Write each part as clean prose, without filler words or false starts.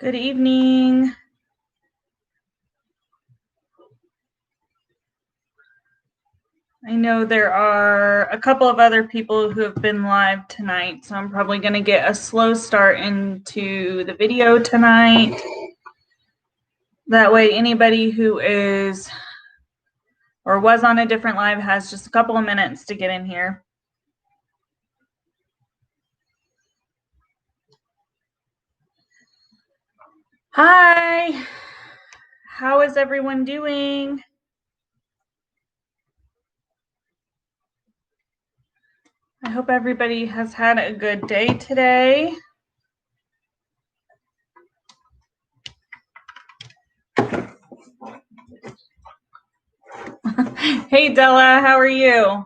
Good evening. I know there are a couple of other people who have been live tonight, so I'm probably going to get a slow start into the video tonight. That way anybody who is or was on a different live has just a couple of minutes to get in here. Hi. How is everyone doing? I hope everybody has had a good day today. Hey Della, how are you?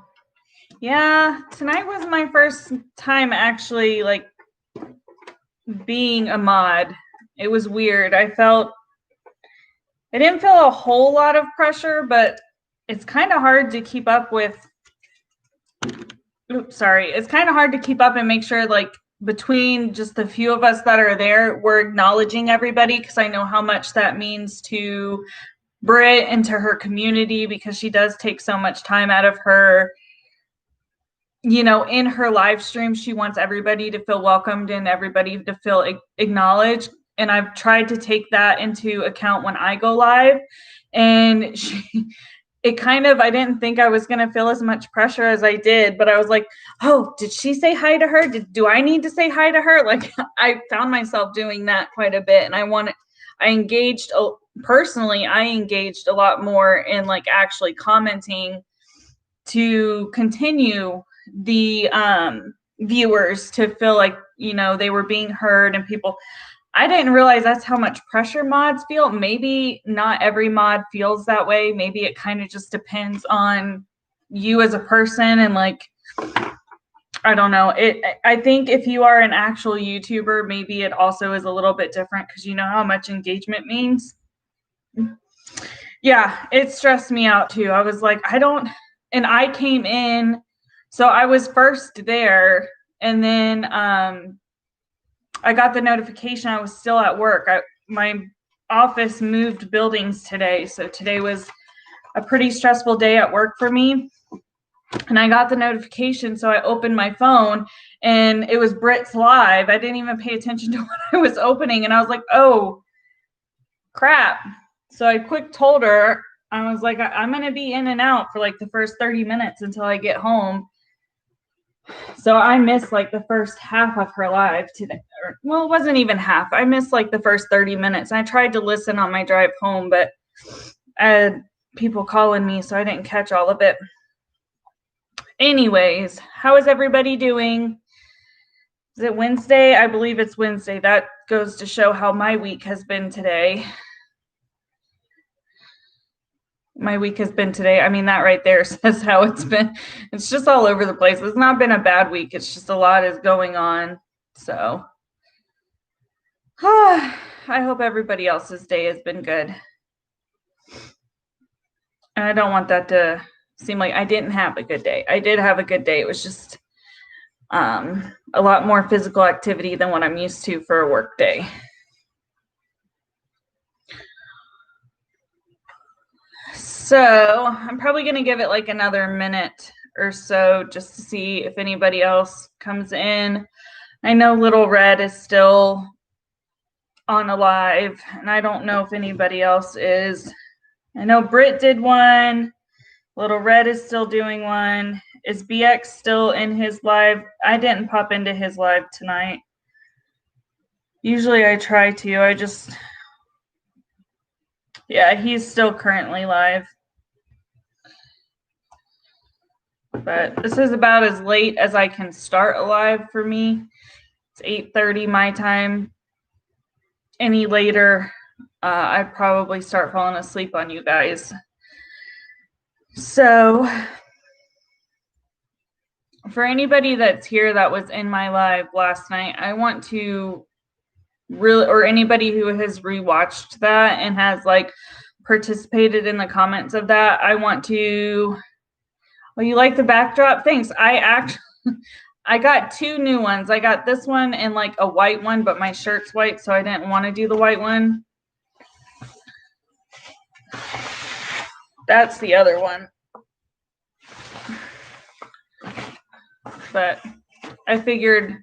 Yeah, tonight was my first time actually like being a mod. It was weird. I didn't feel a whole lot of pressure, but it's kind of hard to keep up with. It's kind of hard to keep up and make sure like between just the few of us that are there, we're acknowledging everybody, because I know how much that means to Britt and to her community, because she does take so much time out of her, in her live stream. She wants everybody to feel welcomed and everybody to feel acknowledged. And I've tried to take that into account when I go live. And I didn't think I was going to feel as much pressure as I did, but I was like, oh, did she say hi to her? Do I need to say hi to her? Like, I found myself doing that quite a bit. And I engaged a lot more in like actually commenting to continue the viewers to feel like, they were being heard. And people, I didn't realize that's how much pressure mods feel. Maybe not every mod feels that way. Maybe it kind of just depends on you as a person. And like, I don't know. I think if you are an actual YouTuber, maybe it also is a little bit different, because you know how much engagement means. Yeah, it stressed me out too. I was like, and I came in, so I was first there, and then I got the notification I was still at work. My office moved buildings today, so today was a pretty stressful day at work for me. And I got the notification, so I opened my phone, and it was Britt's live. I didn't even pay attention to what I was opening, and I was like, oh, crap. So I quick told her, I was like, I'm going to be in and out for like the first 30 minutes until I get home. So I missed like the first half of her live today. Well, it wasn't even half. I missed like the first 30 minutes. I tried to listen on my drive home, but I had people calling me, so I didn't catch all of it. Anyways, how is everybody doing? Is it Wednesday? I believe it's Wednesday. That goes to show how my week has been today. My week has been today. I mean, that right there says how it's been. It's just all over the place. It's not been a bad week. It's just a lot is going on. So I hope everybody else's day has been good. And I don't want that to seem like I didn't have a good day. I did have a good day. It was just a lot more physical activity than what I'm used to for a work day. So I'm probably going to give it like another minute or so just to see if anybody else comes in. I know Little Red is still on a live, and I don't know if anybody else is. I know Britt did one. Little Red is still doing one. Is BX still in his live? I didn't pop into his live tonight. Usually I try to. Yeah, he's still currently live. But this is about as late as I can start a live for me. It's 8:30 my time. Any later, I'd probably start falling asleep on you guys. So for anybody that's here that was in my live last night, I want to really, or anybody who has rewatched that and has like participated in the comments of that, I want to, well, you like the backdrop? Thanks. I got 2 new ones. I got this one and like a white one, but my shirt's white, so I didn't want to do the white one. That's the other one. But I figured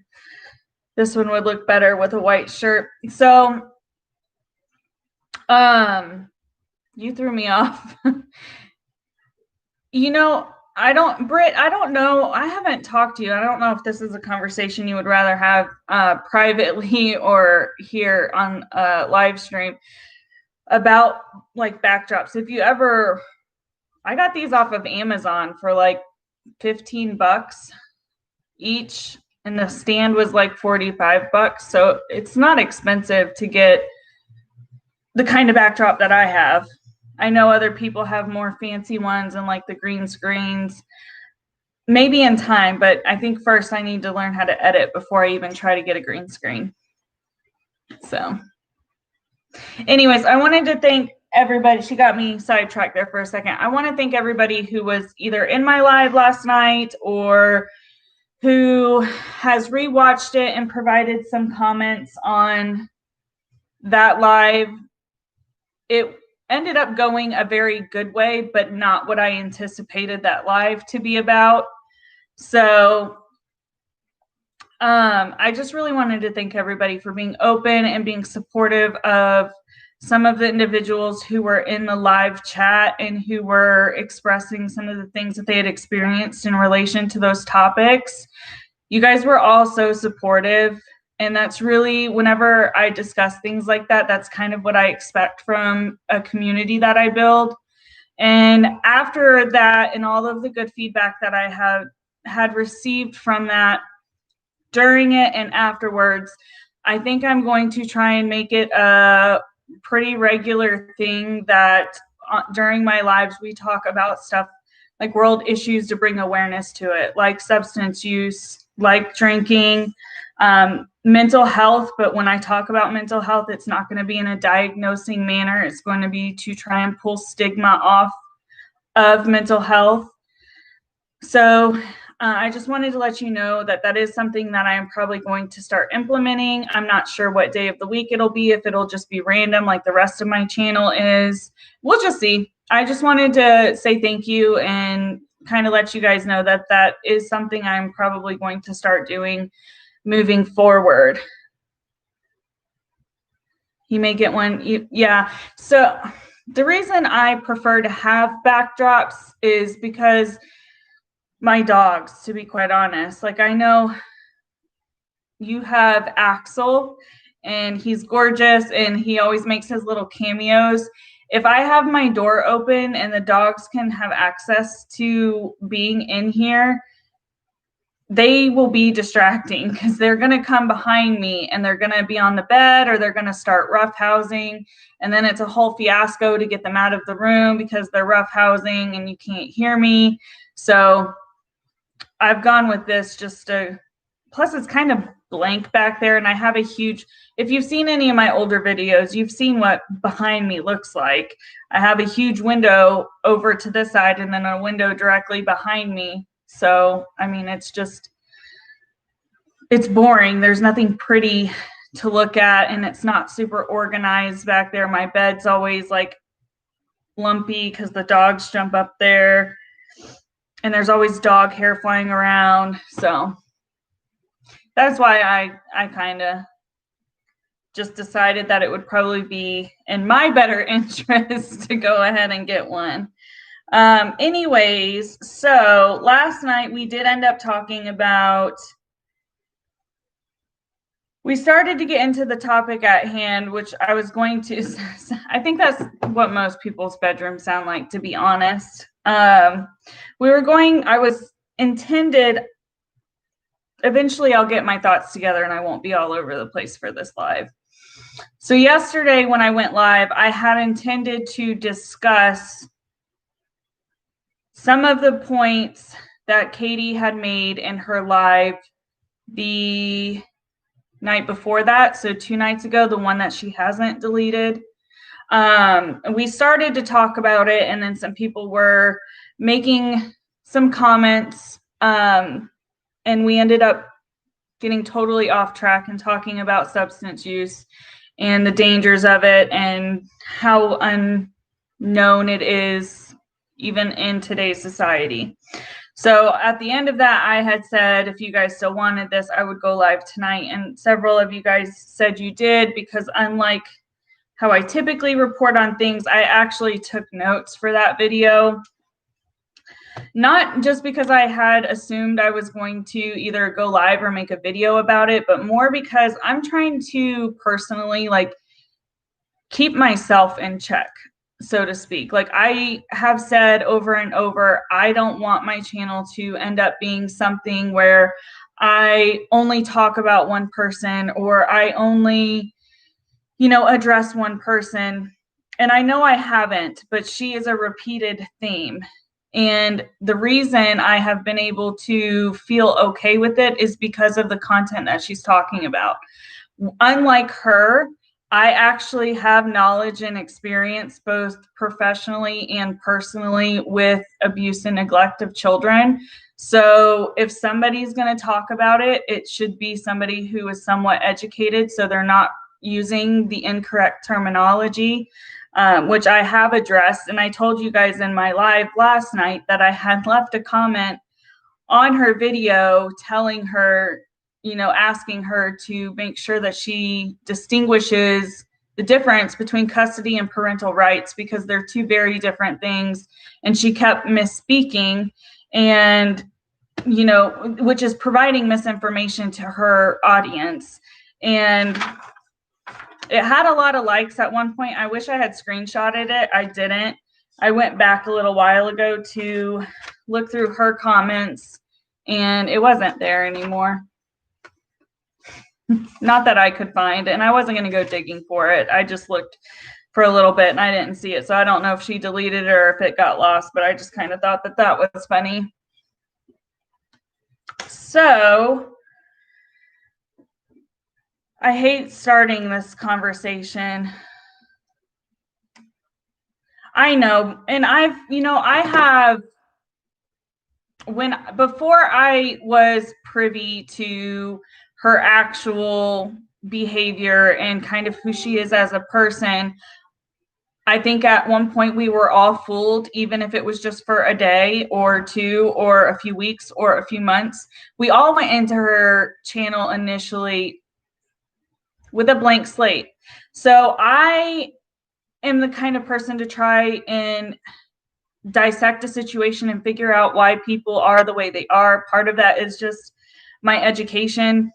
this one would look better with a white shirt. So, you threw me off. You know, Britt, I don't know. I haven't talked to you. I don't know if this is a conversation you would rather have privately or here on live stream about like backdrops. If you ever, I got these off of Amazon for like $15 each, and the stand was like $45. So it's not expensive to get the kind of backdrop that I have. I know other people have more fancy ones and like the green screens, maybe in time, but I think first I need to learn how to edit before I even try to get a green screen. So anyways, I wanted to thank everybody. She got me sidetracked there for a second. I want to thank everybody who was either in my live last night or who has rewatched it and provided some comments on that live. It ended up going a very good way, but not what I anticipated that live to be about. So I just really wanted to thank everybody for being open and being supportive of some of the individuals who were in the live chat and who were expressing some of the things that they had experienced in relation to those topics. You guys were all so supportive. And that's really, whenever I discuss things like that, that's kind of what I expect from a community that I build. And after that, and all of the good feedback that I had received from that during it and afterwards, I think I'm going to try and make it a pretty regular thing that during my lives, we talk about stuff like world issues to bring awareness to it, like substance use, like drinking, mental health. But when I talk about mental health, it's not going to be in a diagnosing manner. It's going to be to try and pull stigma off of mental health. So I just wanted to let you know that that is something that I am probably going to start implementing. I'm not sure what day of the week it'll be, if it'll just be random like the rest of my channel is. We'll just see. I just wanted to say thank you and kind of let you guys know that that is something I'm probably going to start doing moving forward. You may get one. Yeah. So the reason I prefer to have backdrops is because my dogs, to be quite honest. Like, I know you have Axel, and he's gorgeous, and he always makes his little cameos. If I have my door open and the dogs can have access to being in here, they will be distracting because they're going to come behind me and they're going to be on the bed, or they're going to start roughhousing. And then it's a whole fiasco to get them out of the room because they're roughhousing and you can't hear me. So I've gone with this just to, plus it's kind of blank back there, and I have a huge, if you've seen any of my older videos, you've seen what behind me looks like. I have a huge window over to this side and then a window directly behind me. So, I mean, it's boring. There's nothing pretty to look at, and it's not super organized back there. My bed's always like lumpy because the dogs jump up there. And there's always dog hair flying around. So that's why I kind of just decided that it would probably be in my better interest to go ahead and get one. Anyways, so last night we did end up talking about, we started to get into the topic at hand, which I was going to, I think that's what most people's bedrooms sound like, to be honest. I was intended, eventually I'll get my thoughts together and I won't be all over the place for this live. So yesterday when I went live, I had intended to discuss some of the points that Katie had made in her live the night before that. So 2 nights ago, the one that she hasn't deleted. We started to talk about it, and then some people were making some comments. and we ended up getting totally off track and talking about substance use and the dangers of it and how unknown it is even in today's society. So at the end of that, I had said, if you guys still wanted this, I would go live tonight. And several of you guys said you did, because unlike how I typically report on things, I actually took notes for that video. Not just because I had assumed I was going to either go live or make a video about it, but more because I'm trying to personally keep myself in check, so to speak. Like I have said over and over, I don't want my channel to end up being something where I only talk about one person or I only, address one person. And I know I haven't, but she is a repeated theme. And the reason I have been able to feel okay with it is because of the content that she's talking about. Unlike her, I actually have knowledge and experience both professionally and personally with abuse and neglect of children. So if somebody's going to talk about it, it should be somebody who is somewhat educated, so they're not using the incorrect terminology, which I have addressed. And I told you guys in my live last night that I had left a comment on her video telling her, asking her to make sure that she distinguishes the difference between custody and parental rights, because they're two very different things. And she kept misspeaking, and, which is providing misinformation to her audience. And it had a lot of likes at one point. I wish I had screenshotted it. I didn't. I went back a little while ago to look through her comments, and it wasn't there anymore. Not that I could find, and I wasn't going to go digging for it. I just looked for a little bit and I didn't see it. So I don't know if she deleted it or if it got lost, but I just kind of thought that was funny. So I hate starting this conversation. I know. And before I was privy to her actual behavior and kind of who she is as a person, I think at one point we were all fooled, even if it was just for a day or two or a few weeks or a few months. We all went into her channel initially with a blank slate. So I am the kind of person to try and dissect a situation and figure out why people are the way they are. Part of that is just my education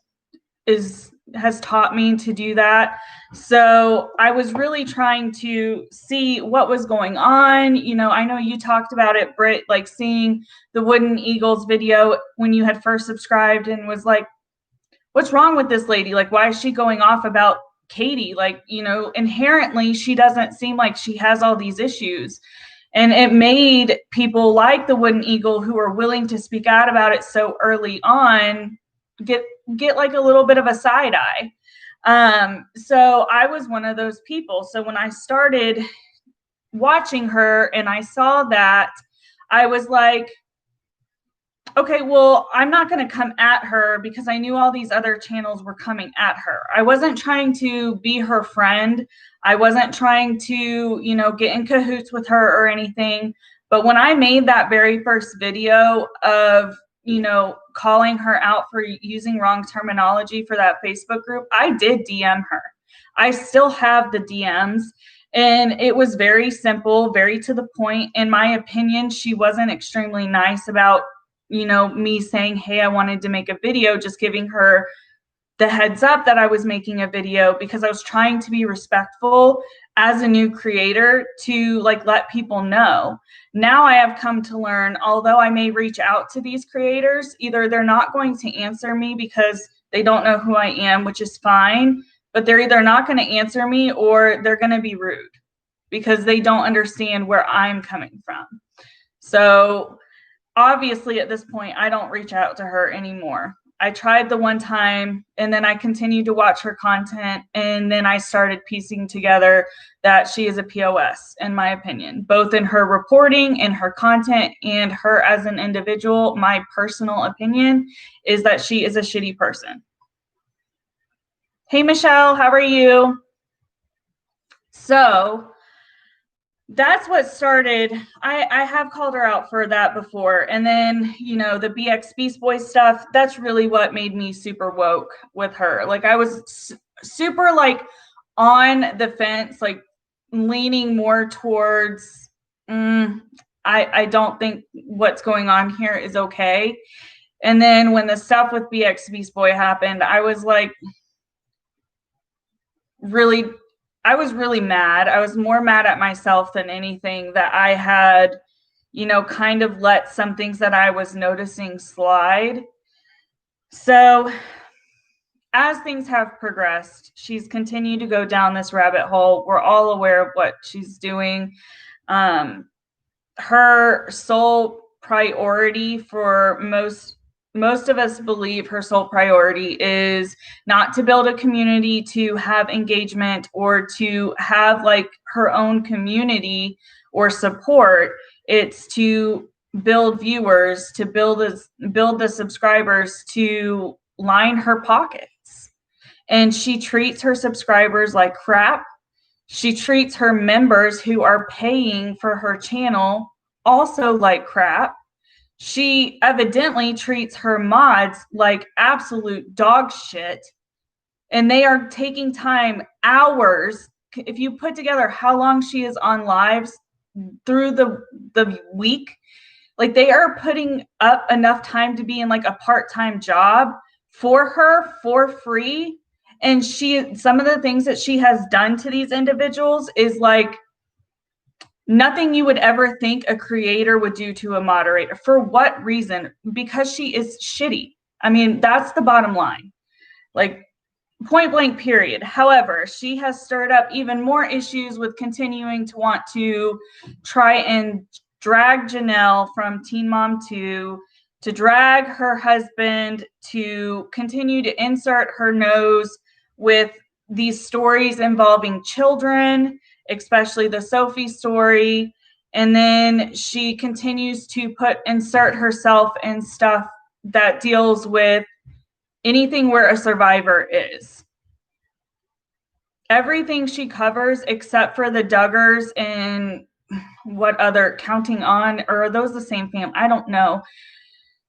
has taught me to do that. So I was really trying to see what was going on. I know you talked about it, Britt, like seeing the Wooden Eagles video when you had first subscribed and was like, what's wrong with this lady? Like, why is she going off about Katie? Like, inherently, she doesn't seem like she has all these issues. And it made people like the Wooden Eagle, who are willing to speak out about it so early on, get like a little bit of a side eye. So I was one of those people. So when I started watching her and I saw that, I was like, okay, well, I'm not going to come at her, because I knew all these other channels were coming at her. I wasn't trying to be her friend. I wasn't trying to, get in cahoots with her or anything. But when I made that very first video of, calling her out for using wrong terminology for that Facebook group, I did DM her. I still have the DMs. And it was very simple, very to the point. In my opinion, she wasn't extremely nice about me saying, hey, I wanted to make a video, just giving her the heads up that I was making a video, because I was trying to be respectful as a new creator to let people know. Now I have come to learn, although I may reach out to these creators, either they're not going to answer me because they don't know who I am, which is fine, but they're either not going to answer me or they're going to be rude because they don't understand where I'm coming from. So obviously, at this point, I don't reach out to her anymore. I tried the one time, and then I continued to watch her content, and then I started piecing together that she is a POS, in my opinion, both in her reporting and her content, and her as an individual. My personal opinion is that she is a shitty person. Hey, Michelle, how are you? So that's what started. I have called her out for that before. And then, you know, the BX Beast Boy stuff, that's really what made me super woke with her. Like, I was super like on the fence, like leaning more towards, I don't think what's going on here is okay. And then when the stuff with BX Beast Boy happened, I was like, I was really mad. I was more mad at myself than anything that I had, you know, kind of let some things that I was noticing slide. So as things have progressed, she's continued to go down this rabbit hole. We're all aware of what she's doing. Her sole priority for most of us believe her sole priority is not to build a community, to have engagement, or to have like her own community or support. It's to build viewers, to build the subscribers, to line her pockets. And she treats her subscribers like crap. She treats her members who are paying for her channel also like crap. She evidently treats her mods like absolute dog shit, and they are taking time, hours. If you put together how long she is on lives through the week, like they are putting up enough time to be in like a part-time job for her for free. And some of the things that she has done to these individuals is like nothing you would ever think a creator would do to a moderator. For what reason? Because she is shitty. I mean, that's the bottom line. Like, point blank, period. However, she has stirred up even more issues with continuing to want to try and drag Janelle from Teen Mom 2, to drag her husband, to continue to insert her nose with these stories involving children, especially the Sophie story. And then she continues to insert herself in stuff that deals with anything where a survivor is. Everything she covers, except for the Duggars and what other Counting On, or are those the same family? I don't know.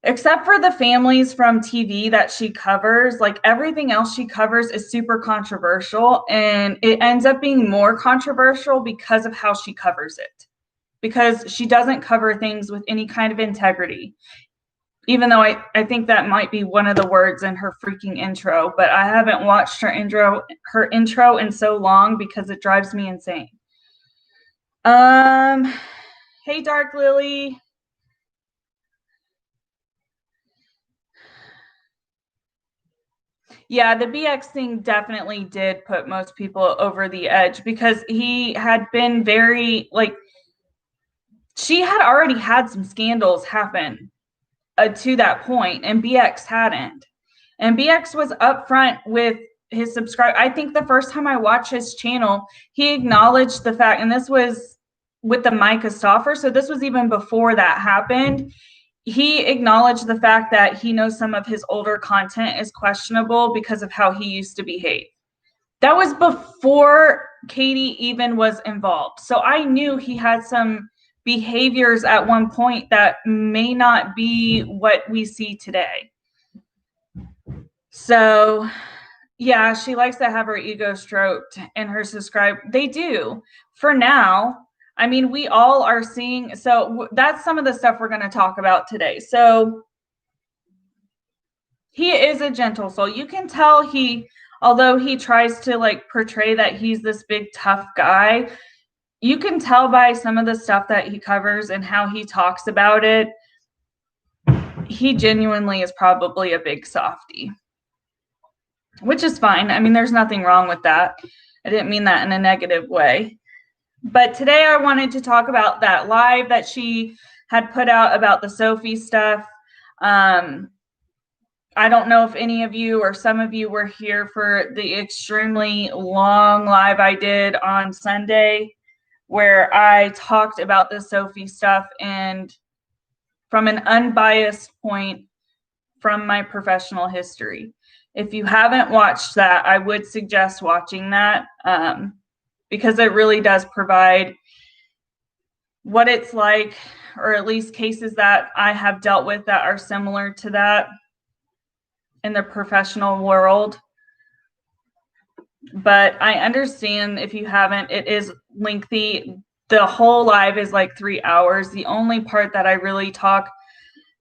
Except for the families from TV that she covers, like everything else she covers is super controversial, and it ends up being more controversial because of how she covers it. Because she doesn't cover things with any kind of integrity. Even though I think that might be one of the words in her freaking intro, but I haven't watched her intro in so long because it drives me insane. Hey, Dark Lily. Yeah, the BX thing definitely did put most people over the edge, because he had been very, like, she had already had some scandals happen to that point, and BX hadn't. And BX was upfront with his subscribe. I think the first time I watched his channel, he acknowledged the fact, and this was with the Micah Stoffer, so this was even before that happened. He acknowledged the fact that he knows some of his older content is questionable because of how he used to behave. That was before Katie even was involved. So I knew he had some behaviors at one point that may not be what we see today. So yeah, she likes to have her ego stroked and her subscribe. They do for now. I mean, we all are seeing, so that's some of the stuff we're going to talk about today. So he is a gentle soul. You can tell although he tries to like portray that he's this big tough guy, you can tell by some of the stuff that he covers and how he talks about it, he genuinely is probably a big softie, which is fine. I mean, there's nothing wrong with that. I didn't mean that in a negative way. But today I wanted to talk about that live that she had put out about the Sophie stuff. I don't know if any of you or some of you were here for the extremely long live I did on Sunday, where I talked about the Sophie stuff and from an unbiased point from my professional history. If you haven't watched that, I would suggest watching that because it really does provide what it's like, or at least cases that I have dealt with that are similar to that in the professional world. But I understand if you haven't, it is lengthy. The whole live is like 3 hours. The only part that I really talk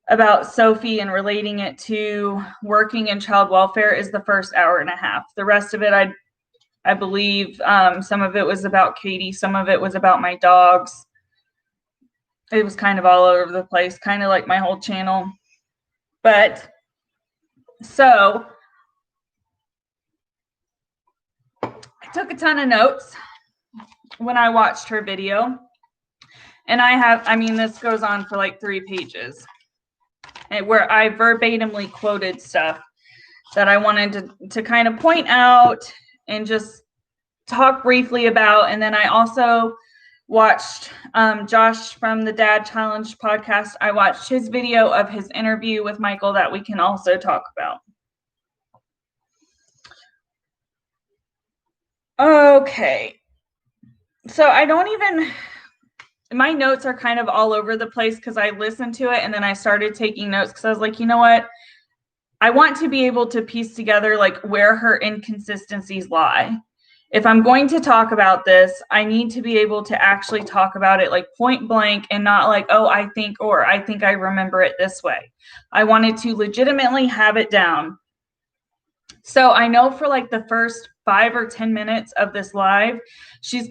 about Sophie and relating it to working in child welfare is the first hour and a half. The rest of it, I believe some of it was about Katie, some of it was about my dogs. It was kind of all over the place, kind of like my whole channel. But so I took a ton of notes when I watched her video. And this goes on for like 3 pages, where I verbatimly quoted stuff that I wanted to kind of point out and just talk briefly about. And then I also watched Josh from the Dad Challenge podcast. I watched his video of his interview with Michael that we can also talk about. Okay. So my notes are kind of all over the place because I listened to it and then I started taking notes because I was like, you know what? I want to be able to piece together like where her inconsistencies lie. If I'm going to talk about this, I need to be able to actually talk about it like point blank and not like, oh, I think I remember it this way. I wanted to legitimately have it down. So I know for like the first 5 or 10 minutes of this live, she is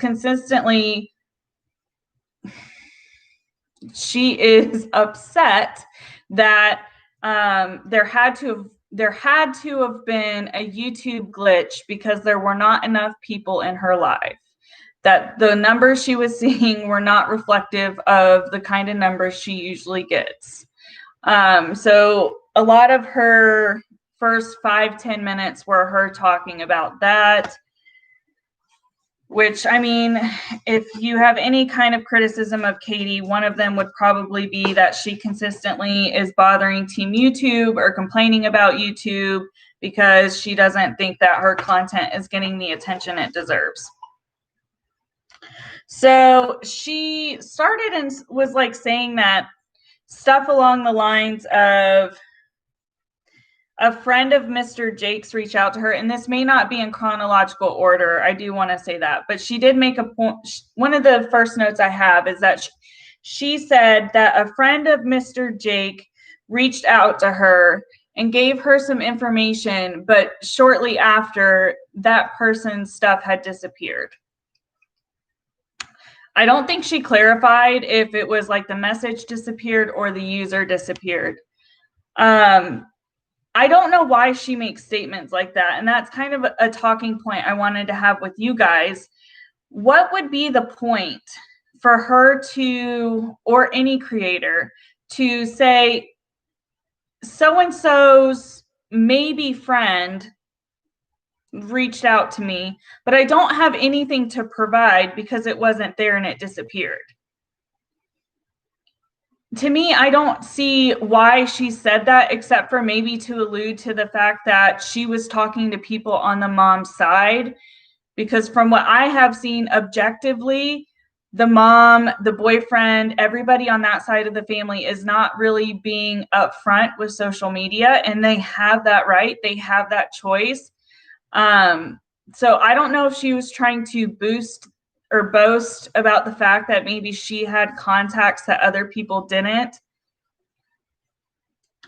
upset that there had to have been a YouTube glitch because there were not enough people in her live, that the numbers she was seeing were not reflective of the kind of numbers she usually gets. So a lot of her first 5-10 minutes were her talking about that, which, I mean, if you have any kind of criticism of Katie, one of them would probably be that she consistently is bothering Team YouTube or complaining about YouTube because she doesn't think that her content is getting the attention it deserves. So she started and was like saying that stuff along the lines of a friend of Mr. Jake's reached out to her, and this may not be in chronological order. I do want to say that, but she did make a point. One of the first notes I have is that she said that a friend of Mr. Jake reached out to her and gave her some information, but shortly after, that person's stuff had disappeared. I don't think she clarified if it was like the message disappeared or the user disappeared. I don't know why she makes statements like that. And that's kind of a talking point I wanted to have with you guys. What would be the point for her to, or any creator, to say so-and-so's maybe friend reached out to me, but I don't have anything to provide because it wasn't there and it disappeared? To me, I don't see why she said that, except for maybe to allude to the fact that she was talking to people on the mom's side. Because from what I have seen objectively, the mom, the boyfriend, everybody on that side of the family is not really being upfront with social media, and they have that right. They have that choice. So I don't know if she was trying to boost or boast about the fact that maybe she had contacts that other people didn't.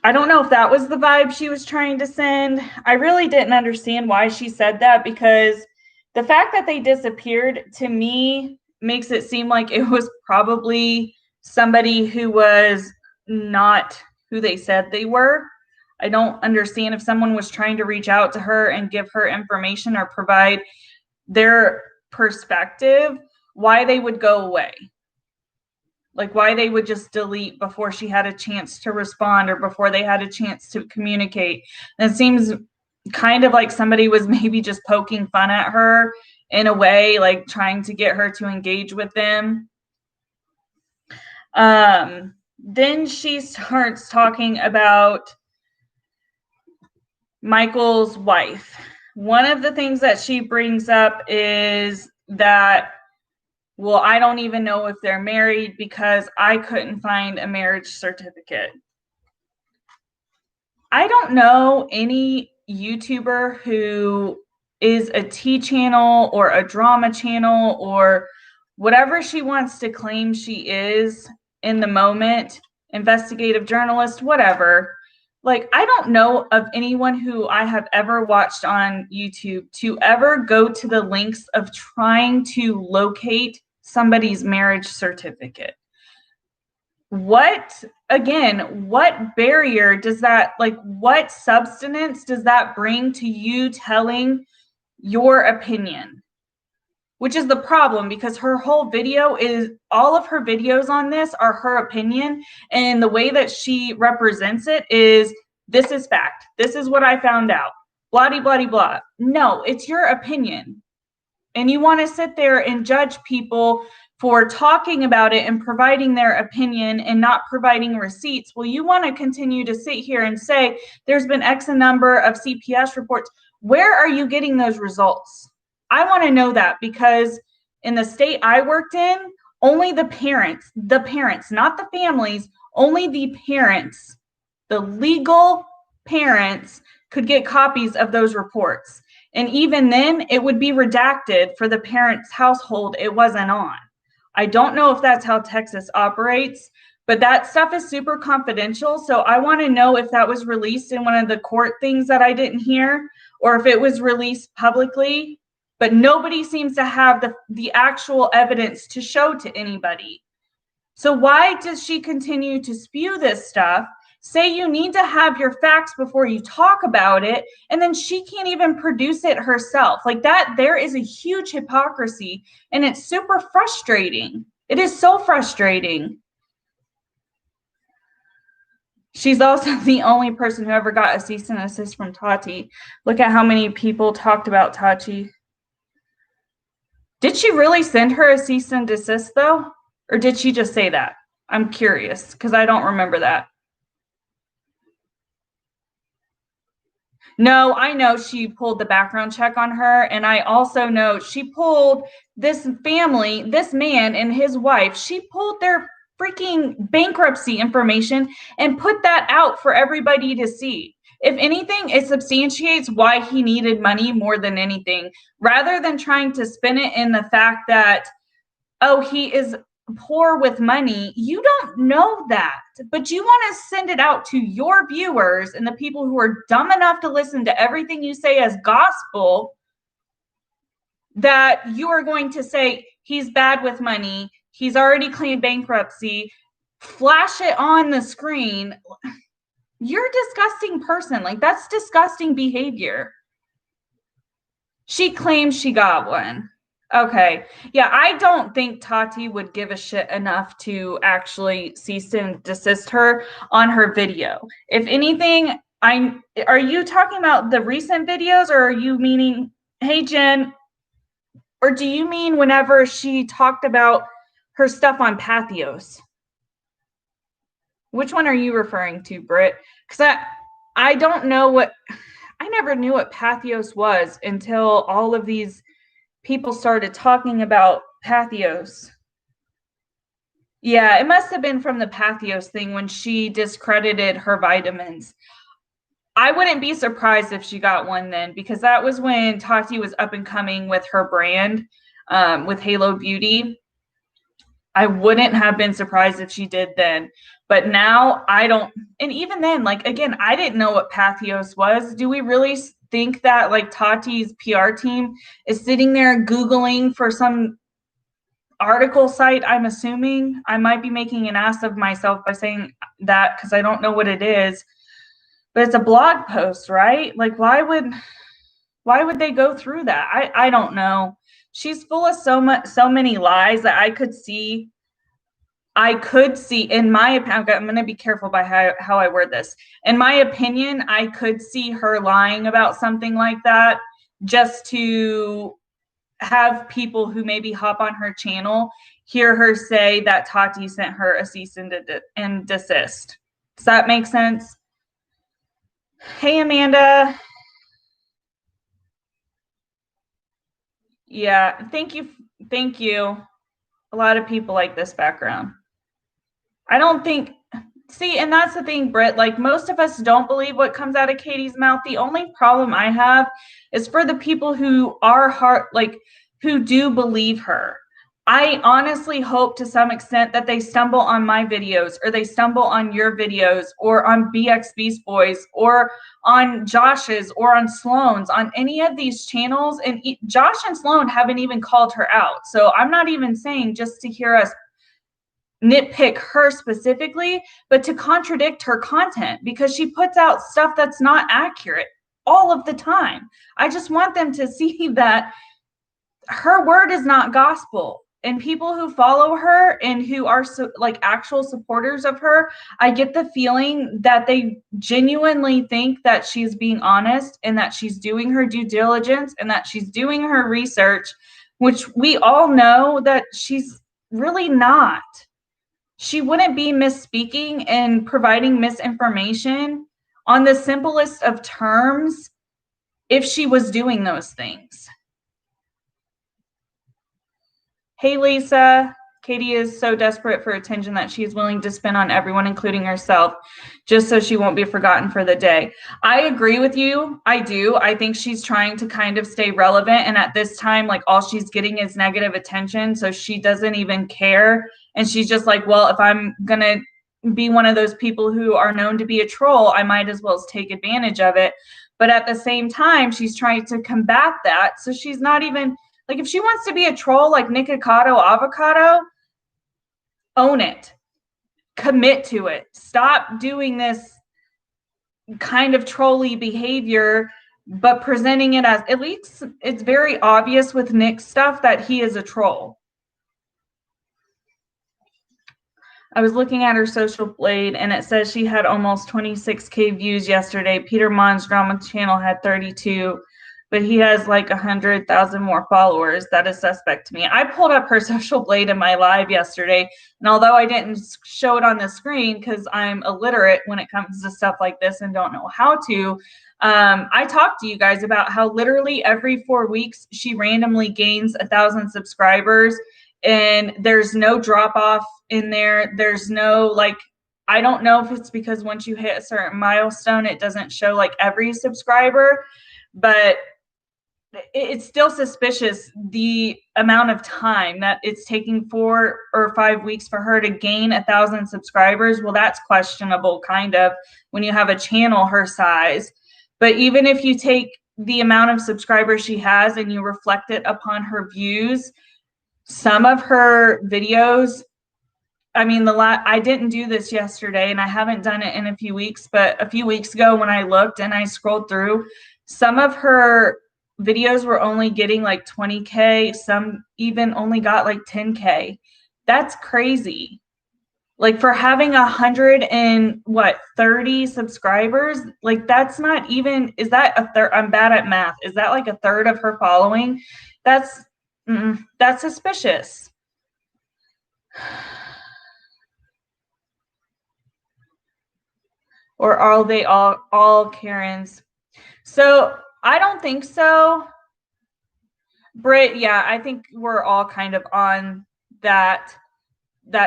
I don't know if that was the vibe she was trying to send. I really didn't understand why she said that, because the fact that they disappeared to me makes it seem like it was probably somebody who was not who they said they were. I don't understand if someone was trying to reach out to her and give her information or provide their perspective, why they would go away. Like why they would just delete before she had a chance to respond or before they had a chance to communicate. And it seems kind of like somebody was maybe just poking fun at her in a way, like trying to get her to engage with them. Then she starts talking about Michael's wife. One of the things that she brings up is that, well, I don't even know if they're married because I couldn't find a marriage certificate. I don't know any YouTuber who is a tea channel or a drama channel or whatever she wants to claim she is in the moment, investigative journalist, whatever. Like, I don't know of anyone who I have ever watched on YouTube to ever go to the lengths of trying to locate somebody's marriage certificate. What barrier does that, like, what substance does that bring to you telling your opinion? Which is the problem, because her whole video is, all of her videos on this are her opinion, and the way that she represents it is, this is fact, this is what I found out, blah, blah, blah, blah. No, it's your opinion. And you want to sit there and judge people for talking about it and providing their opinion and not providing receipts. Well, you want to continue to sit here and say, there's been X number of CPS reports. Where are you getting those results? I want to know that, because in the state I worked in, only the parents, not the families, only the parents, the legal parents could get copies of those reports. And even then, it would be redacted for the parent's household it wasn't on. I don't know if that's how Texas operates, but that stuff is super confidential. So I want to know if that was released in one of the court things that I didn't hear, or if it was released publicly. But nobody seems to have the actual evidence to show to anybody. So why does she continue to spew this stuff? Say you need to have your facts before you talk about it, and then she can't even produce it herself. Like that, there is a huge hypocrisy, and it's super frustrating. It is so frustrating. She's also the only person who ever got a cease and desist from Tati. Look at how many people talked about Tati. Did she really send her a cease and desist, though? Or did she just say that? I'm curious, because I don't remember that. No, I know she pulled the background check on her, and I also know she pulled this family, this man and his wife, she pulled their freaking bankruptcy information and put that out for everybody to see. If anything, it substantiates why he needed money more than anything, rather than trying to spin it in the fact that, oh, he is poor with money. You don't know that, but you want to send it out to your viewers and the people who are dumb enough to listen to everything you say as gospel, that you are going to say he's bad with money, he's already claimed bankruptcy, flash it on the screen. You're a disgusting person. Like, that's disgusting behavior. She claims she got one. Okay. Yeah, I don't think Tati would give a shit enough to actually cease and desist her on her video. If anything, are you talking about the recent videos, or are you meaning, hey, Jen, or do you mean whenever she talked about her stuff on Pathos? Which one are you referring to, Britt? Because I don't know what, I never knew what Pathos was until all of these people started talking about Pathos. Yeah, it must have been from the Pathos thing when she discredited her vitamins. I wouldn't be surprised if she got one then, because that was when Tati was up and coming with her brand, with Halo Beauty. I wouldn't have been surprised if she did then. But now I don't. And even then, like, again, I didn't know what Pathos was. Do we really think that, like, Tati's PR team is sitting there Googling for some article site? I'm assuming. I might be making an ass of myself by saying that, because I don't know what it is. But it's a blog post, right? Like, why would they go through that? I don't know. She's full of so many lies that I could see. I could see, in my opinion, I'm going to be careful by how I word this. In my opinion, I could see her lying about something like that just to have people who maybe hop on her channel hear her say that Tati sent her a cease and desist. Does that make sense? Hey, Amanda. Yeah, thank you. Thank you. A lot of people like this background. I don't think, see, and that's the thing, Britt, like most of us don't believe what comes out of Katie's mouth. The only problem I have is for the people who are who do believe her. I honestly hope to some extent that they stumble on my videos or they stumble on your videos or on BXB's Boys or on Josh's or on Sloan's, on any of these channels. And Josh and Sloan haven't even called her out. So I'm not even saying just to hear us nitpick her specifically, but to contradict her content because she puts out stuff that's not accurate all of the time. I just want them to see that her word is not gospel. And people who follow her and who are actual supporters of her, I get the feeling that they genuinely think that she's being honest and that she's doing her due diligence and that she's doing her research, which we all know that she's really not. She wouldn't be misspeaking and providing misinformation on the simplest of terms if she was doing those things. Hey, Lisa. Katie is so desperate for attention that she is willing to spend on everyone, including herself, just so she won't be forgotten for the day. I agree with you. I do. I think she's trying to kind of stay relevant. And at this time, like all she's getting is negative attention. So she doesn't even care. And she's just like, well, if I'm going to be one of those people who are known to be a troll, I might as well take advantage of it. But at the same time, she's trying to combat that. So she's not even like, if she wants to be a troll like Nikocado Avocado, own it. Commit to it. Stop doing this kind of trolly behavior, but presenting it as, at least it's very obvious with Nick's stuff that he is a troll. I was looking at her social blade and it says she had almost 26K views yesterday. Peter Mon's drama channel had 32, but he has like 100,000 more followers. That is suspect to me. I pulled up her social blade in my live yesterday, and although I didn't show it on the screen because I'm illiterate when it comes to stuff like this and don't know how to, I talked to you guys about how literally every 4 weeks she randomly gains 1,000 subscribers, and there's no drop off in there. There's no I don't know if it's because once you hit a certain milestone, it doesn't show like every subscriber, but it's still suspicious the amount of time that it's taking 4 or 5 weeks for her to gain 1,000 subscribers. Well, that's questionable kind of when you have a channel her size. But even if you take the amount of subscribers she has and you reflect it upon her views, some of her videos, I mean, I didn't do this yesterday and I haven't done it in a few weeks, but a few weeks ago when I looked and I scrolled through, some of her videos were only getting like 20K. Some even only got like 10K. That's crazy. Like for having 130 subscribers, like that's not even, is that a third? I'm bad at math. Is that like a third of her following? That's suspicious. Or are they all Karens? So I don't think so. Britt, yeah, I think we're all kind of on that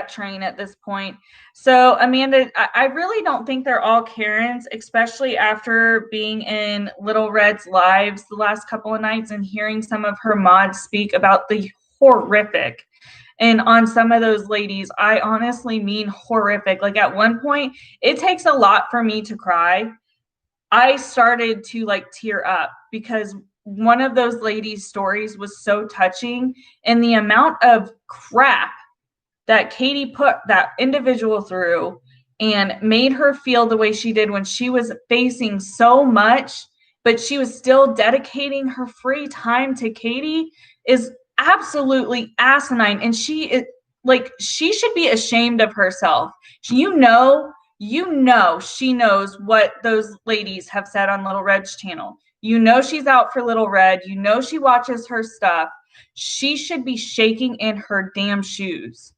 train at this point. So Amanda, I really don't think they're all Karens, especially after being in Little Red's lives the last couple of nights and hearing some of her mods speak about the horrific. And on some of those ladies, I honestly mean horrific. Like at one point, it takes a lot for me to cry. I started to like tear up because one of those ladies' stories was so touching, and the amount of crap that Katie put that individual through and made her feel the way she did when she was facing so much, but she was still dedicating her free time to Katie is absolutely asinine. And like, she should be ashamed of herself. You know, she knows what those ladies have said on Little Red's channel. You know she's out for Little Red. You know she watches her stuff. She should be shaking in her damn shoes.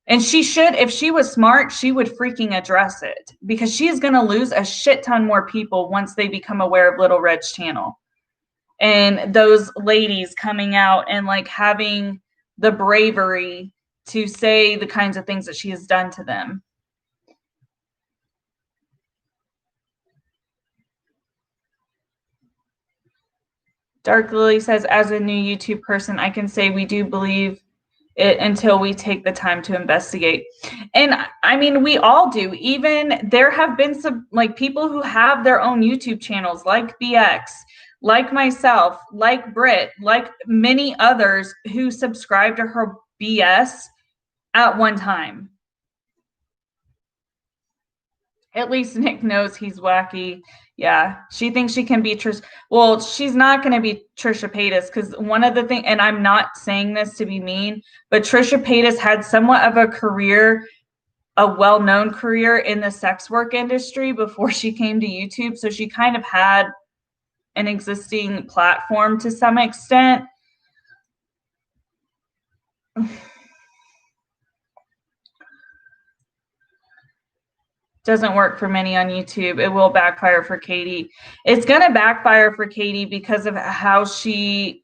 And she should, if she was smart, she would freaking address it, because she is going to lose a shit ton more people once they become aware of Little Red's channel. And those ladies coming out and like having the bravery to say the kinds of things that she has done to them. Dark Lily says, as a new YouTube person, I can say we do believe it until we take the time to investigate. And I mean, we all do. Even there have been some like people who have their own YouTube channels, like BX, like myself, like Britt, like many others who subscribe to her BS at one time. At least Nick knows he's wacky. Yeah, she thinks she can be Trish. Well, she's not going to be Trisha Paytas, because one of the things, and I'm not saying this to be mean, but Trisha Paytas had somewhat of a career, a well-known career in the sex work industry before she came to YouTube. So she kind of had an existing platform to some extent. Doesn't work for many on YouTube. It will backfire for Katie. It's going to backfire for Katie because of how she's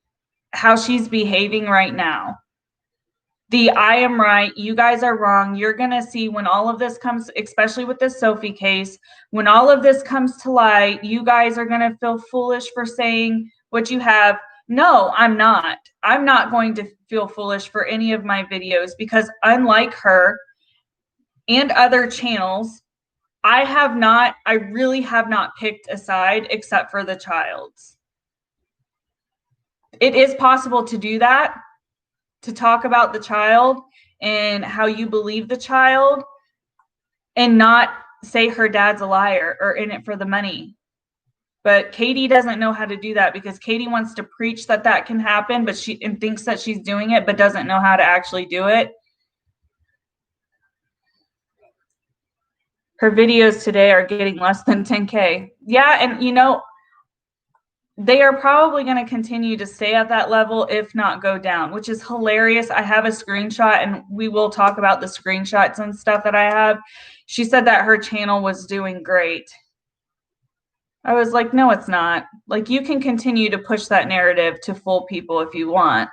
behaving right now. The I am right, you guys are wrong. You're going to see when all of this comes, especially with this Sophie case, when all of this comes to light, you guys are going to feel foolish for saying what you have. No, I'm not. I'm not going to feel foolish for any of my videos, because unlike her and other channels, I really have not picked a side except for the child's. It is possible to do that, to talk about the child and how you believe the child and not say her dad's a liar or in it for the money. But Katie doesn't know how to do that, because Katie wants to preach that that can happen, but she thinks that she's doing it, but doesn't know how to actually do it. Her videos today are getting less than 10K. Yeah, and you know, they are probably going to continue to stay at that level, if not go down, which is hilarious. I have a screenshot, and we will talk about the screenshots and stuff that I have. She said that her channel was doing great. I was like, no, it's not. Like, you can continue to push that narrative to fool people if you want.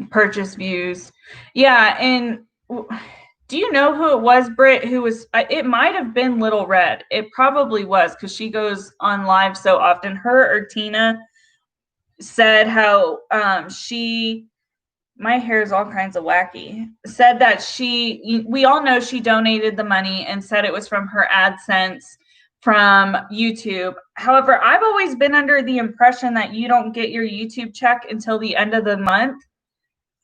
Purchase views. Yeah, and do you know who it was, Britt, who was, it might have been Little Red. It probably was, because she goes on live so often. Her or Tina said how my hair is all kinds of wacky, said that we all know she donated the money and said it was from her AdSense from YouTube. However, I've always been under the impression that you don't get your YouTube check until the end of the month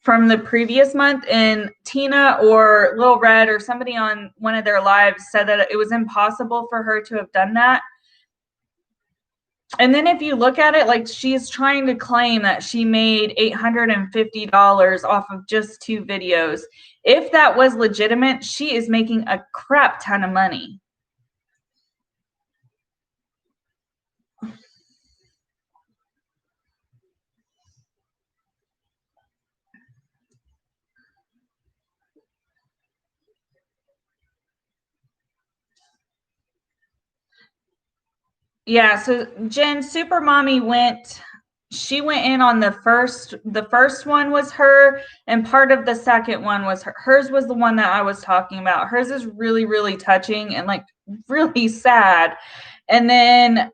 from the previous month. And Tina or Lil Red or somebody on one of their lives said that it was impossible for her to have done that. And then if you look at it, like, she is trying to claim that she made $850 off of just 2 videos. If that was legitimate, she is making a crap ton of money. Yeah, so Jen, Super Mommy she went in on the first one was her, and part of the second one was her. Hers was the one that I was talking about. Hers is really, really touching and like really sad. And then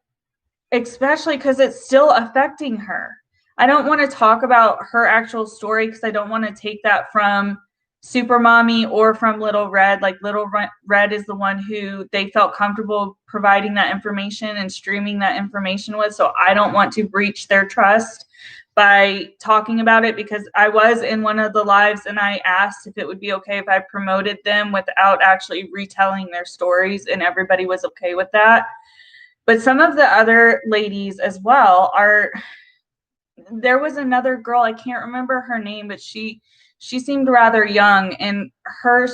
especially because it's still affecting her. I don't want to talk about her actual story because I don't want to take that from Super Mommy or from Little Red. Like, Little Red is the one who they felt comfortable providing that information and streaming that information with. So I don't want to breach their trust by talking about it, because I was in one of the lives and I asked if it would be okay if I promoted them without actually retelling their stories, and everybody was okay with that. But some of the other ladies as well are there was another girl, I can't remember her name, but she seemed rather young, and her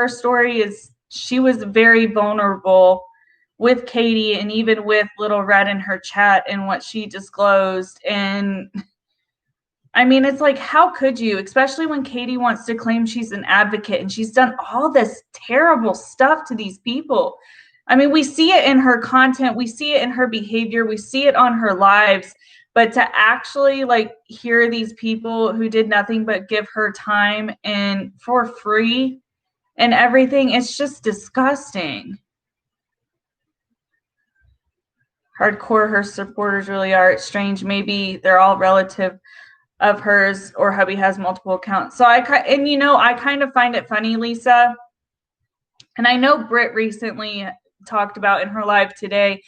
story is she was very vulnerable with Katie and even with Little Red in her chat and what she disclosed. And I mean, it's like, how could you, especially when Katie wants to claim she's an advocate and she's done all this terrible stuff to these people. I mean, we see it in her content, we see it in her behavior, we see it on her lives, but to actually like hear these people who did nothing but give her time and for free and everything, it's just disgusting. Hardcore, her supporters really are. It's strange. Maybe they're all relative of hers, or hubby has multiple accounts. So I kind of find it funny, Lisa. And I know Britt recently talked about in her live today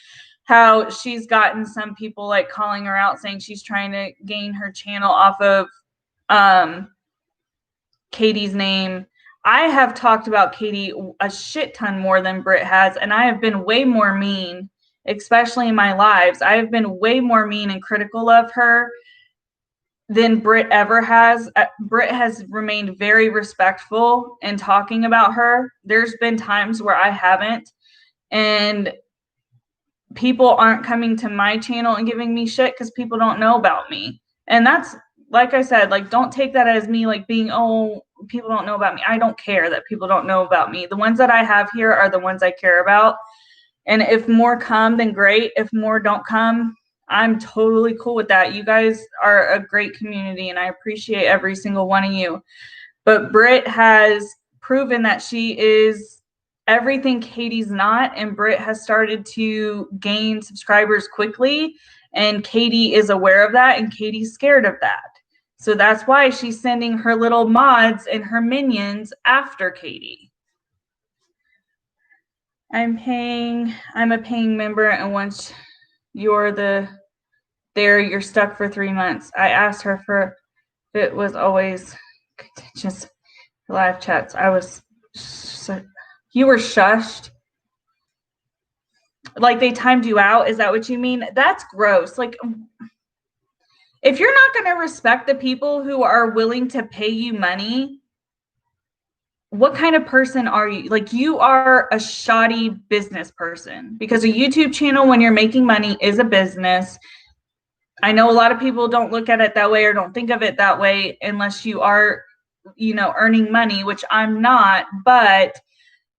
how she's gotten some people like calling her out saying she's trying to gain her channel off of Katie's name. I have talked about Katie a shit ton more than Britt has, and I have been way more mean, especially in my lives. I have been way more mean and critical of her than Britt ever has. Britt has remained very respectful in talking about her. There's been times where I haven't, and people aren't coming to my channel and giving me shit because people don't know about me. And that's, like I said, like, don't take that as me like being, oh, people don't know about me. I don't care that people don't know about me. The ones that I have here are the ones I care about. And if more come, then great. If more don't come, I'm totally cool with that. You guys are a great community, and I appreciate every single one of you. But Britt has proven that she is everything Katie's not, and Britt has started to gain subscribers quickly, and Katie is aware of that, and Katie's scared of that. So that's why she's sending her little mods and her minions after Katie. I'm a paying member, and once you're you're stuck for 3 months. I asked her if it was always contentious live chats. You were shushed. Like they timed you out. Is that what you mean? That's gross. Like, if you're not going to respect the people who are willing to pay you money, what kind of person are you? Like, you are a shoddy business person, because a YouTube channel, when you're making money, is a business. I know a lot of people don't look at it that way or don't think of it that way unless you are, earning money, which I'm not, but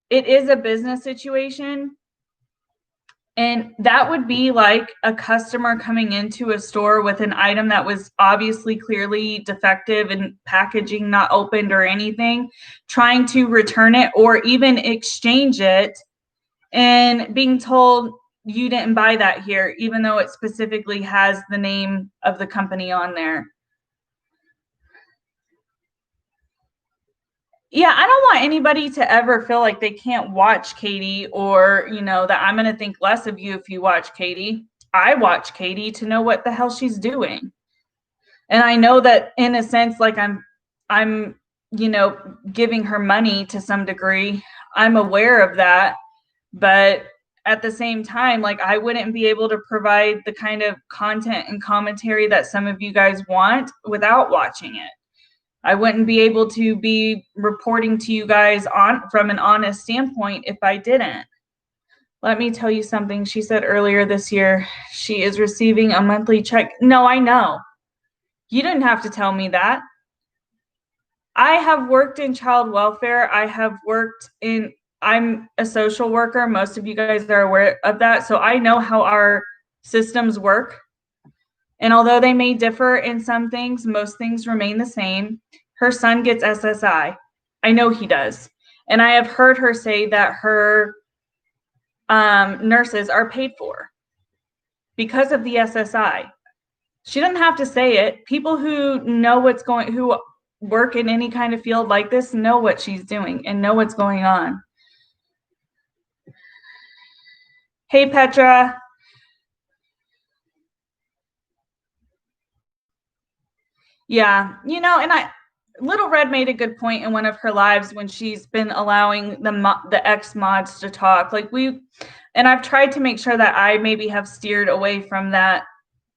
it is a business situation. And that would be like a customer coming into a store with an item that was obviously clearly defective and packaging not opened or anything, trying to return it or even exchange it, and being told you didn't buy that here, even though it specifically has the name of the company on there. Yeah, I don't want anybody to ever feel like they can't watch Katie, or, that I'm going to think less of you if you watch Katie. I watch Katie to know what the hell she's doing. And I know that in a sense, like I'm, giving her money to some degree. I'm aware of that. But at the same time, like, I wouldn't be able to provide the kind of content and commentary that some of you guys want without watching it. I wouldn't be able to be reporting to you guys from an honest standpoint if I didn't. Let me tell you something. She said earlier this year she is receiving a monthly check. No, I know. You didn't have to tell me that. I have worked in child welfare. I'm a social worker. Most of you guys are aware of that. So I know how our systems work. And although they may differ in some things, most things remain the same. Her son gets SSI. I know he does. And I have heard her say that her nurses are paid for because of the SSI. She doesn't have to say it. People who who work in any kind of field like this know what she's doing and know what's going on. Hey, Petra. Yeah, and Little Red made a good point in one of her lives when she's been allowing the ex mods to talk. And I've tried to make sure that I maybe have steered away from that,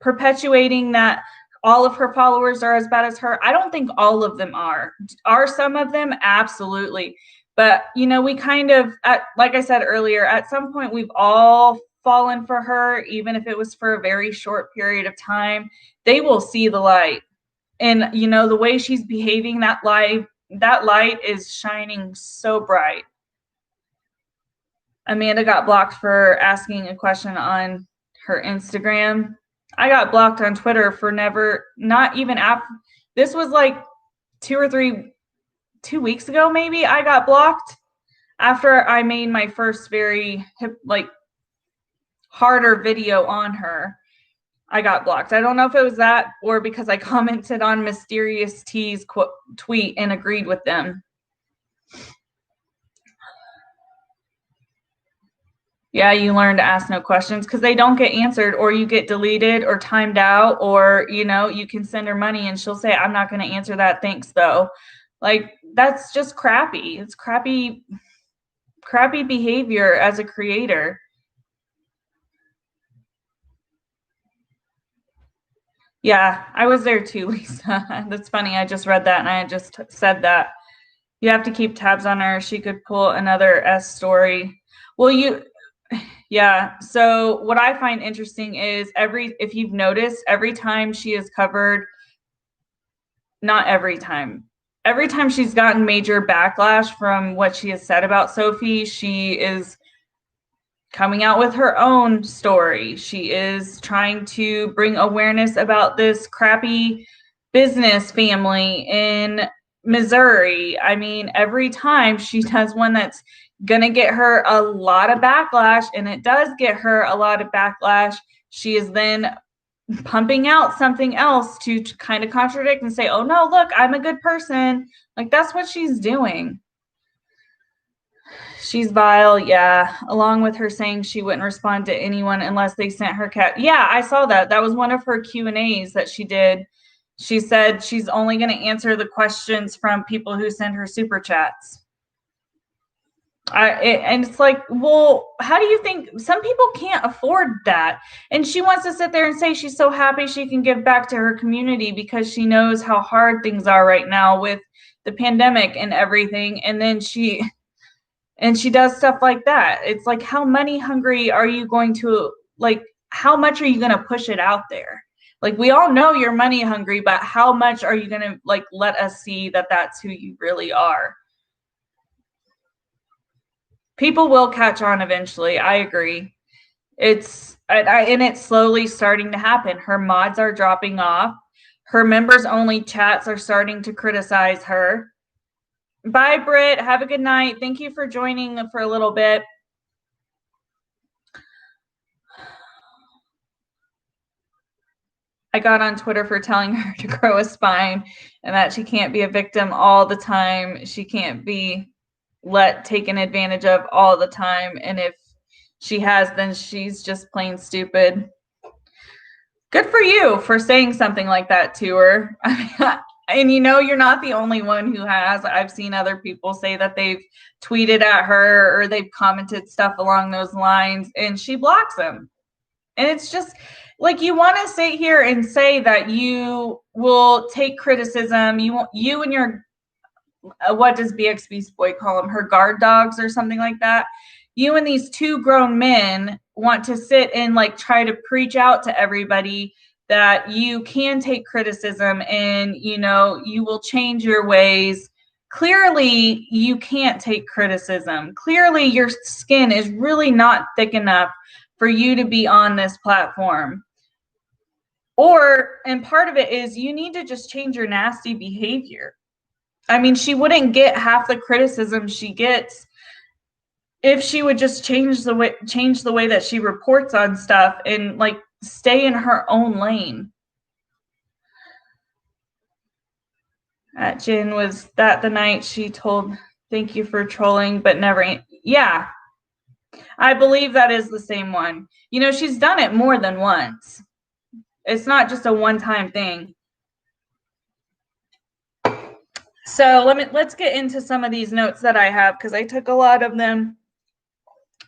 perpetuating that all of her followers are as bad as her. I don't think all of them are. Are some of them? Absolutely. But, you know, we kind of, like I said earlier, at some point we've all fallen for her, even if it was for a very short period of time. They will see the light. And, you know, the way she's behaving, that light is shining so bright. Amanda got blocked for asking a question on her Instagram. I got blocked on Twitter for not even after. This was like 2 weeks ago, maybe. I got blocked after I made my first very harder video on her. I got blocked. I don't know if it was that or because I commented on Mysterious T's tweet and agreed with them. Yeah, you learn to ask no questions because they don't get answered, or you get deleted or timed out, or, you know, you can send her money and she'll say, I'm not going to answer that. Thanks, though. Like, that's just crappy. It's crappy behavior as a creator. Yeah, I was there too, Lisa. That's funny. I just read that and I just said that. You have to keep tabs on her. She could pull another S story. Well, yeah. So what I find interesting is if you've noticed, every time she is covered, not every time she's gotten major backlash from what she has said about Sophie, she is coming out with her own story. She is trying to bring awareness about this crappy business family in Missouri. I mean, every time she does one that's going to get her a lot of backlash, and it does get her a lot of backlash, she is then pumping out something else to kind of contradict and say, oh no, look, I'm a good person. Like, that's what she's doing. She's vile, yeah. Along with her saying she wouldn't respond to anyone unless they sent her cat. Yeah, I saw that. That was one of her Q&As that she did. She said she's only going to answer the questions from people who send her super chats. And it's like, well, how do you think some people can't afford that? And she wants to sit there and say she's so happy she can give back to her community because she knows how hard things are right now with the pandemic and everything. And then she does stuff like that. It's like, how money hungry are you going to, like, how much are you going to push it out there? Like, we all know you're money hungry, but how much are you going to, like, let us see that that's who you really are? People will catch on eventually. I agree. It's slowly starting to happen. Her mods are dropping off. Her members only chats are starting to criticize her. Bye, Britt. Have a good night. Thank you for joining for a little bit. I got on Twitter for telling her to grow a spine and that she can't be a victim all the time. She can't be taken advantage of all the time. And if she has, then she's just plain stupid. Good for you for saying something like that to her. And you know, you're not the only one who has. I've seen other people say that they've tweeted at her or they've commented stuff along those lines, and she blocks them. And it's just like, you want to sit here and say that you will take criticism. You and your, what does BXB's boy call them? Her guard dogs or something like that. You and these two grown men want to sit and like try to preach out to everybody that you can take criticism and, you know, you will change your ways. Clearly, you can't take criticism. Clearly, your skin is really not thick enough for you to be on this platform. And part of it is you need to just change your nasty behavior. I mean, she wouldn't get half the criticism she gets if she would just change the way that she reports on stuff and like stay in her own lane. Jen, was that the night she told thank you for trolling but never? Yeah, I believe that is the same one. You know, she's done it more than once. It's not just a one-time thing. So let's get into some of these notes that I have, because I took a lot of them.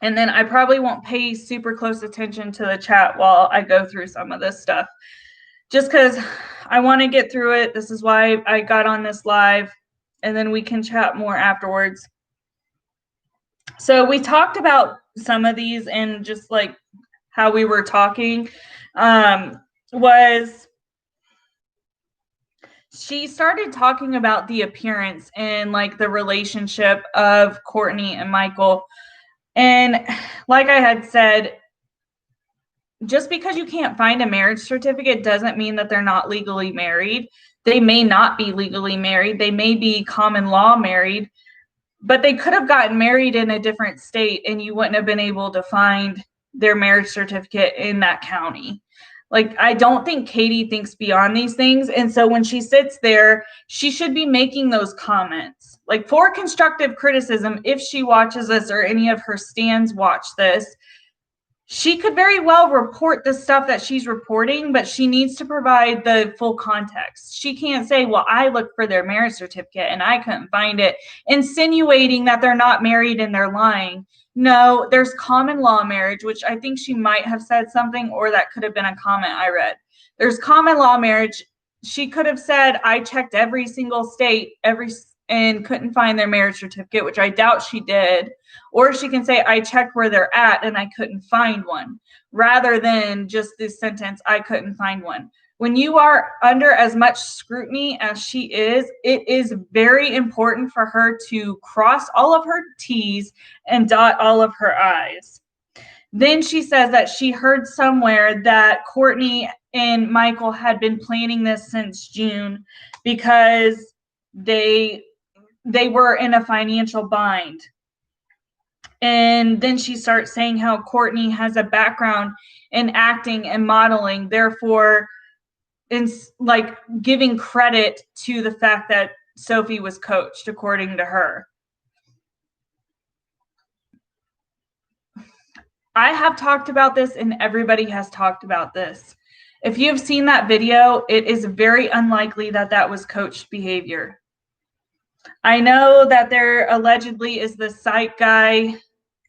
And then I probably won't pay super close attention to the chat while I go through some of this stuff. Just because I want to get through it. This is why I got on this live, and then we can chat more afterwards. So we talked about some of these and just like how we were talking. Was she started talking about the appearance and like the relationship of Courtney and Michael. And like I had said, just because you can't find a marriage certificate doesn't mean that they're not legally married. They may not be legally married. They may be common law married, but they could have gotten married in a different state and you wouldn't have been able to find their marriage certificate in that county. Like, I don't think Katie thinks beyond these things. And so when she sits there, she should be making those comments. Like, for constructive criticism, if she watches this or any of her stands watch this, she could very well report the stuff that she's reporting, but she needs to provide the full context. She can't say, well, I looked for their marriage certificate and I couldn't find it, insinuating that they're not married and they're lying. No, there's common law marriage, which I think she might have said something, or that could have been a comment I read. There's common law marriage. She could have said, I checked every single state, and couldn't find their marriage certificate, which I doubt she did. Or she can say, I checked where they're at and I couldn't find one, rather than just this sentence, I couldn't find one. When you are under as much scrutiny as she is, it is very important for her to cross all of her T's and dot all of her I's. Then she says that she heard somewhere that Courtney and Michael had been planning this since June because they were in a financial bind. And then she starts saying how Courtney has a background in acting and modeling, therefore, in like giving credit to the fact that Sophie was coached, according to her. I have talked about this and everybody has talked about this. If you've seen that video, it is very unlikely that that was coached behavior. I know that there allegedly is this site guy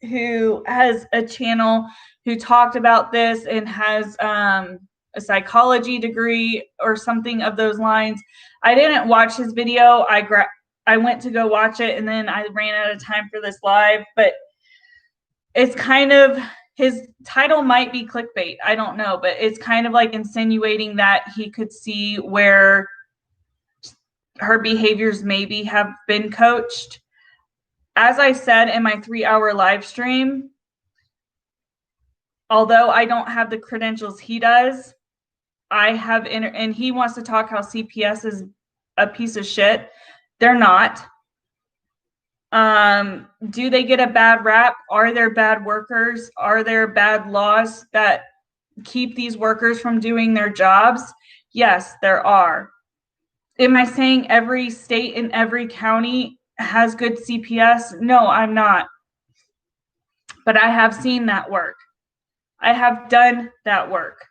who has a channel who talked about this and has a psychology degree or something of those lines. I didn't watch his video. I went to go watch it and then I ran out of time for this live, but it's kind of, his title might be clickbait. I don't know, but it's kind of like insinuating that he could see where her behaviors maybe have been coached. As I said in my 3-hour live stream, although I don't have the credentials he does, I have, and he wants to talk how CPS is a piece of shit. They're not. Do they get a bad rap? Are there bad workers? Are there bad laws that keep these workers from doing their jobs? Yes, there are. Am I saying every state and every county has good CPS? No, I'm not. But I have seen that work. I have done that work.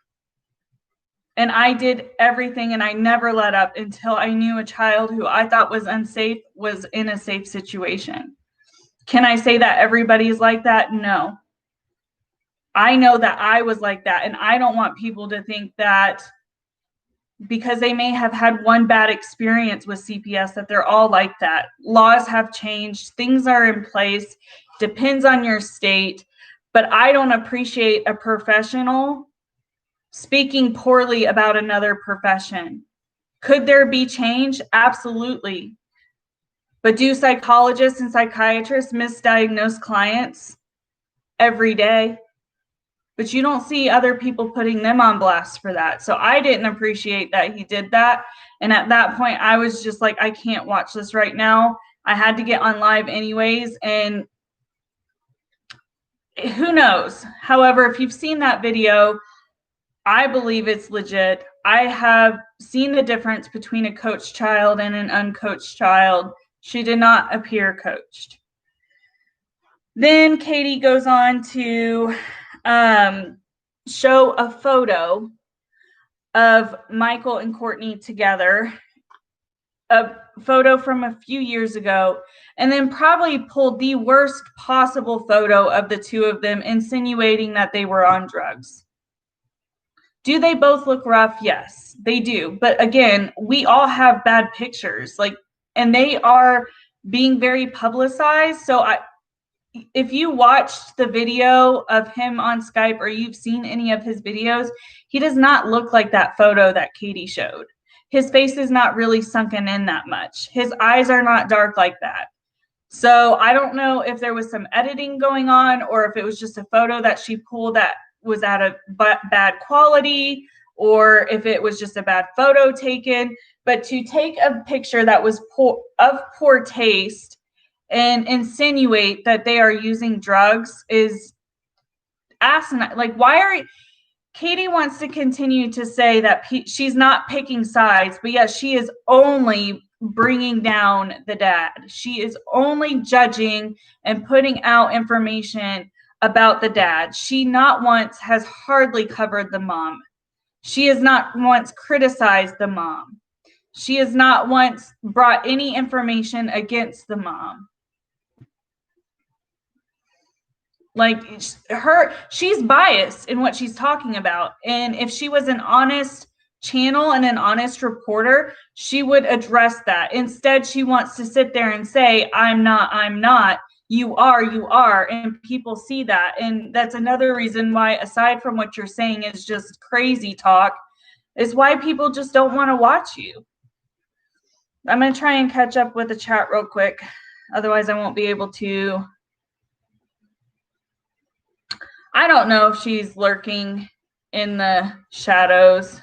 And I did everything and I never let up until I knew a child who I thought was unsafe was in a safe situation. Can I say that everybody's like that? No. I know that I was like that, and I don't want people to think that because they may have had one bad experience with CPS that they're all like that. Laws have changed. Things are in place. Depends on your state. But I don't appreciate a professional speaking poorly about another profession. Could there be change? Absolutely. But do psychologists and psychiatrists misdiagnose clients every day? But you don't see other people putting them on blast for that. So I didn't appreciate that he did that. And at that point, I was just like, I can't watch this right now. I had to get on live anyways. And who knows? However, if you've seen that video, I believe it's legit. I have seen the difference between a coached child and an uncoached child. She did not appear coached. Then Katie goes on to show a photo of Michael and Courtney together, a photo from a few years ago, and then probably pulled the worst possible photo of the two of them, insinuating that they were on drugs. Do they both look rough? Yes, they do. But again, we all have bad pictures, and they are being very publicized. So if you watched the video of him on Skype or you've seen any of his videos, he does not look like that photo that Katie showed. His face is not really sunken in that much. His eyes are not dark like that. So I don't know if there was some editing going on or if it was just a photo that she pulled that was at a bad quality, or if it was just a bad photo taken. But to take a picture that was of poor taste and insinuate that they are using drugs is asinine. Like, why are Katie wants to continue to say that she's not picking sides, but yes, she is only bringing down the dad. She is only judging and putting out information about the dad. She not once has hardly covered the mom. She has not once criticized the mom. She has not once brought any information against the mom. Like, she's biased in what she's talking about. And if she was an honest channel and an honest reporter, she would address that. Instead, she wants to sit there and say, I'm not, you are. And people see that. And that's another reason why, aside from what you're saying is just crazy talk, is why people just don't want to watch you. I'm going to try and catch up with the chat real quick. Otherwise, I won't be able to. I don't know if she's lurking in the shadows.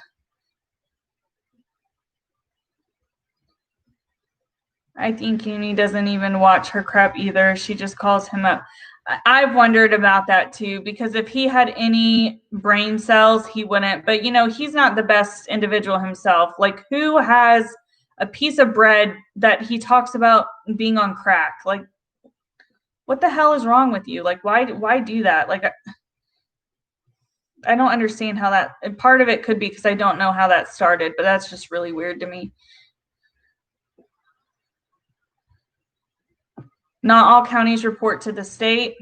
I think Uni doesn't even watch her crap either. She just calls him up. I've wondered about that too, because if he had any brain cells, he wouldn't. But, he's not the best individual himself. Like, who has a piece of bread that he talks about being on crack? Like, what the hell is wrong with you? Like, why do that? Like, I don't understand how that, and part of it could be because I don't know how that started, but that's just really weird to me. Not all counties report to the state.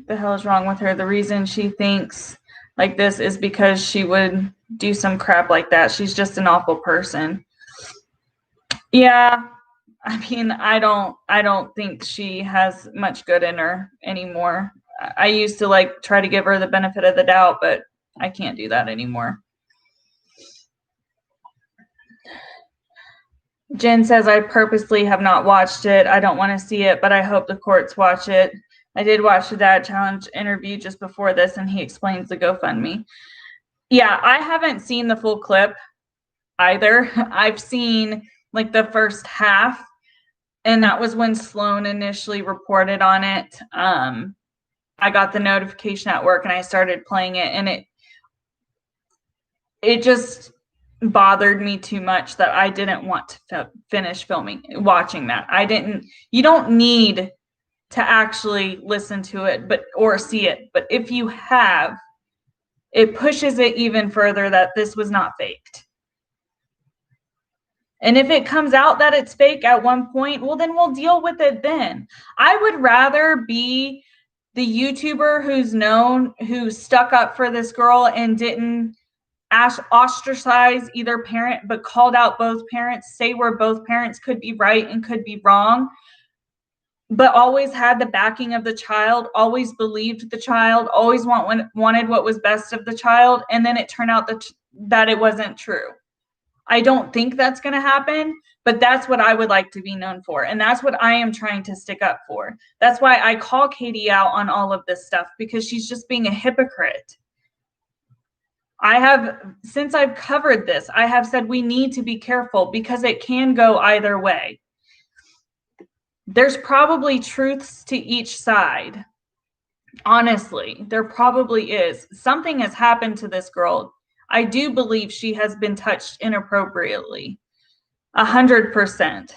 The hell is wrong with her? The reason she thinks like this is because she would do some crap like that. She's just an awful person. Yeah. I mean, I don't think she has much good in her anymore. I used to try to give her the benefit of the doubt, but I can't do that anymore. Jen says, I purposely have not watched it. I don't want to see it, but I hope the courts watch it. I did watch the Dad Challenge interview just before this, and he explains the GoFundMe. Yeah, I haven't seen the full clip either. I've seen the first half, and that was when Sloan initially reported on it. I got the notification at work and I started playing it, and it just bothered me too much that I didn't want to finish watching that. You don't need to actually listen to it or see it, but if you have, it pushes it even further that this was not faked. And if it comes out that it's fake at one point, well, then we'll deal with it then. I would rather be the YouTuber who stuck up for this girl and didn't ostracize either parent, but called out both parents, say where both parents could be right and could be wrong, but always had the backing of the child, always believed the child, always wanted what was best of the child, and then it turned out that it wasn't true. I don't think that's going to happen, but that's what I would like to be known for. And that's what I am trying to stick up for. That's why I call Katie out on all of this stuff, because she's just being a hypocrite. Since I've covered this, I have said we need to be careful because it can go either way. There's probably truths to each side. Honestly, there probably is. Something has happened to this girl. I do believe she has been touched inappropriately. 100%.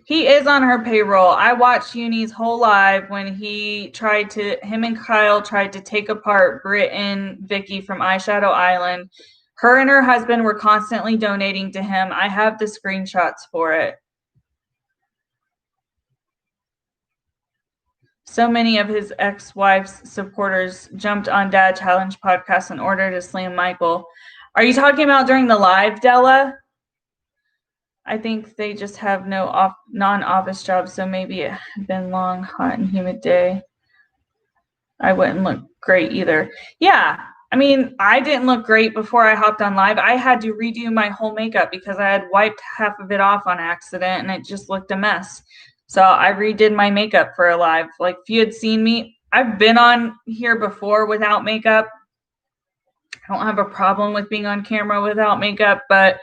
He is on her payroll. I watched Uni's whole live when him and Kyle tried to take apart Britt and Vicky from Eyeshadow Island. Her and her husband were constantly donating to him. I have the screenshots for it. So many of his ex-wife's supporters jumped on Dad Challenge podcast in order to slam Michael. Are you talking about during the live, Della? I think they just have no non-office jobs, so maybe it had been long, hot, and humid day. I wouldn't look great either. Yeah, I mean, I didn't look great before I hopped on live. I had to redo my whole makeup because I had wiped half of it off on accident, and it just looked a mess. So I redid my makeup for a live. Like, if you had seen me, I've been on here before without makeup. I don't have a problem with being on camera without makeup, but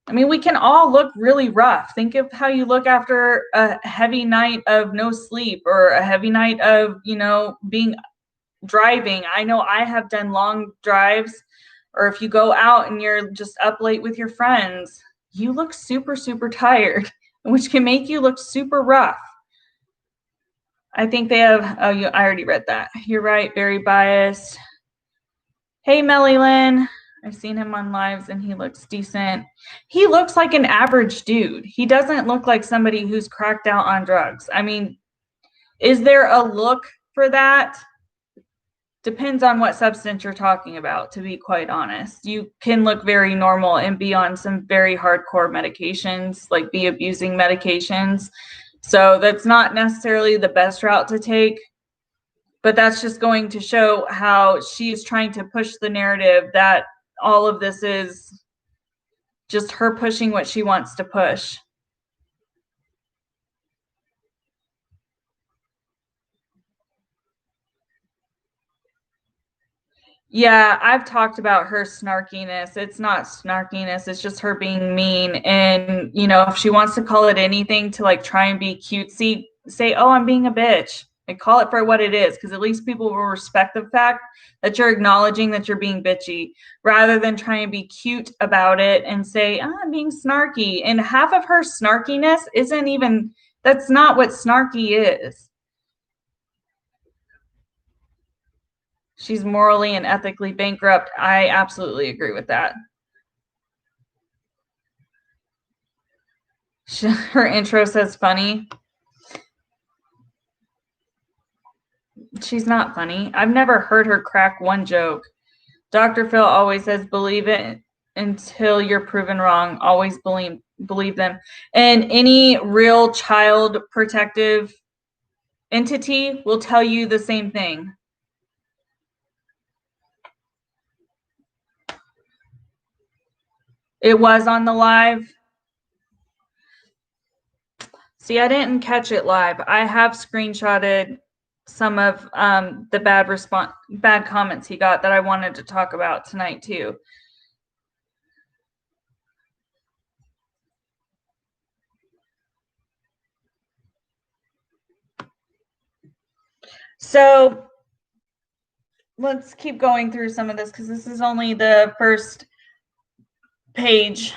I mean, we can all look really rough. Think of how you look after a heavy night of no sleep or a heavy night of, being driving. I know I have done long drives, or if you go out and you're just up late with your friends, you look super, super tired, which can make you look super rough. I think they have, I already read that. You're right, very biased. Hey, Melly Lynn. I've seen him on lives and he looks decent. He looks like an average dude. He doesn't look like somebody who's cracked out on drugs. I mean, is there a look for that? Depends on what substance you're talking about, to be quite honest. You can look very normal and be on some very hardcore medications, like be abusing medications. So that's not necessarily the best route to take. But that's just going to show how she's trying to push the narrative that all of this is just her pushing what she wants to push. Yeah, I've talked about her snarkiness. It's not snarkiness. It's just her being mean. And, if she wants to call it anything to like try and be cutesy, say, oh, I'm being a bitch. And call it for what it is, because at least people will respect the fact that you're acknowledging that you're being bitchy, rather than try and be cute about it and say, I'm being snarky. And half of her snarkiness that's not what snarky is. She's morally and ethically bankrupt. I absolutely agree with that. Her intro says funny. She's not funny. I've never heard her crack one joke. Dr. Phil always says, believe it until you're proven wrong. Always believe them. And any real child protective entity will tell you the same thing. It was on the live. See, I didn't catch it live. I have screenshotted some of the bad comments he got that I wanted to talk about tonight too. So let's keep going through some of this, because this is only the first page.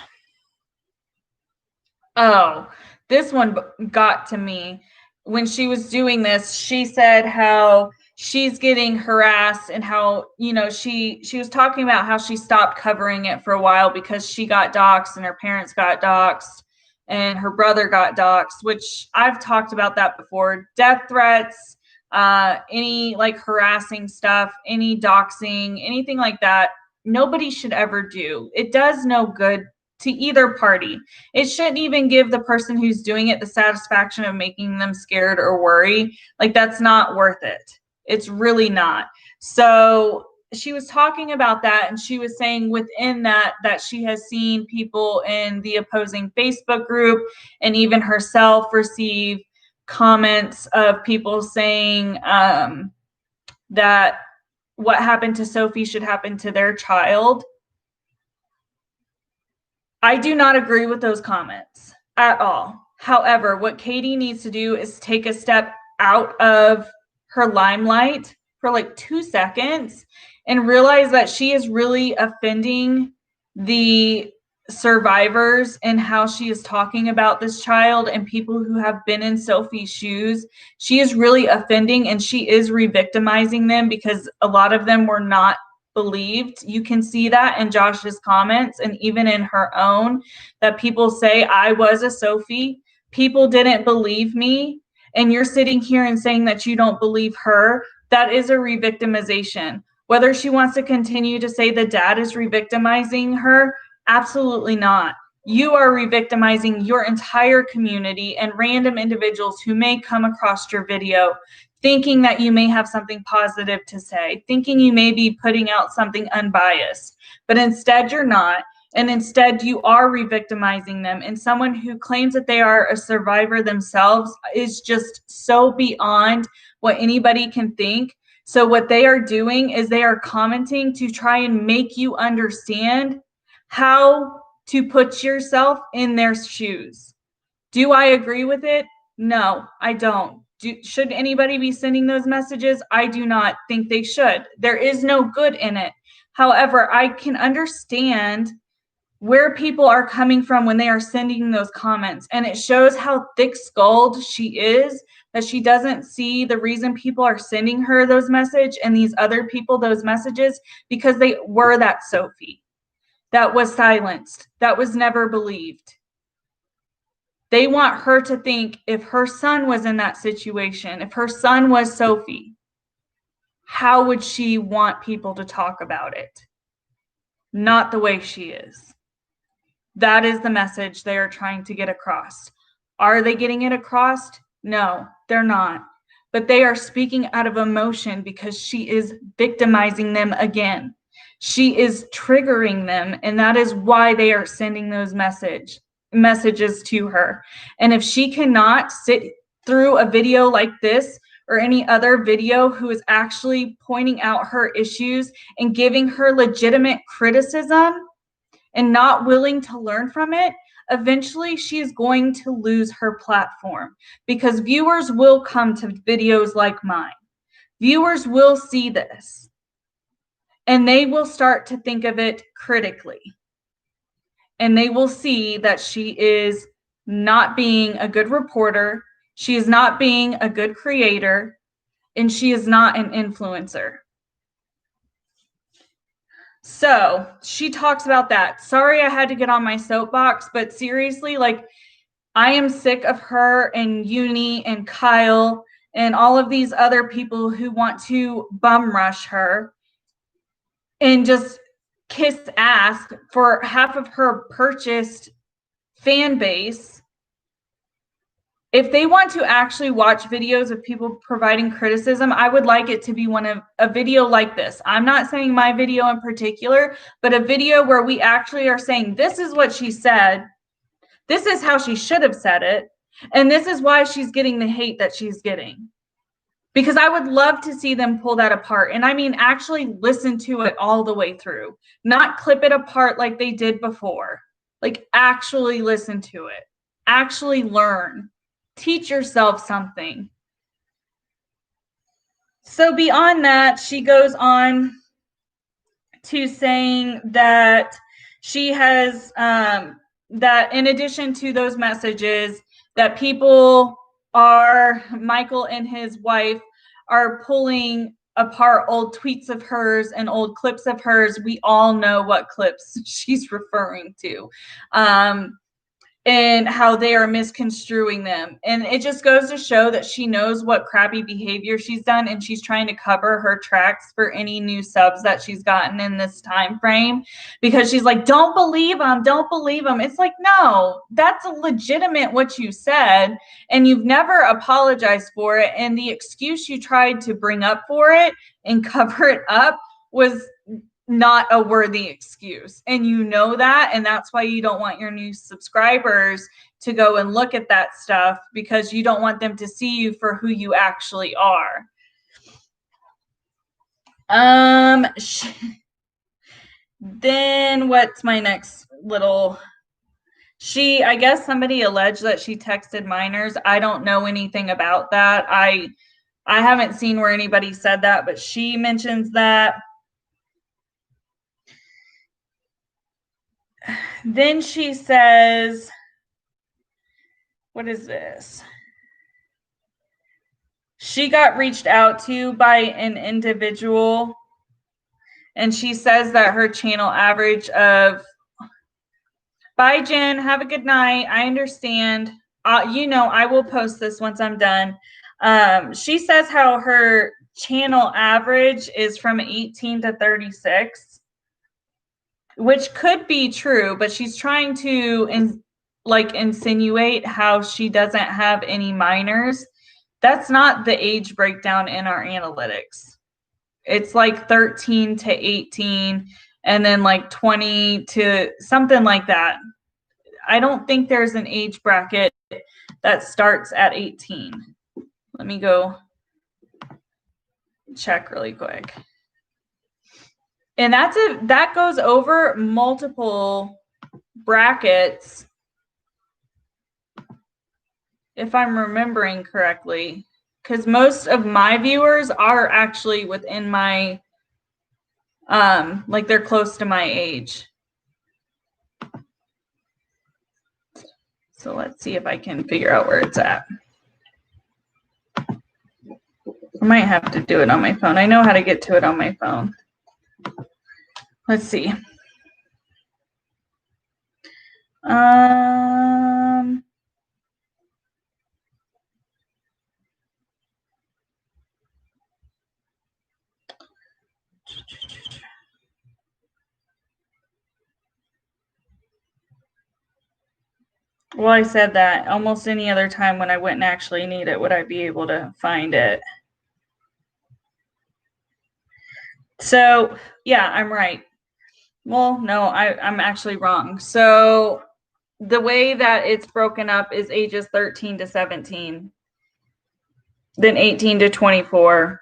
Oh, this one got to me. When she was doing this, she said how she's getting harassed and how, she was talking about how she stopped covering it for a while because she got doxxed and her parents got doxxed and her brother got doxxed, which I've talked about that before. Death threats, any like harassing stuff, any doxing, anything like that, nobody should ever do. It does no good to either party. It shouldn't even give the person who's doing it the satisfaction of making them scared or worry. Like, that's not worth it. It's really not. So she was talking about that, and she was saying within that she has seen people in the opposing Facebook group and even herself receive comments of people saying that what happened to Sophie should happen to their child. I do not agree with those comments at all. However, what Katie needs to do is take a step out of her limelight for like 2 seconds and realize that she is really offending the survivors and how she is talking about this child and people who have been in Sophie's shoes. She is really offending, and she is re-victimizing them, because a lot of them were not believed. You can see that in Josh's comments and even in her own, that people say, I was a Sophie. People didn't believe me. And you're sitting here and saying that you don't believe her. That is a re-victimization. Whether she wants to continue to say the dad is re-victimizing her, absolutely not. You are re-victimizing your entire community and random individuals who may come across your video thinking that you may have something positive to say, thinking you may be putting out something unbiased, but instead you're not. And instead you are re-victimizing them. And someone who claims that they are a survivor themselves is just so beyond what anybody can think. So what they are doing is they are commenting to try and make you understand how to put yourself in their shoes. Do I agree with it? No, I don't. Should anybody be sending those messages? I do not think they should. There is no good in it. However, I can understand where people are coming from when they are sending those comments. And it shows how thick-skulled she is, that she doesn't see the reason people are sending her those messages and these other people those messages, because they were that Sophie that was silenced, that was never believed. They want her to think if her son was in that situation, if her son was Sophie, how would she want people to talk about it? Not the way she is. That is the message they are trying to get across. Are they getting it across? No, they're not. But they are speaking out of emotion because she is victimizing them again. She is triggering them, and that is why they are sending those messages to her. And if she cannot sit through a video like this or any other video who is actually pointing out her issues and giving her legitimate criticism and not willing to learn from it, eventually she is going to lose her platform, because viewers will come to videos like mine. Viewers will see this and they will start to think of it critically. And they will see that she is not being a good reporter, she is not being a good creator, and she is not an influencer. So she talks about that. Sorry I had to get on my soapbox, but seriously, like, I am sick of her and Uni and Kyle and all of these other people who want to bum rush her and just kiss ass for half of her purchased fan base. If they want to actually watch videos of people providing criticism, I would like it to be a video like this. I'm not saying my video in particular, but a video where we actually are saying, this is what she said, this is how she should have said it, and this is why she's getting the hate that she's getting. Because I would love to see them pull that apart. And I mean, actually listen to it all the way through, not clip it apart like they did before. Like, actually listen to it, actually learn, teach yourself something. So beyond that, she goes on to saying that she has, that in addition to those messages, that people are, Michael and his wife are pulling apart old tweets of hers and old clips of hers. We all know what clips she's referring to, and how they are misconstruing them. And it just goes to show that she knows what crappy behavior she's done, and she's trying to cover her tracks for any new subs that she's gotten in this time frame, because she's like, don't believe them, don't believe them. It's like, no, that's legitimate what you said, and you've never apologized for it, and the excuse you tried to bring up for it and cover it up was not a worthy excuse, and you know that, and that's why you don't want your new subscribers to go and look at that stuff, because you don't want them to see you for who you actually are. Then what's my next little, I guess somebody alleged that she texted minors. I don't know anything about that. I haven't seen where anybody said that, but she mentions that. Then she says, what is this? She got reached out to by an individual, And she says that her channel average of, bye, Jen, have a good night. I understand. I will post this once I'm done. She says how her channel average is from 18 to 36, which could be true, but she's trying to insinuate how she doesn't have any minors. That's not the age breakdown in our analytics. It's like 13 to 18 and then like 20 to something like that. I don't think there's an age bracket that starts at 18. Let me go check really quick. And that goes over multiple brackets, if I'm remembering correctly, because most of my viewers are actually within my, they're close to my age. So let's see if I can figure out where it's at. I might have to do it on my phone. I know how to get to it on my phone. Let's see. Well, I said that almost any other time when I wouldn't actually need it, would I be able to find it? So, yeah, I'm right. Well, no, I'm actually wrong. So the way that it's broken up is ages 13 to 17, then 18 to 24.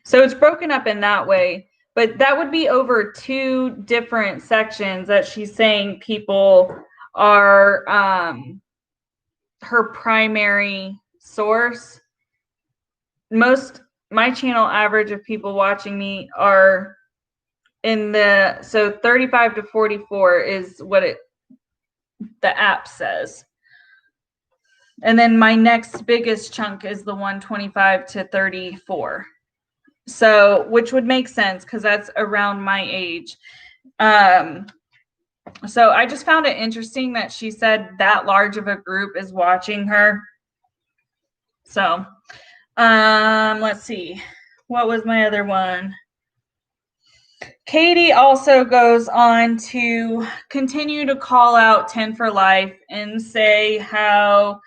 So it's broken up in that way, but that would be over 2 different sections that she's saying people are her primary source. My channel average of people watching me are so 35 to 44 is what the app says. And then my next biggest chunk is the 125 to 34. So, which would make sense because that's around my age. So I just found it interesting that she said that large of a group is watching her. So, let's see. What was my other one? Katie also goes on to continue to call out 10 for Life and say how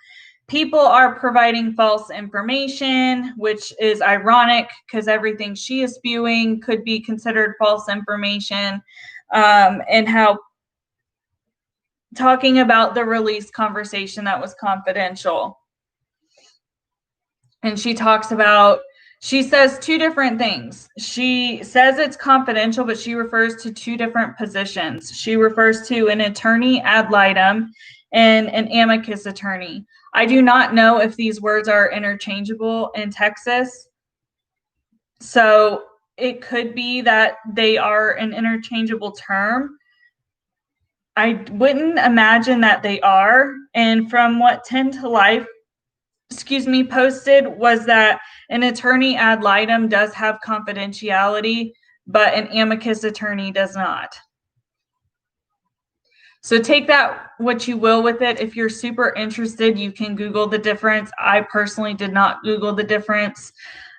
people are providing false information, which is ironic because everything she is spewing could be considered false information, and how talking about the release conversation that was confidential. And she says 2 different things. She says it's confidential, but she refers to 2 different positions. She refers to an attorney ad litem and an amicus attorney. I do not know if these words are interchangeable in Texas. So it could be that they are an interchangeable term. I wouldn't imagine that they are. And from what 10 to Life, posted was that an attorney ad litem does have confidentiality, but an amicus attorney does not. So take that what you will with it. If you're super interested, you can Google the difference. I personally did not Google the difference.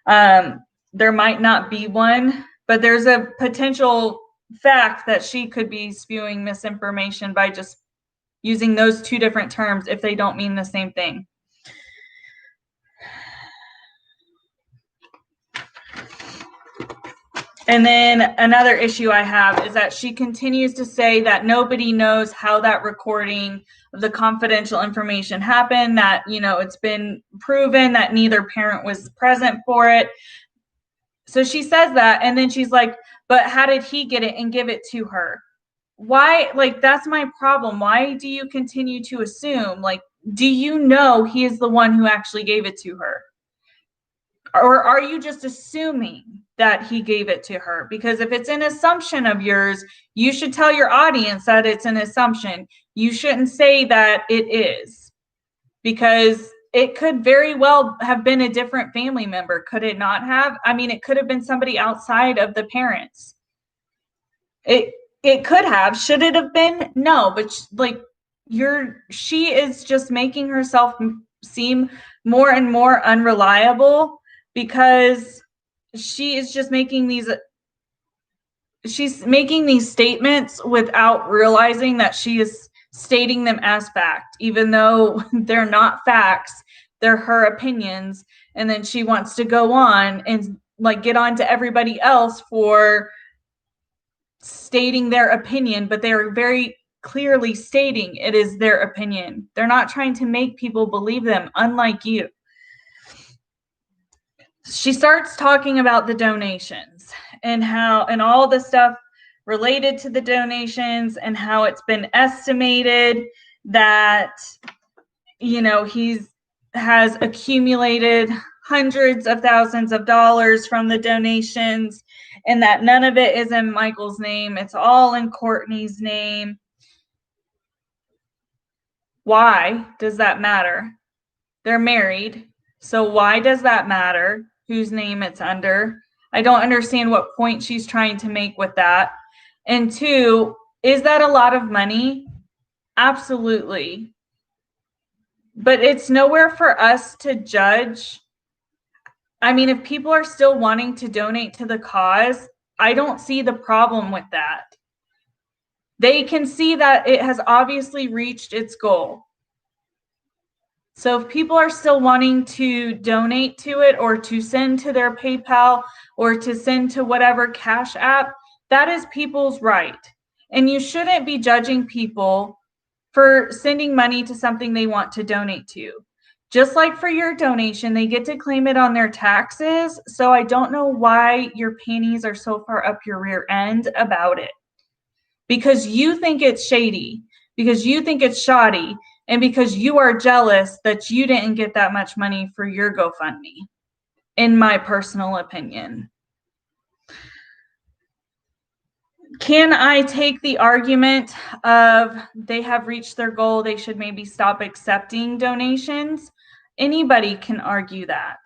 There might not be one, but there's a potential fact that she could be spewing misinformation by just using those 2 different terms if they don't mean the same thing. And then another issue I have is that she continues to say that nobody knows how that recording of the confidential information happened, that, it's been proven that neither parent was present for it. So she says that, and then she's like, but how did he get it and give it to her? Why? That's my problem. Why do you continue to assume? Do you know he is the one who actually gave it to her? Or are you just assuming that he gave it to her? Because if it's an assumption of yours, you should tell your audience that it's an assumption. You shouldn't say that it is, because it could very well have been a different family member. Could it not have? I mean, it could have been somebody outside of the parents. It could have. Should it have been? No, but like she is just making herself seem more and more unreliable because she is just making she's making these statements without realizing that she is stating them as fact, even though they're not facts, they're her opinions. And then she wants to go on and like get on to everybody else for stating their opinion, but they're very clearly stating it is their opinion. They're not trying to make people believe them, unlike you. She starts talking about the donations and how, and all the stuff related to the donations and how it's been estimated that, you know, has accumulated hundreds of thousands of dollars from the donations and that none of it is in Michael's name. It's all in Courtney's name. Why does that matter? They're married. So why does that matter whose name it's under? I don't understand what point she's trying to make with that. And two, is that a lot of money? Absolutely. But it's nowhere for us to judge. I mean, if people are still wanting to donate to the cause, I don't see the problem with that. They can see that it has obviously reached its goal. So if people are still wanting to donate to it or to send to their PayPal or to send to whatever Cash App, that is people's right. And you shouldn't be judging people for sending money to something they want to donate to. Just like for your donation, they get to claim it on their taxes. So I don't know why your panties are so far up your rear end about it. Because you think it's shady, because you think it's shoddy, and because you are jealous that you didn't get that much money for your GoFundMe, in my personal opinion. Can I take the argument of they have reached their goal, they should maybe stop accepting donations? Anybody can argue that.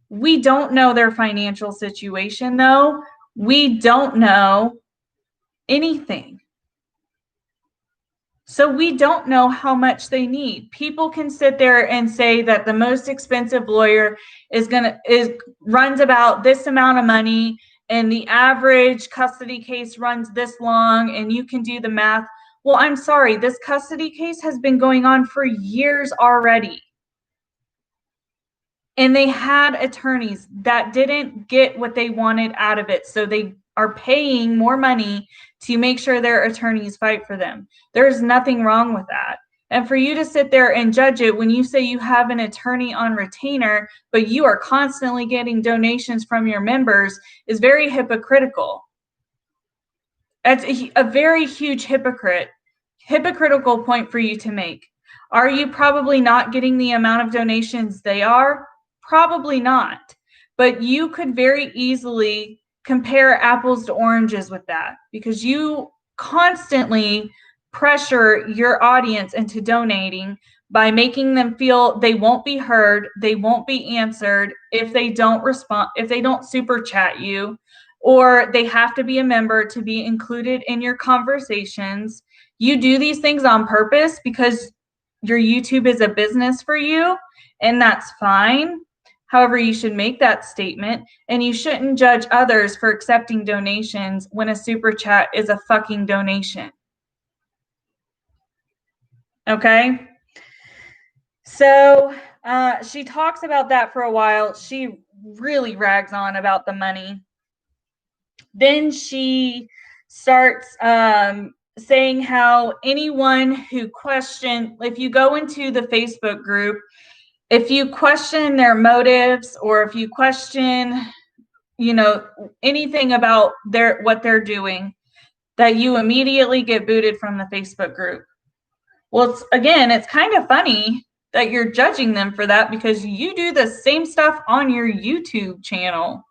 We don't know their financial situation, though. We don't know anything. So we don't know how much they need. People can sit there and say that the most expensive lawyer runs about this amount of money and the average custody case runs this long and you can do the math. Well, I'm sorry, this custody case has been going on for years already. And they had attorneys that didn't get what they wanted out of it. So they are paying more money to make sure their attorneys fight for them. There's nothing wrong with that. And for you to sit there and judge it when you say you have an attorney on retainer, but you are constantly getting donations from your members is very hypocritical. That's a very huge hypocritical point for you to make. Are you probably not getting the amount of donations they are? Probably not. But you could very easily compare apples to oranges with that because you constantly pressure your audience into donating by making them feel they won't be heard, they won't be answered if they don't respond, if they don't super chat you, or they have to be a member to be included in your conversations. You do these things on purpose because your YouTube is a business for you, and that's fine. However, you should make that statement, and you shouldn't judge others for accepting donations when a super chat is a fucking donation. Okay? So she talks about that for a while. She really rags on about the money. Then she starts saying how anyone who questions, if you go into the Facebook group, if you question their motives or if you question, you know, anything about what they're doing, that you immediately get booted from the Facebook group. Well, it's kind of funny that you're judging them for that because you do the same stuff on your YouTube channel.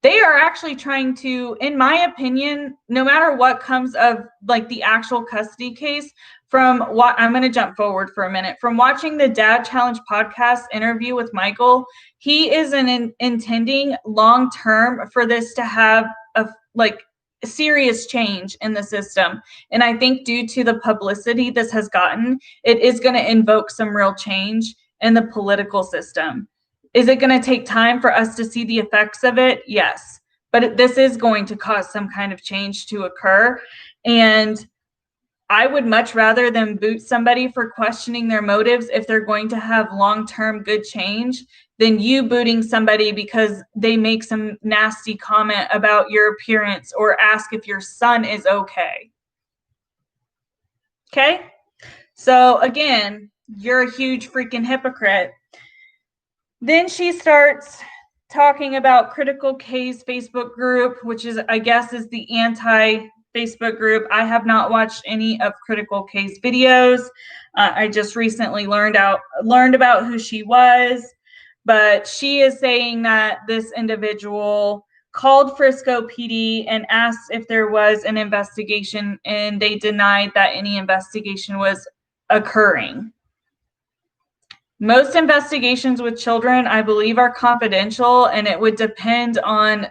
They are actually trying to, in my opinion, no matter what comes of like the actual custody case, from what I'm going to jump forward for a minute. From watching the Dad Challenge podcast interview with Michael, he is intending long term for this to have a serious change in the system. And I think due to the publicity this has gotten, it is going to invoke some real change in the political system. Is it going to take time for us to see the effects of it? Yes. But this is going to cause some kind of change to occur. And I would much rather than boot somebody for questioning their motives if they're going to have long-term good change than you booting somebody because they make some nasty comment about your appearance or ask if your son is okay. Okay? So again, you're a huge freaking hypocrite. Then she starts talking about Critical K's Facebook group, which is, I guess, is the anti-Facebook group. I have not watched any of Critical K's videos. I just recently learned about who she was, but she is saying that this individual called Frisco PD and asked if there was an investigation, and they denied that any investigation was occurring. Most investigations with children, I believe, are confidential, and it would depend on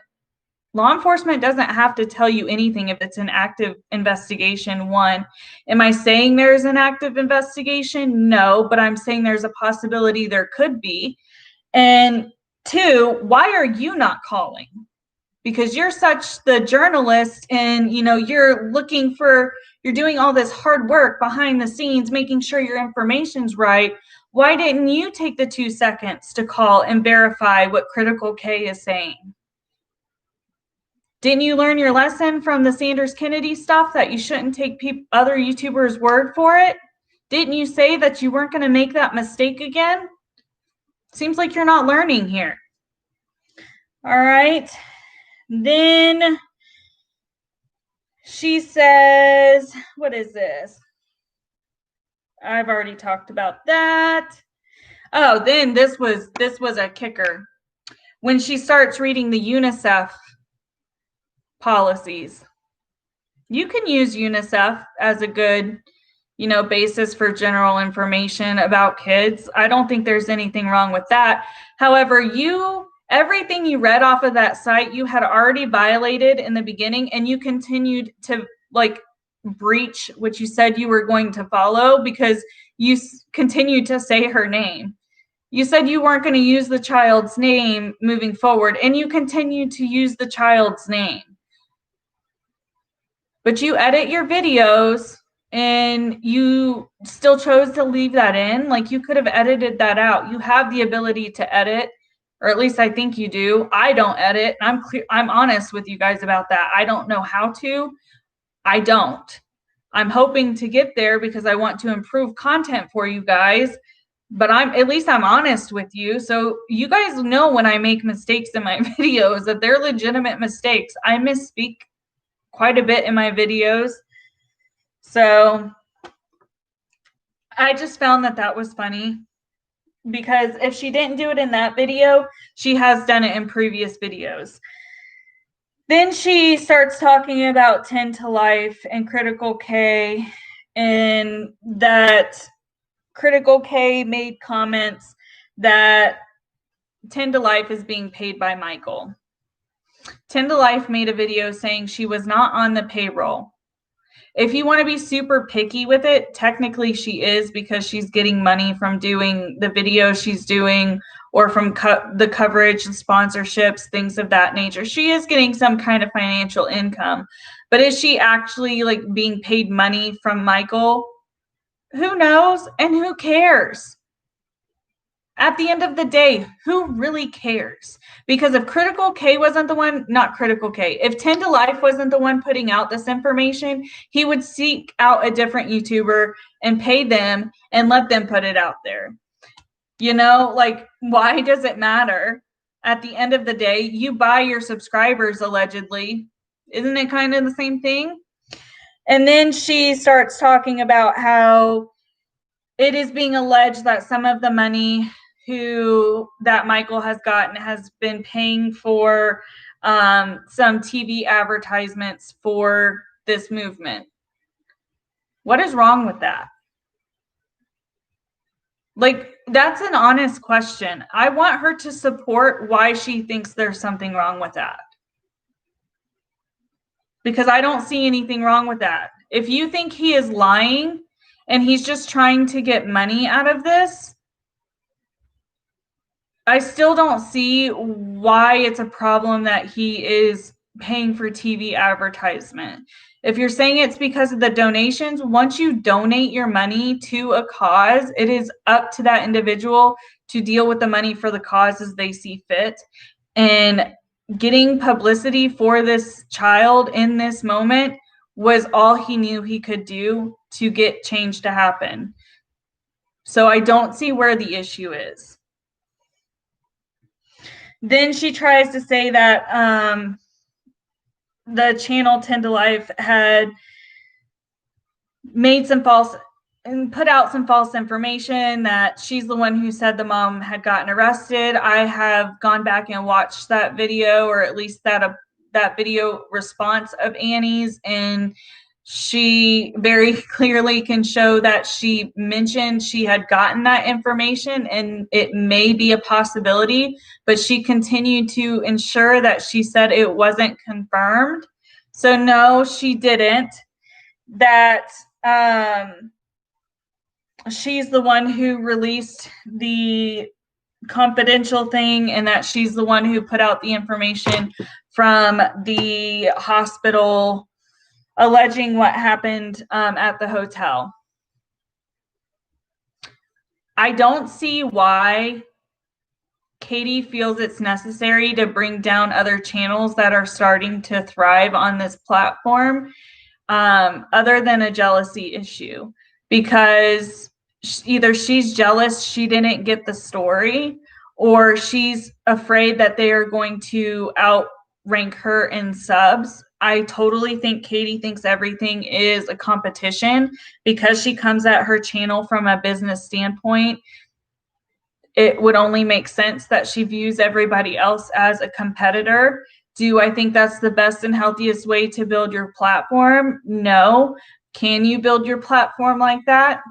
law enforcement doesn't have to tell you anything if it's an active investigation. One, am I saying there's an active investigation? No, but I'm saying there's a possibility there could be. And two, why are you not calling? Because you're such the journalist and, you're doing all this hard work behind the scenes, making sure your information's right. Why didn't you take the 2 seconds to call and verify what Critical K is saying? Didn't you learn your lesson from the Sanders Kennedy stuff that you shouldn't take other YouTubers' word for it? Didn't you say that you weren't going to make that mistake again? Seems like you're not learning here. All right. Then she says, what is this? I've already talked about that. Oh, then this was a kicker. When she starts reading the UNICEF policies. You can use UNICEF as a good, basis for general information about kids. I don't think there's anything wrong with that. However, everything you read off of that site, you had already violated in the beginning, and you continued to breach what you said you were going to follow because you continued to say her name. You said you weren't going to use the child's name moving forward, and you continued to use the child's name. But you edit your videos and you still chose to leave that in. You could have edited that out. You have the ability to edit, or at least I think you do. I don't edit. I'm honest with you guys about that. I don't know how to. I don't. I'm hoping to get there because I want to improve content for you guys. But at least I'm honest with you. So you guys know when I make mistakes in my videos that they're legitimate mistakes. I misspeak quite a bit in my videos. So I just found that was funny because if she didn't do it in that video, she has done it in previous videos. Then she starts talking about 10 to Life and Critical K, and that Critical K made comments that 10 to Life is being paid by Michael. 10 to Life made a video saying she was not on the payroll. If you want to be super picky with it, technically she is because she's getting money from doing the videos she's doing or from the coverage and sponsorships, things of that nature. She is getting some kind of financial income. But is she actually being paid money from Michael? Who knows? And who cares? At the end of the day, who really cares? Because if Critical K wasn't the one, not Critical K, if 10 to Life wasn't the one putting out this information, he would seek out a different YouTuber and pay them and let them put it out there. Why does it matter? At the end of the day, you buy your subscribers, allegedly. Isn't it kind of the same thing? And then she starts talking about how it is being alleged that some of the money that Michael has gotten has been paying for some TV advertisements for this movement. What is wrong with that? Like, that's an honest question. I want her to support why she thinks there's something wrong with that. Because I don't see anything wrong with that. If you think he is lying and he's just trying to get money out of this, I still don't see why it's a problem that he is paying for TV advertisement. If you're saying it's because of the donations, once you donate your money to a cause, it is up to that individual to deal with the money for the cause as they see fit. And getting publicity for this child in this moment was all he knew he could do to get change to happen. So I don't see where the issue is. Then she tries to say that the channel 10 to Life had made some false and put out some false information, that she's the one who said the mom had gotten arrested. I have gone back and watched that video, or at least that video response of Annie's, and she very clearly can show that she mentioned she had gotten that information and it may be a possibility, but she continued to ensure that she said it wasn't confirmed. So no, she didn't. That she's the one who released the confidential thing, and that she's the one who put out the information from the hospital alleging what happened at the hotel. I don't see why Katie feels it's necessary to bring down other channels that are starting to thrive on this platform, other than a jealousy issue, because either she's jealous she didn't get the story, or she's afraid that they are going to outrank her in subs. I totally think Katie thinks everything is a competition because she comes at her channel from a business standpoint. It would only make sense that she views everybody else as a competitor. Do I think that's the best and healthiest way to build your platform? No. Can you build your platform like that?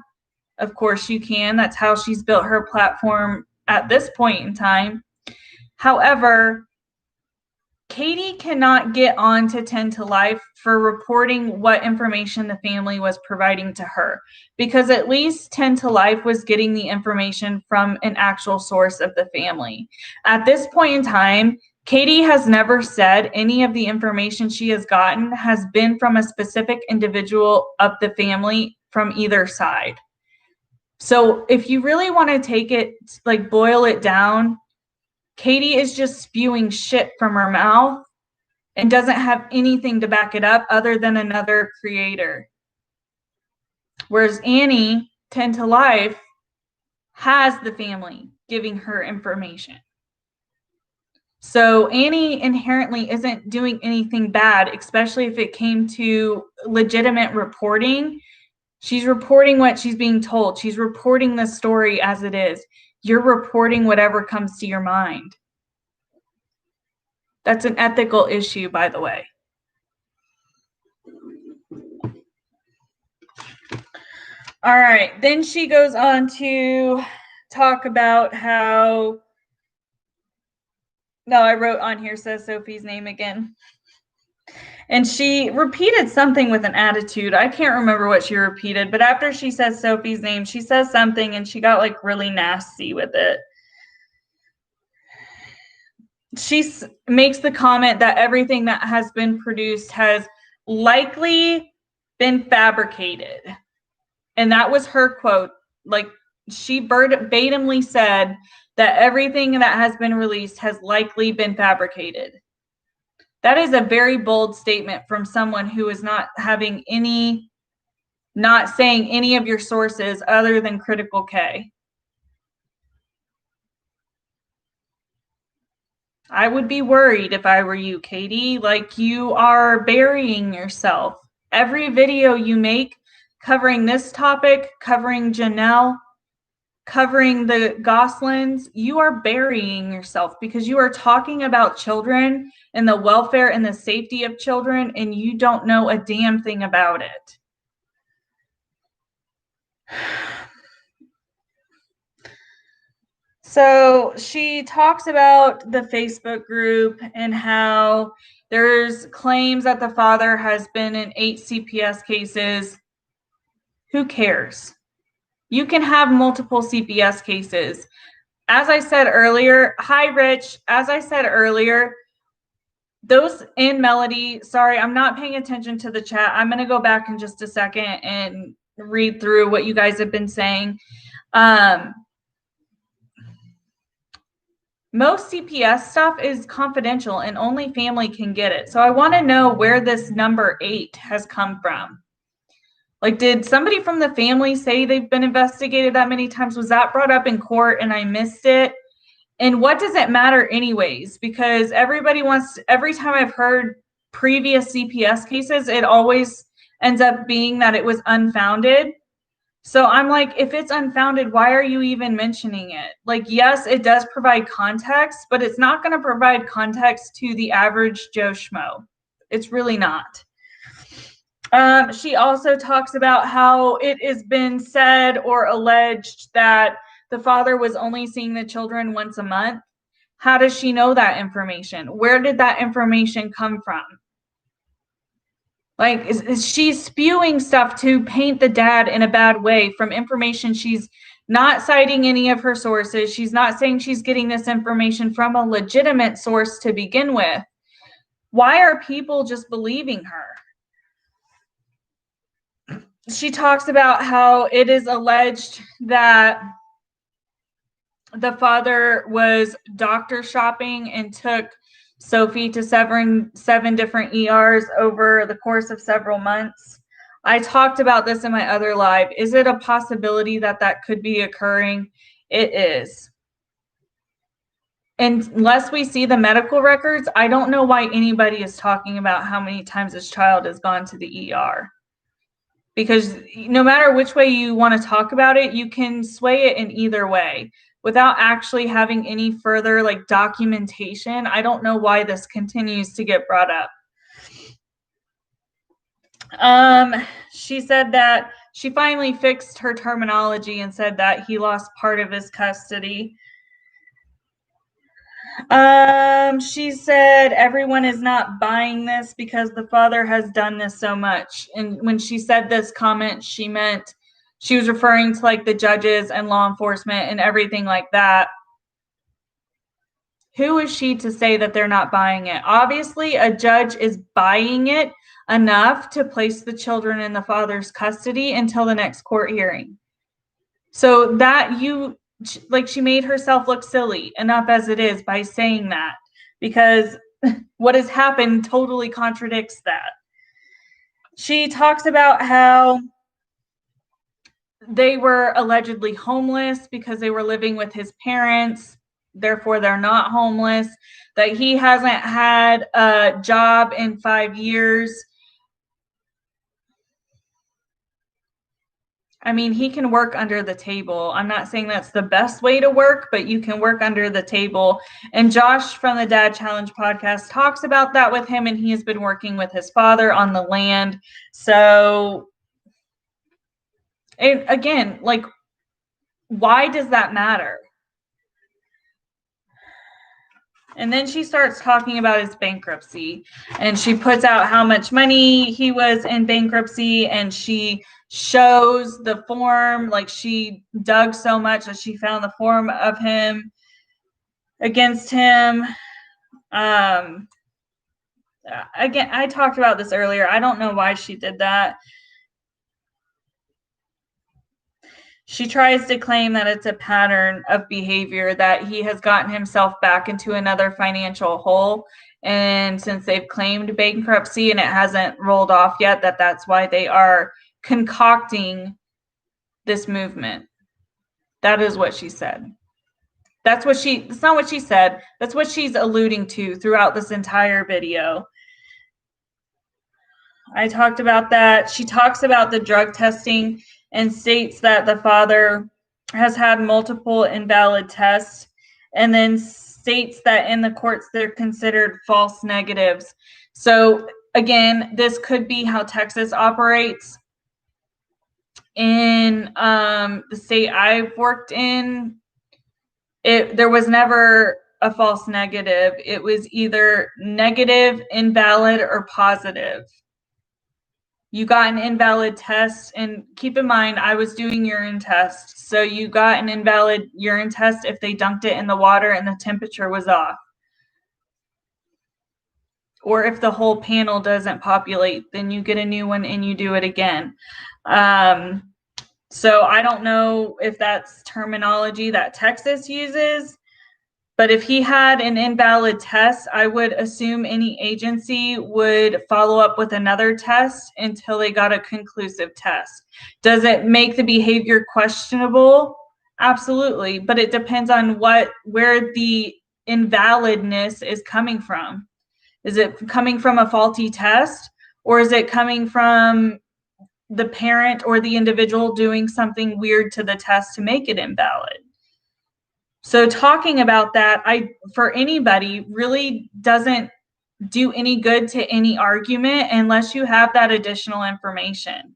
Of course you can. That's how she's built her platform at this point in time. However, Katie cannot get on to 10 to Life for reporting what information the family was providing to her, because at least 10 to Life was getting the information from an actual source of the family. At this point in time, Katie has never said any of the information she has gotten has been from a specific individual of the family from either side. So if you really want to take it, like boil it down, Katie is just spewing shit from her mouth and doesn't have anything to back it up other than another creator. Whereas Annie, 10 to Life, has the family giving her information. So Annie inherently isn't doing anything bad, especially if it came to legitimate reporting. She's reporting what she's being told. She's reporting the story as it is. You're reporting whatever comes to your mind. That's an ethical issue, by the way. All right. Then she goes on to talk about how, no, I wrote on here, says Sophie's name again. And she repeated something with an attitude. I can't remember what she repeated, but after she says Sophie's name, she says something and she got like really nasty with it. She makes the comment that everything that has been produced has likely been fabricated. And that was her quote. Like, she verbatimly said that everything that has been released has likely been fabricated. That is a very bold statement from someone who is not saying any of your sources other than Critical K. I would be worried if I were you, Katie. Like, you are burying yourself. Every video you make covering this topic, covering Janelle, covering the Goslings, you are burying yourself because you are talking about children and the welfare and the safety of children, and you don't know a damn thing about it. So she talks about the Facebook group and how there's claims that the father has been in 8 CPS cases. Who cares? You can have multiple CPS cases. As I said earlier, hi, Rich. As I said earlier, those in Melody, sorry, I'm not paying attention to the chat. I'm going to go back in just a second and read through what you guys have been saying. Most CPS stuff is confidential and only family can get it. So I want to know where this number 8 has come from. Like, did somebody from the family say they've been investigated that many times? Was that brought up in court and I missed it? And what does it matter anyways? Because everybody wants, every time I've heard previous CPS cases, it always ends up being that it was unfounded. So I'm like, if it's unfounded, why are you even mentioning it? Like, yes, it does provide context, but it's not going to provide context to the average Joe Schmo. It's really not. She also talks about how it has been said or alleged that the father was only seeing the children once a month. How does she know that information? Where did that information come from? Like, is she spewing stuff to paint the dad in a bad way from information she's not citing any of her sources? She's not saying she's getting this information from a legitimate source to begin with. Why are people just believing her? She talks about how it is alleged that the father was doctor shopping and took Sophie to seven different ERs over the course of several months. I talked about this in my other live. Is it a possibility that that could be occurring? It is. Unless we see the medical records, I don't know why anybody is talking about how many times this child has gone to the ER. Because no matter which way you want to talk about it, you can sway it in either way without actually having any further like documentation. I don't know why this continues to get brought up. She said that she finally fixed her terminology and said that he lost part of his custody. She said everyone is not buying this because the father has done this so much. And when she said this comment, she meant she was referring to like the judges and law enforcement and everything like that. Who is she to say that they're not buying it? Obviously, a judge is buying it enough to place the children in the father's custody until the next court hearing. So that she made herself look silly enough as it is by saying that, because what has happened totally contradicts that. She talks about how they were allegedly homeless because they were living with his parents. Therefore, they're not homeless. That he hasn't had a job in 5 years. I mean, he can work under the table. I'm not saying that's the best way to work, but you can work under the table. And Josh from the Dad Challenge podcast talks about that with him, and he has been working with his father on the land. So, again, like, why does that matter? And then she starts talking about his bankruptcy, and she puts out how much money he was in bankruptcy, and she shows the form, like she dug so much that she found the form of him against him. Again, I talked about this earlier. I don't know why she did that. She tries to claim that it's a pattern of behavior, that he has gotten himself back into another financial hole. And since they've claimed bankruptcy and it hasn't rolled off yet, that's why they are concocting this movement. That is what she said. It's not what she said. That's what she's alluding to throughout this entire video. I talked about that. She talks about the drug testing and states that the father has had multiple invalid tests, and then states that in the courts they're considered false negatives. So again, this could be how Texas operates. in the state I've worked in, there was never a false negative. It was either negative, invalid, or positive. You got an invalid test, and keep in mind, I was doing urine tests. So you got an invalid urine test if they dunked it in the water and the temperature was off. Or if the whole panel doesn't populate, then you get a new one and you do it again. So I don't know if that's terminology that Texas uses, but if he had an invalid test, I would assume any agency would follow up with another test until they got a conclusive test. Does it make the behavior questionable? Absolutely, but it depends on where the invalidness is coming from. Is it coming from a faulty test, or is it coming from the parent or the individual doing something weird to the test to make it invalid? So talking about that, for anybody, really doesn't do any good to any argument unless you have that additional information.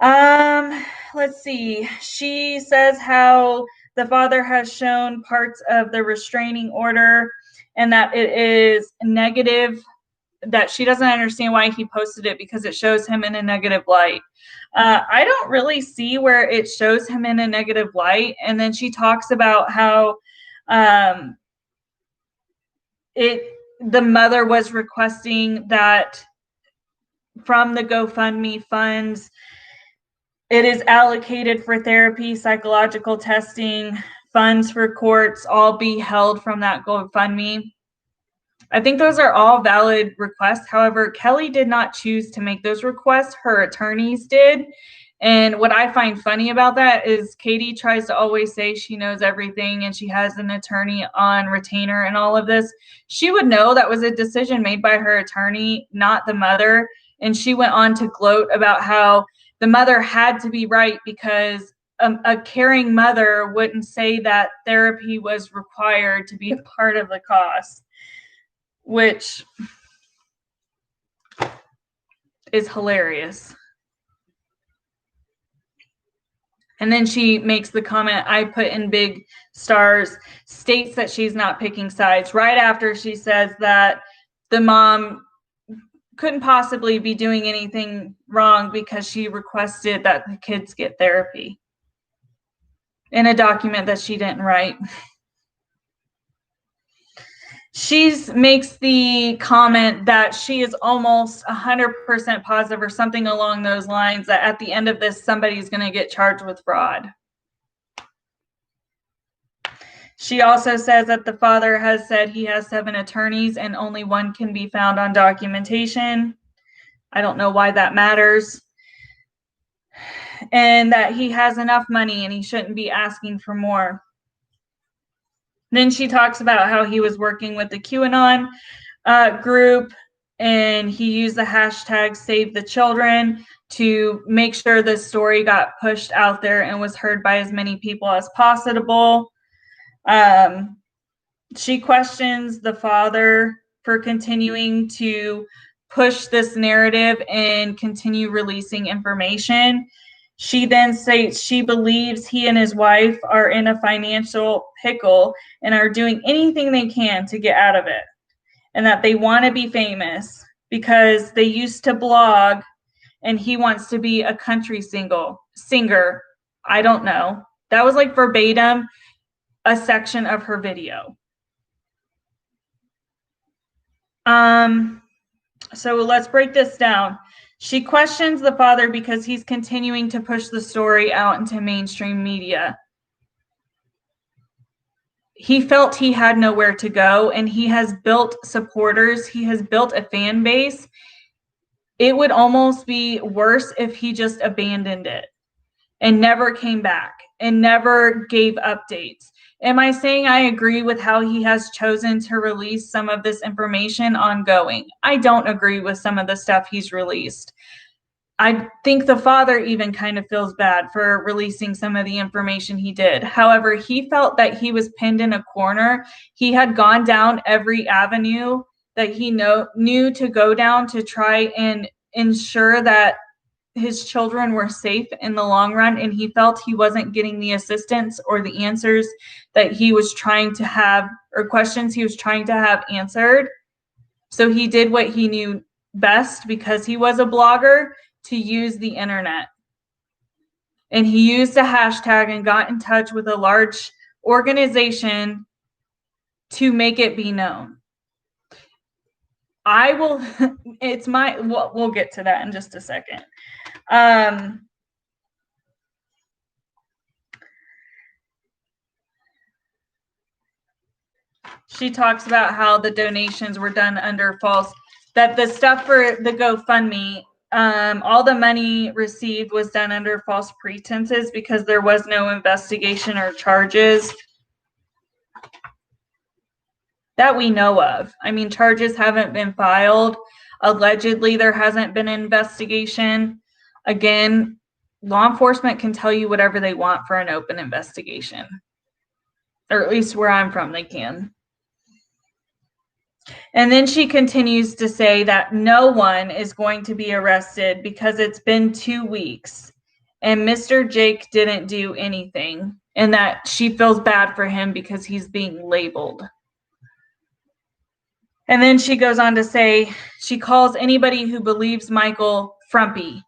Let's see. She says how the father has shown parts of the restraining order and that it is negative, that she doesn't understand why he posted it because it shows him in a negative light. I don't really see where it shows him in a negative light. And then she talks about how the mother was requesting that from the GoFundMe funds, it is allocated for therapy, psychological testing, funds for courts, all be held from that GoFundMe. I think those are all valid requests. However, Kelly did not choose to make those requests. Her attorneys did. And what I find funny about that is Katie tries to always say she knows everything and she has an attorney on retainer and all of this. She would know that was a decision made by her attorney, not the mother. And she went on to gloat about how the mother had to be right because a caring mother wouldn't say that therapy was required to be a part of the cost, which is hilarious. And then she makes the comment, I put in big stars, states that she's not picking sides, right after she says that the mom couldn't possibly be doing anything wrong because she requested that the kids get therapy in a document that she didn't write. She makes the comment that she is almost 100% positive or something along those lines that at the end of this, somebody's going to get charged with fraud. She also says that the father has said he has 7 attorneys and only 1 can be found on documentation. I don't know why that matters. And that he has enough money and he shouldn't be asking for more. Then she talks about how he was working with the QAnon group and he used the hashtag Save the Children to make sure this story got pushed out there and was heard by as many people as possible. She questions the father for continuing to push this narrative and continue releasing information. She then states she believes he and his wife are in a financial pickle and are doing anything they can to get out of it, and that they want to be famous because they used to blog and he wants to be a country singer. I don't know. That was like verbatim a section of her video. So let's break this down. She questions the father because he's continuing to push the story out into mainstream media. He felt he had nowhere to go, and he has built supporters. He has built a fan base. It would almost be worse if he just abandoned it and never came back and never gave updates. Am I saying I agree with how he has chosen to release some of this information ongoing? I don't agree with some of the stuff he's released. I think the father even kind of feels bad for releasing some of the information he did. However, he felt that he was pinned in a corner. He had gone down every avenue that he knew to go down to try and ensure that his children were safe in the long run, and he felt he wasn't getting the assistance or the answers that he was trying to have, or questions he was trying to have answered. So he did what he knew best, because he was a blogger, to use the internet. And he used a hashtag and got in touch with a large organization to make it be known. We'll get to that in just a second. She talks about how the donations were done under that the stuff for the GoFundMe, all the money received was done under false pretenses because there was no investigation or charges that we know of. I mean, charges haven't been filed. Allegedly, there hasn't been an investigation. Again, law enforcement can tell you whatever they want for an open investigation. Or at least where I'm from, they can. And then she continues to say that no one is going to be arrested because it's been 2 weeks and Mr. Jake didn't do anything, and that she feels bad for him because he's being labeled. And then she goes on to say she calls anybody who believes Michael frumpy.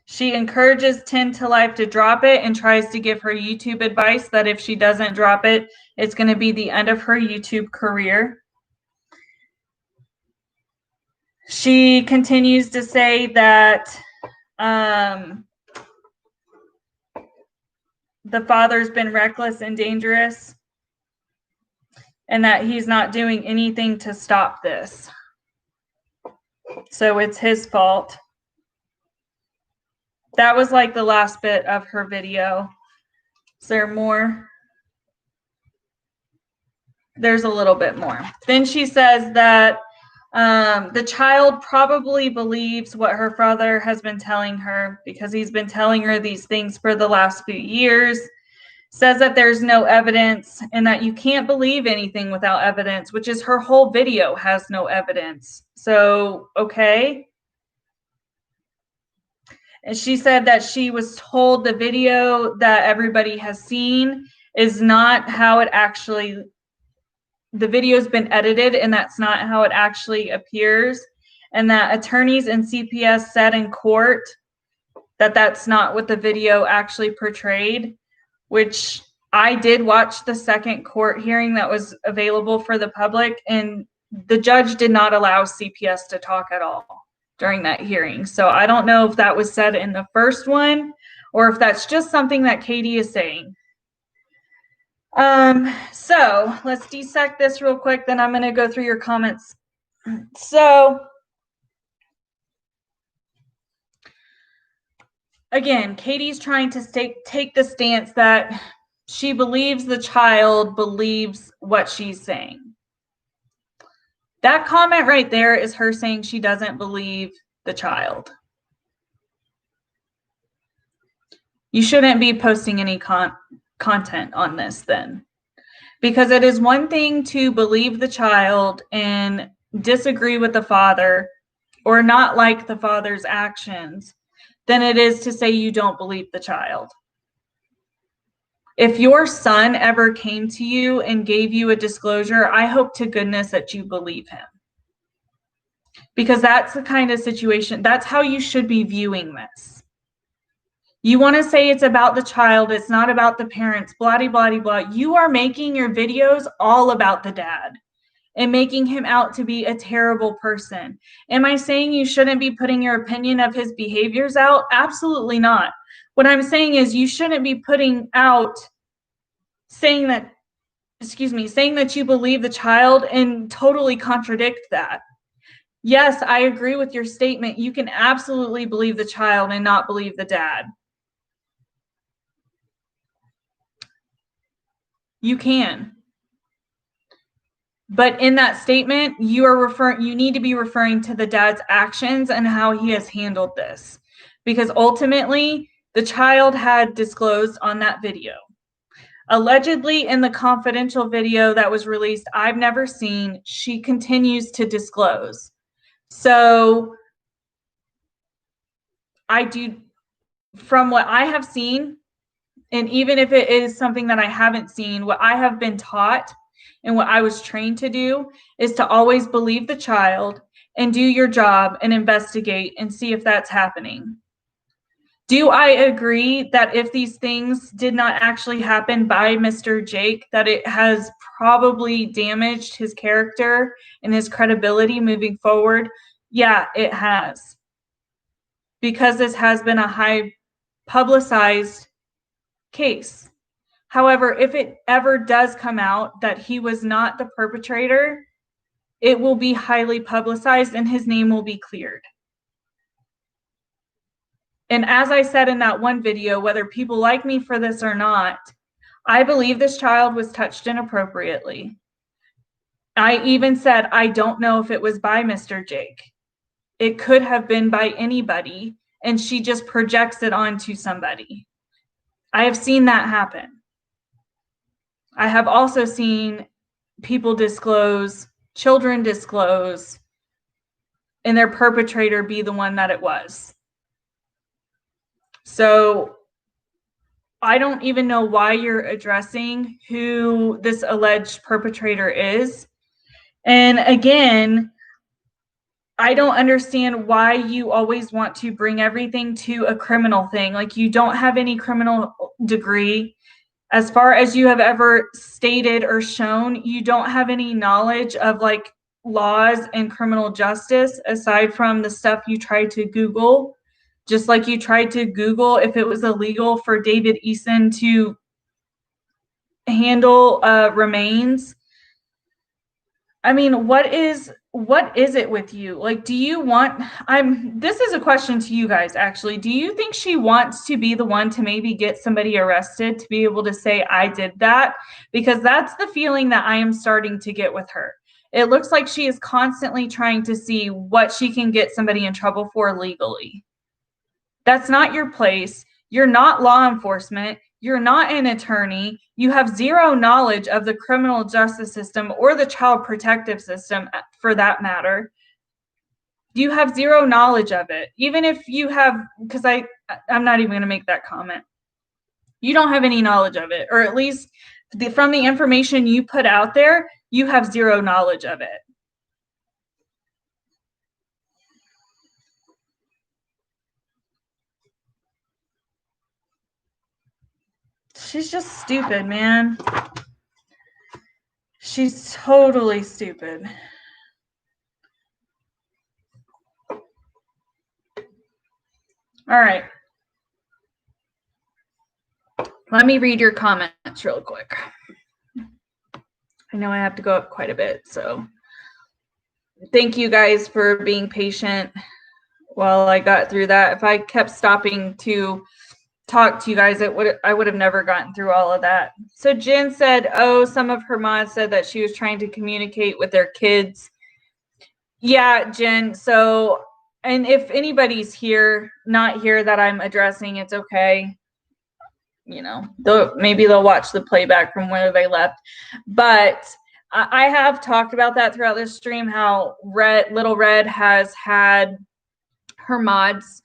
She encourages 10 to Life to drop it and tries to give her YouTube advice that if she doesn't drop it, it's going to be the end of her YouTube career. She continues to say that the father's been reckless and dangerous, and that he's not doing anything to stop this. So it's his fault. That was like the last bit of her video. Is there more? There's a little bit more. Then she says that the child probably believes what her father has been telling her, because he's been telling her these things for the last few years. Says that there's no evidence and that you can't believe anything without evidence, which is her whole video has no evidence. So, okay. And she said that she was told the video that everybody has seen is not how it actually, the video's been edited and that's not how it actually appears. And that attorneys and CPS said in court that that's not what the video actually portrayed, which I did watch the second court hearing that was available for the public, and the judge did not allow CPS to talk at all during that hearing. So I don't know if that was said in the first one or if that's just something that Katie is saying. So let's dissect this real quick, then I'm going to go through your comments. So again, Katie's trying to take the stance that she believes the child believes what she's saying. That comment right there is her saying she doesn't believe the child. You shouldn't be posting any content on this then, because it is one thing to believe the child and disagree with the father or not like the father's actions than it is to say you don't believe the child. If your son ever came to you and gave you a disclosure, I hope to goodness that you believe him. Because that's the kind of situation, that's how you should be viewing this. You want to say it's about the child, it's not about the parents, blah, blah, blah, blah. You are making your videos all about the dad and making him out to be a terrible person. Am I saying you shouldn't be putting your opinion of his behaviors out? Absolutely not. What I'm saying is you shouldn't be putting out saying that you believe the child and totally contradict that. Yes, I agree with your statement. You can absolutely believe the child and not believe the dad. You can. But in that statement, you need to be referring to the dad's actions and how he has handled this. Because ultimately, the child had disclosed on that video. Allegedly, in the confidential video that was released, I've never seen, she continues to disclose. So I do, from what I have seen, and even if it is something that I haven't seen, what I have been taught and what I was trained to do is to always believe the child and do your job and investigate and see if that's happening. Do I agree that if these things did not actually happen by Mr. Jake, that it has probably damaged his character and his credibility moving forward? Yeah, it has. Because this has been a high publicized case. However, if it ever does come out that he was not the perpetrator, it will be highly publicized and his name will be cleared. And as I said in that one video, whether people like me for this or not, I believe this child was touched inappropriately. I even said, I don't know if it was by Mr. Jake. It could have been by anybody, and she just projects it onto somebody. I have seen that happen. I have also seen people disclose, children disclose, and their perpetrator be the one that it was. So I don't even know why you're addressing who this alleged perpetrator is. And again, I don't understand why you always want to bring everything to a criminal thing. Like, you don't have any criminal degree. As far as you have ever stated or shown, you don't have any knowledge of like laws and criminal justice aside from the stuff you tried to Google. Just like you tried to Google if it was illegal for David Eason to handle remains. I mean, what is it with you? Like, do you want, this is a question to you guys, actually. Do you think she wants to be the one to maybe get somebody arrested to be able to say, I did that? Because that's the feeling that I am starting to get with her. It looks like she is constantly trying to see what she can get somebody in trouble for legally. That's not your place. You're not law enforcement. You're not an attorney. You have zero knowledge of the criminal justice system or the child protective system, for that matter. You have zero knowledge of it. Even if you have, because I'm not even going to make that comment. You don't have any knowledge of it, or at least from the information you put out there, you have zero knowledge of it. She's just stupid, man. She's totally stupid. All right. Let me read your comments real quick. I know I have to go up quite a bit, so thank you guys for being patient while I got through that. If I kept stopping to talk to you guys, I would have never gotten through all of that. So Jen said, oh, some of her mods said that she was trying to communicate with their kids. Yeah, Jen. So, and if anybody's not here that I'm addressing, it's okay. You know, maybe they'll watch the playback from where they left. But I have talked about that throughout this stream, how Little Red has had her mods,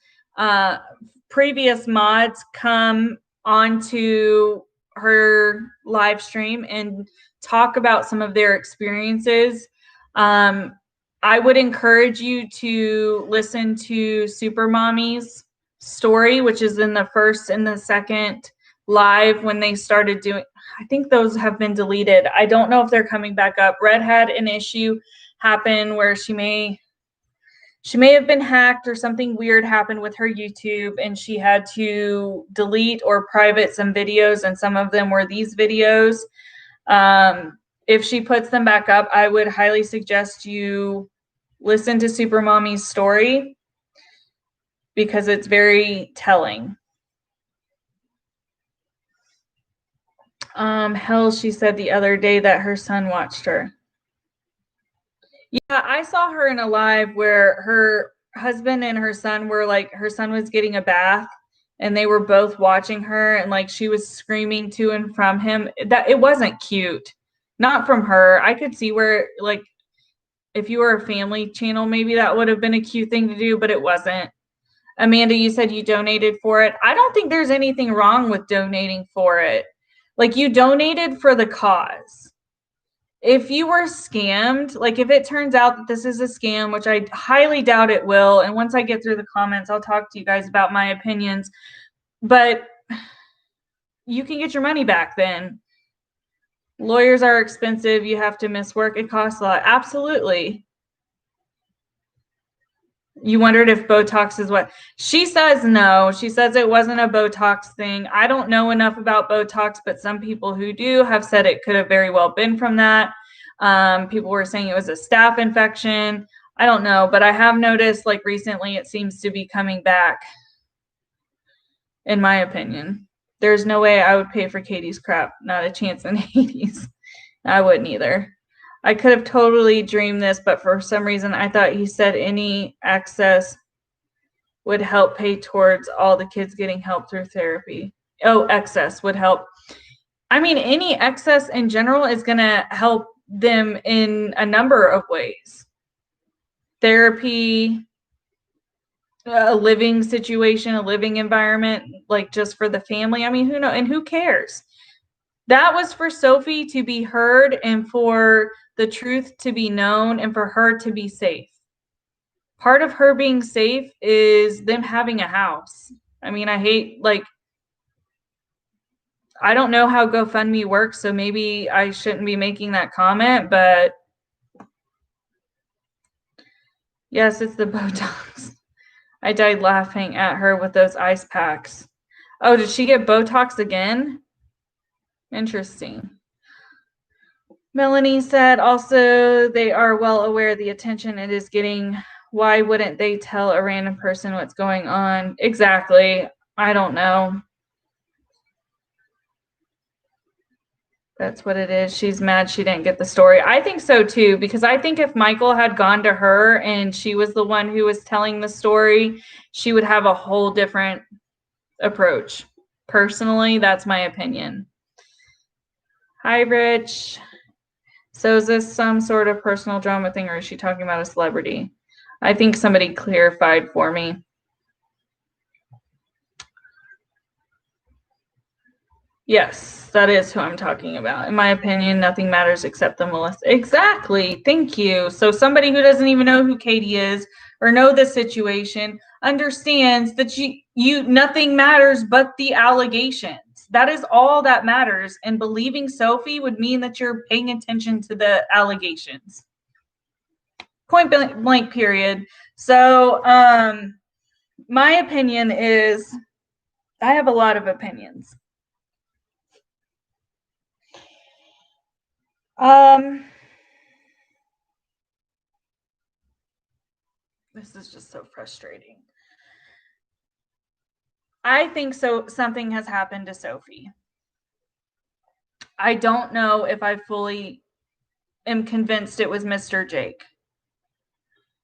previous mods come onto her live stream and talk about some of their experiences. I would encourage you to listen to Super Mommy's story, which is in the first and the second live when they started doing. I think those have been deleted. I don't know if they're coming back up. Red had an issue happen where she may have been hacked or something weird happened with her YouTube, and she had to delete or private some videos, and some of them were these videos. If she puts them back up, I would highly suggest you listen to Super Mommy's story because it's very telling. Hell, she said the other day that her son watched her. Yeah, I saw her in a live where her husband and her son were like, her son was getting a bath and they were both watching her, and like she was screaming to and from him. That it wasn't cute. Not from her. I could see where like if you were a family channel, maybe that would have been a cute thing to do, but it wasn't. Amanda, you said you donated for it. I don't think there's anything wrong with donating for it. Like, you donated for the cause. If you were scammed, like if it turns out that this is a scam, which I highly doubt it will, and once I get through the comments, I'll talk to you guys about my opinions, but you can get your money back then. Lawyers are expensive. You have to miss work. It costs a lot. Absolutely. You wondered if Botox is what? She says no. She says it wasn't a Botox thing. I don't know enough about Botox, but some people who do have said it could have very well been from that. People were saying it was a staph infection. I don't know, but I have noticed like recently it seems to be coming back, in my opinion. There's no way I would pay for Katie's crap. Not a chance in Hades. I wouldn't either. I could have totally dreamed this, but for some reason I thought he said any excess would help pay towards all the kids getting help through therapy. Oh, excess would help. I mean, any excess in general is going to help them in a number of ways. Therapy, a living situation, a living environment, like just for the family. I mean, who knows? And who cares? That was for Sophie to be heard and for the truth to be known and for her to be safe. Part of her being safe is them having a house. I mean, I don't know how GoFundMe works, so maybe I shouldn't be making that comment, but yes, it's the Botox. I died laughing at her with those ice packs. Oh, did she get Botox again? Interesting. Melanie said also they are well aware of the attention it is getting. Why wouldn't they tell a random person what's going on? Exactly. I don't know. That's what it is. She's mad she didn't get the story. I think so too, because I think if Michael had gone to her and she was the one who was telling the story, she would have a whole different approach. Personally, that's my opinion. Hi, Rich. So is this some sort of personal drama thing, or is she talking about a celebrity? I think somebody clarified for me. Yes, that is who I'm talking about. In my opinion, nothing matters except the Melissa. Exactly. Thank you. So somebody who doesn't even know who Katie is or know the situation understands that you nothing matters but the allegations. That is all that matters. And believing Sophie would mean that you're paying attention to the allegations. Point blank, period. So my opinion is, I have a lot of opinions. This is just so frustrating. I think so. Something has happened to Sophie. I don't know if I fully am convinced it was Mr. Jake.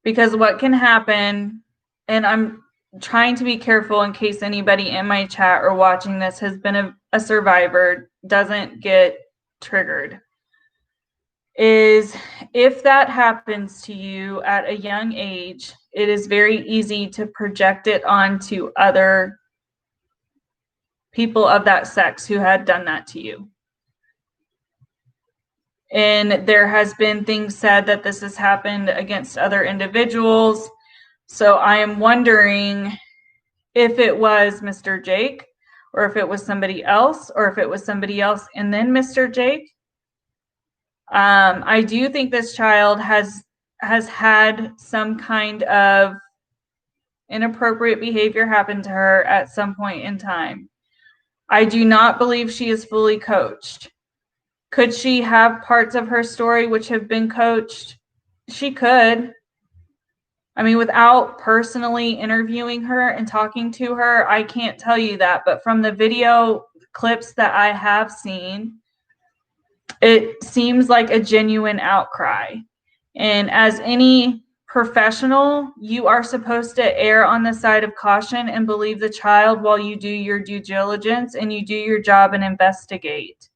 Because what can happen, and I'm trying to be careful in case anybody in my chat or watching this has been a survivor, doesn't get triggered, is if that happens to you at a young age, it is very easy to project it onto other people of that sex who had done that to you. And there has been things said that this has happened against other individuals. So I am wondering if it was Mr. Jake, or if it was somebody else, or if it was somebody else and then Mr. Jake. I do think this child has had some kind of inappropriate behavior happen to her at some point in time. I do not believe she is fully coached. Could she have parts of her story which have been coached? She could. I mean, without personally interviewing her and talking to her, I can't tell you that. But from the video clips that I have seen, it seems like a genuine outcry. And as any professional, you are supposed to err on the side of caution and believe the child while you do your due diligence and you do your job and investigate.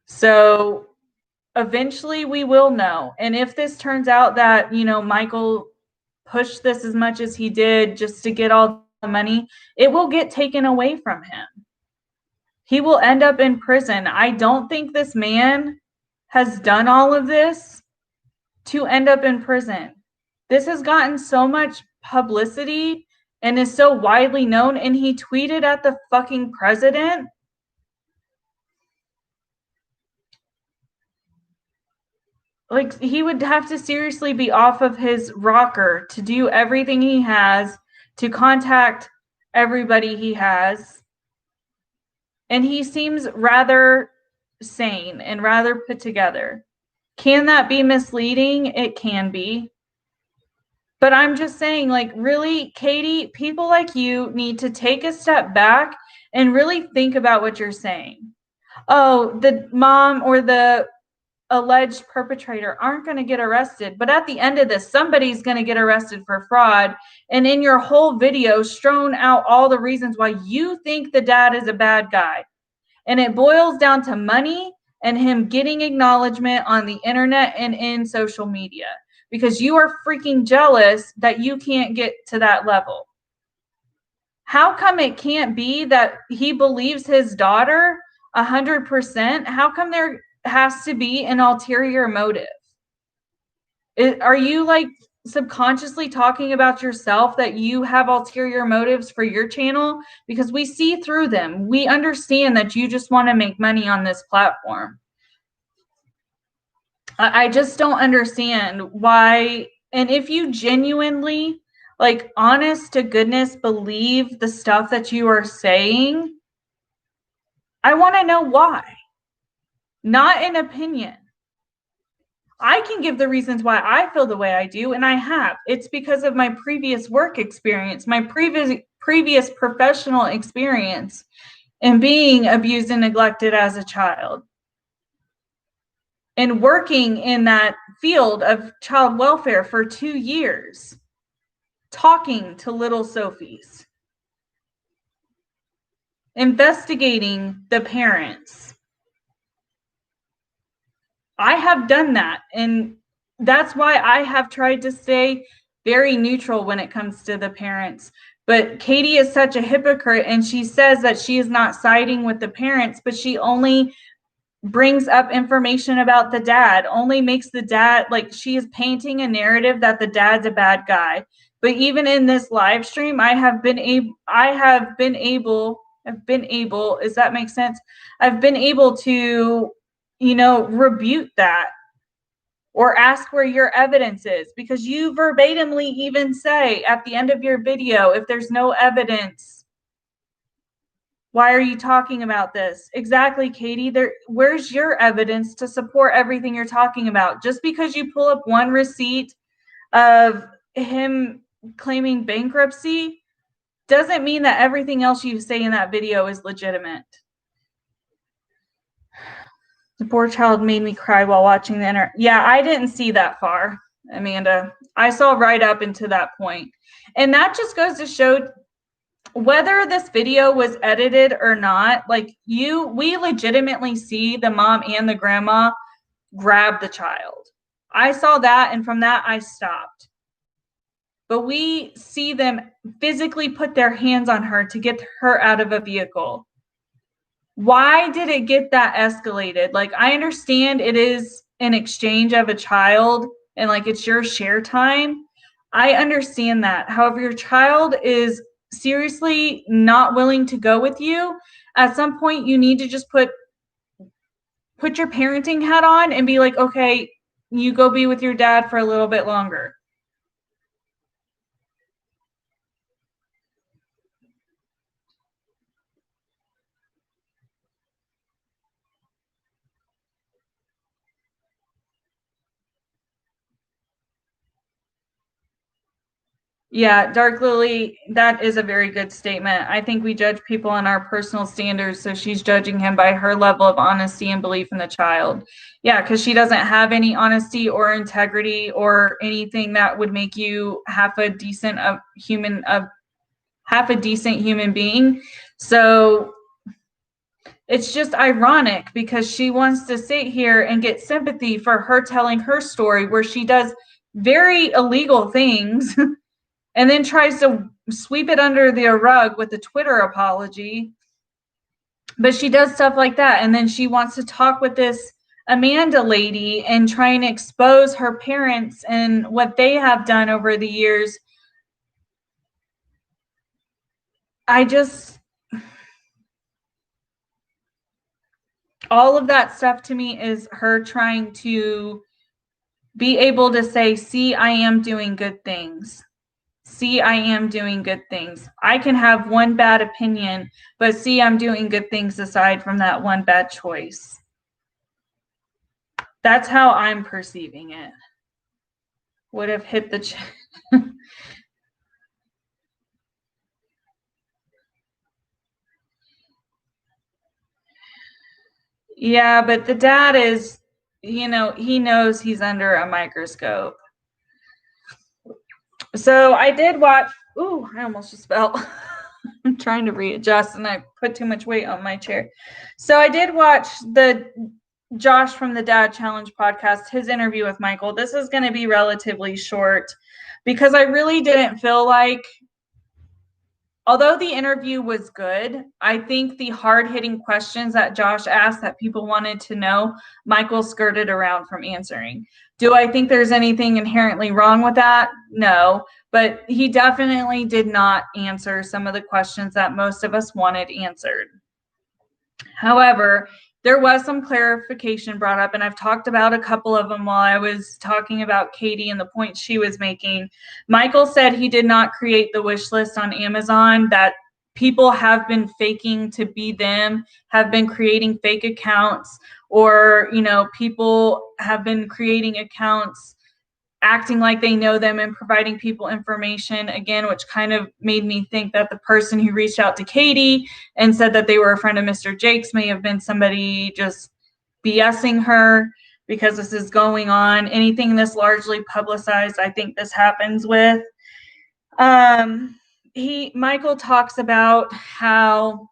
So eventually we will know. And if this turns out that, Michael pushed this as much as he did just to get all the money, it will get taken away from him. He will end up in prison. I don't think this man has done all of this to end up in prison. This has gotten so much publicity and is so widely known, and he tweeted at the fucking president. Like, he would have to seriously be off of his rocker to do everything he has, to contact everybody he has. And he seems rather sane and rather put together. Can that be misleading? It can be. But I'm just saying, like, really, Katie, people like you need to take a step back and really think about what you're saying. Oh, the mom or the alleged perpetrator aren't going to get arrested, but at the end of this, somebody's going to get arrested for fraud. And in your whole video, strewn out all the reasons why you think the dad is a bad guy. And it boils down to money and him getting acknowledgement on the internet and in social media, because you are freaking jealous that you can't get to that level. How come it can't be that he believes his daughter 100%? How come there has to be an ulterior motive? Are you like subconsciously talking about yourself that you have ulterior motives for your channel? Because we see through them. We understand that you just want to make money on this platform. I just don't understand why. And if you genuinely, like, honest to goodness, believe the stuff that you are saying, I want to know why. Not an opinion. I can give the reasons why I feel the way I do, and I have. It's because of my previous work experience, my previous professional experience in being abused and neglected as a child, and working in that field of child welfare for 2 years, talking to little Sophies, investigating the parents. I have done that, and that's why I have tried to stay very neutral when it comes to the parents. But Katie is such a hypocrite, and she says that she is not siding with the parents, but she only brings up information about the dad, only makes the dad, like, she is painting a narrative that the dad's a bad guy. But even in this live stream, I've been able, does that make sense? I've been able to, rebuke that or ask where your evidence is, because you verbatimly even say at the end of your video, if there's no evidence, why are you talking about this? Exactly, Katie. Where's your evidence to support everything you're talking about? Just because you pull up one receipt of him claiming bankruptcy doesn't mean that everything else you say in that video is legitimate. The poor child made me cry while watching the internet. Yeah, I didn't see that far, Amanda. I saw right up into that point. And that just goes to show, whether this video was edited or not, like, we legitimately see the mom and the grandma grab the child. I saw that, and from that I stopped. But we see them physically put their hands on her to get her out of a vehicle. Why did it get that escalated? Like, I understand it is an exchange of a child and, like, it's your share time. I understand that. However, your child is seriously not willing to go with you. At some point, you need to just put your parenting hat on and be like, okay, you go be with your dad for a little bit longer. Yeah, Dark Lily, that is a very good statement. I think we judge people on our personal standards, so she's judging him by her level of honesty and belief in the child. Yeah, because she doesn't have any honesty or integrity or anything that would make you half a decent human being. So it's just ironic because she wants to sit here and get sympathy for her telling her story where she does very illegal things and then tries to sweep it under the rug with a Twitter apology. But she does stuff like that. And then she wants to talk with this Amanda lady and trying to expose her parents and what they have done over the years. All of that stuff to me is her trying to be able to say, see, I am doing good things. See, I am doing good things. I can have one bad opinion, but see, I'm doing good things aside from that one bad choice. That's how I'm perceiving it. Would have hit the Yeah, but the dad is, he knows he's under a microscope. So I did watch, I almost just fell. I'm trying to readjust and I put too much weight on my chair. So I did watch the Josh from the Dad Challenge podcast, his interview with Michael. This is going to be relatively short because I really didn't feel like, although the interview was good, I think the hard-hitting questions that Josh asked that people wanted to know, Michael skirted around from answering. Do I think there's anything inherently wrong with that? No, but he definitely did not answer some of the questions that most of us wanted answered. However, there was some clarification brought up, and I've talked about a couple of them while I was talking about Katie and the points she was making. Michael said he did not create the wish list on Amazon, that people have been faking to be them, have been creating fake accounts, or, people have been creating accounts acting like they know them and providing people information, again, which kind of made me think that the person who reached out to Katie and said that they were a friend of Mr. Jake's may have been somebody just BSing her, because this is going on. Anything this largely publicized, I think this happens with. Michael talks about how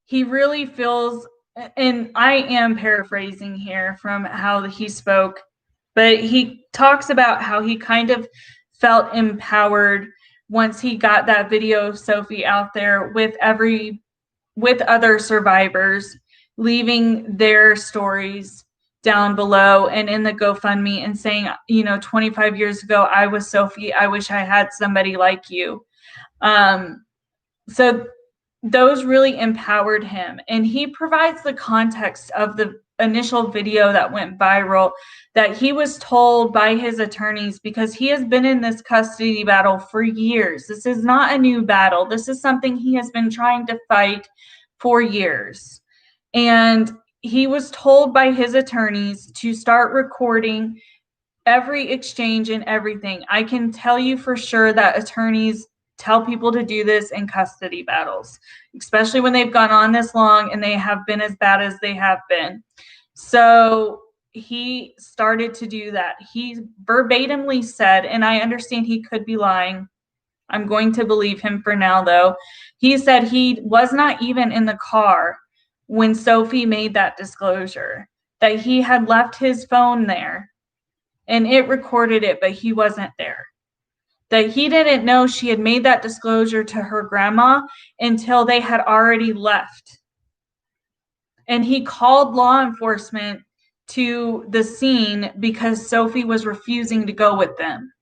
he really feels, and I am paraphrasing here from how he spoke, but he talks about how he kind of felt empowered once he got that video of Sophie out there with other survivors, leaving their stories down below and in the GoFundMe and saying, 25 years ago, I was Sophie. I wish I had somebody like you. So those really empowered him. And he provides the context of the initial video that went viral, that he was told by his attorneys, because he has been in this custody battle for years. This is not a new battle. This is something he has been trying to fight for years. And he was told by his attorneys to start recording every exchange and everything. I can tell you for sure that attorneys tell people to do this in custody battles, especially when they've gone on this long and they have been as bad as they have been. So he started to do that. He verbatimly said, and I understand he could be lying, I'm going to believe him for now though. He said he was not even in the car when Sophie made that disclosure, that he had left his phone there and it recorded it, but he wasn't there. That he didn't know she had made that disclosure to her grandma until they had already left. And he called law enforcement to the scene because Sophie was refusing to go with them.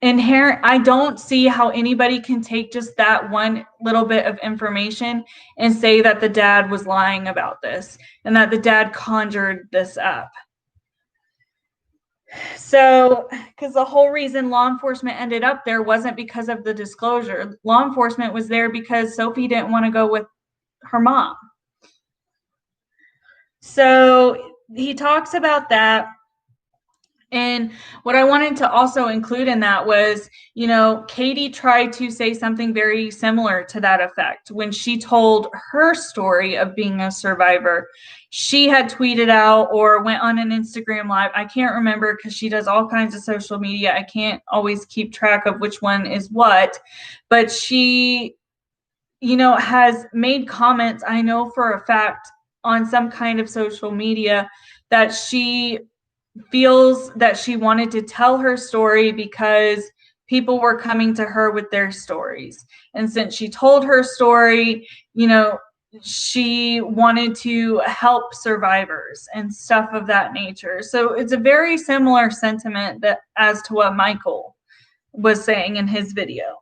I don't see how anybody can take just that one little bit of information and say that the dad was lying about this and that the dad conjured this up. So, because the whole reason law enforcement ended up there wasn't because of the disclosure. Law enforcement was there because Sophie didn't want to go with her mom. So he talks about that. And what I wanted to also include in that was, Katie tried to say something very similar to that effect. When she told her story of being a survivor, she had tweeted out or went on an Instagram live. I can't remember because she does all kinds of social media. I can't always keep track of which one is what, but she has made comments, I know for a fact, on some kind of social media that she feels that she wanted to tell her story because people were coming to her with their stories. And since she told her story, she wanted to help survivors and stuff of that nature. So it's a very similar sentiment as to what Michael was saying in his video.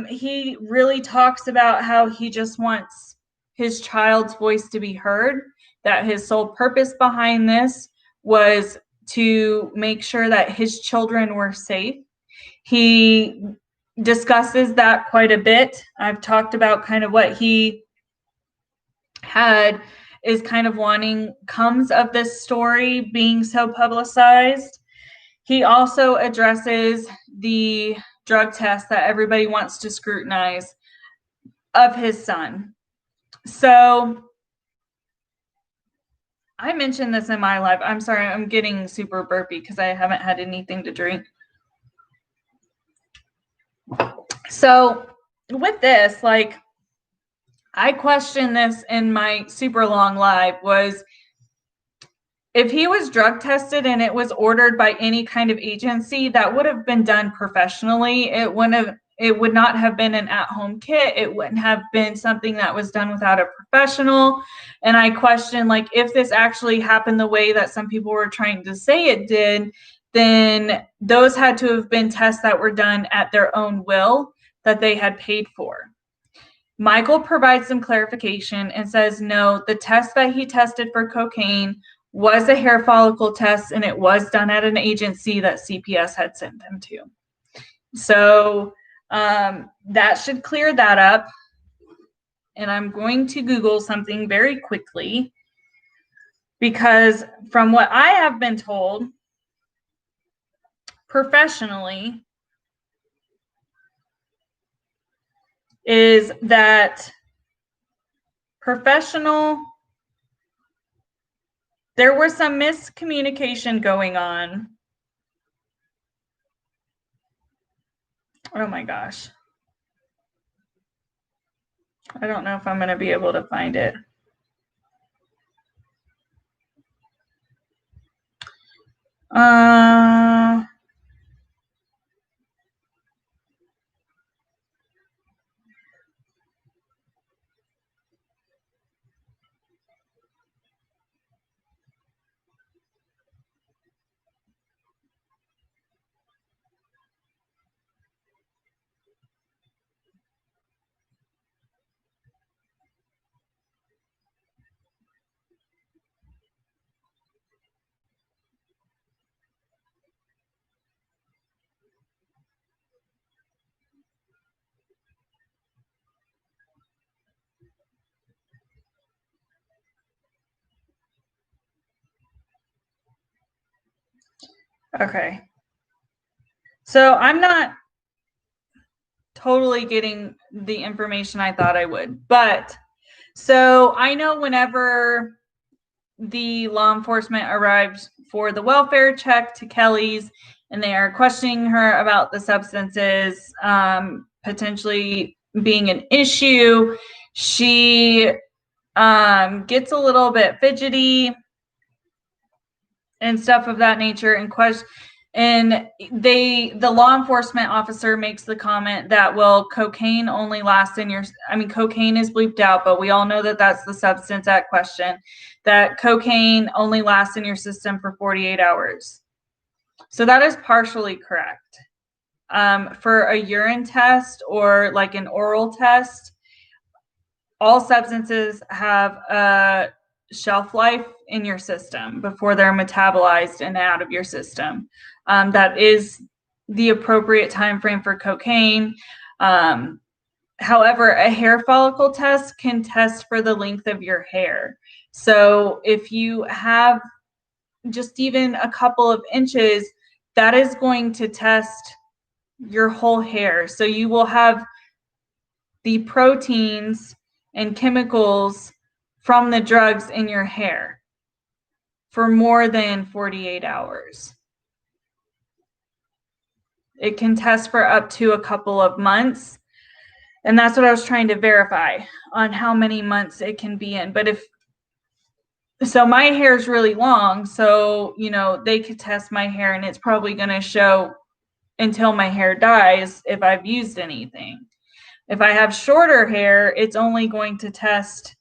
He really talks about how he just wants his child's voice to be heard, that his sole purpose behind this was to make sure that his children were safe. He discusses that quite a bit. I've talked about kind of what he is kind of wanting comes of this story being so publicized. He also addresses the drug test that everybody wants to scrutinize of his son. So I mentioned this in my live. I'm sorry, I'm getting super burpy because I haven't had anything to drink. So with this, I questioned this in my super long live, was if he was drug tested and it was ordered by any kind of agency, that would have been done professionally. It would not have been an at-home kit. It wouldn't have been something that was done without a professional. And I question, if this actually happened the way that some people were trying to say it did, then those had to have been tests that were done at their own will that they had paid for. Michael provides some clarification and says, no, the test that he tested for cocaine was a hair follicle test, and it was done at an agency that CPS had sent him to. So that should clear that up. And I'm going to Google something very quickly, because from what I have been told professionally is that there was some miscommunication going on. Oh my gosh. I don't know if I'm going to be able to find it. Okay. So I'm not totally getting the information I thought I would, but so I know whenever the law enforcement arrived for the welfare check to Kelly's and they are questioning her about the substances potentially being an issue, she gets a little bit fidgety and stuff of that nature, and the law enforcement officer makes the comment that, well, cocaine only lasts in your, cocaine is bleeped out, but we all know that that's the substance at question, that cocaine only lasts in your system for 48 hours. So that is partially correct. For a urine test or like an oral test, all substances have a shelf life in your system before they're metabolized and out of your system. That is the appropriate time frame for cocaine. However, a hair follicle test can test for the length of your hair. So if you have just even a couple of inches, that is going to test your whole hair. So you will have the proteins and chemicals from the drugs in your hair for more than 48 hours. It can test for up to a couple of months. And that's what I was trying to verify on how many months it can be in. But so my hair is really long, so, they could test my hair and it's probably going to show until my hair dies if I've used anything. If I have shorter hair, it's only going to test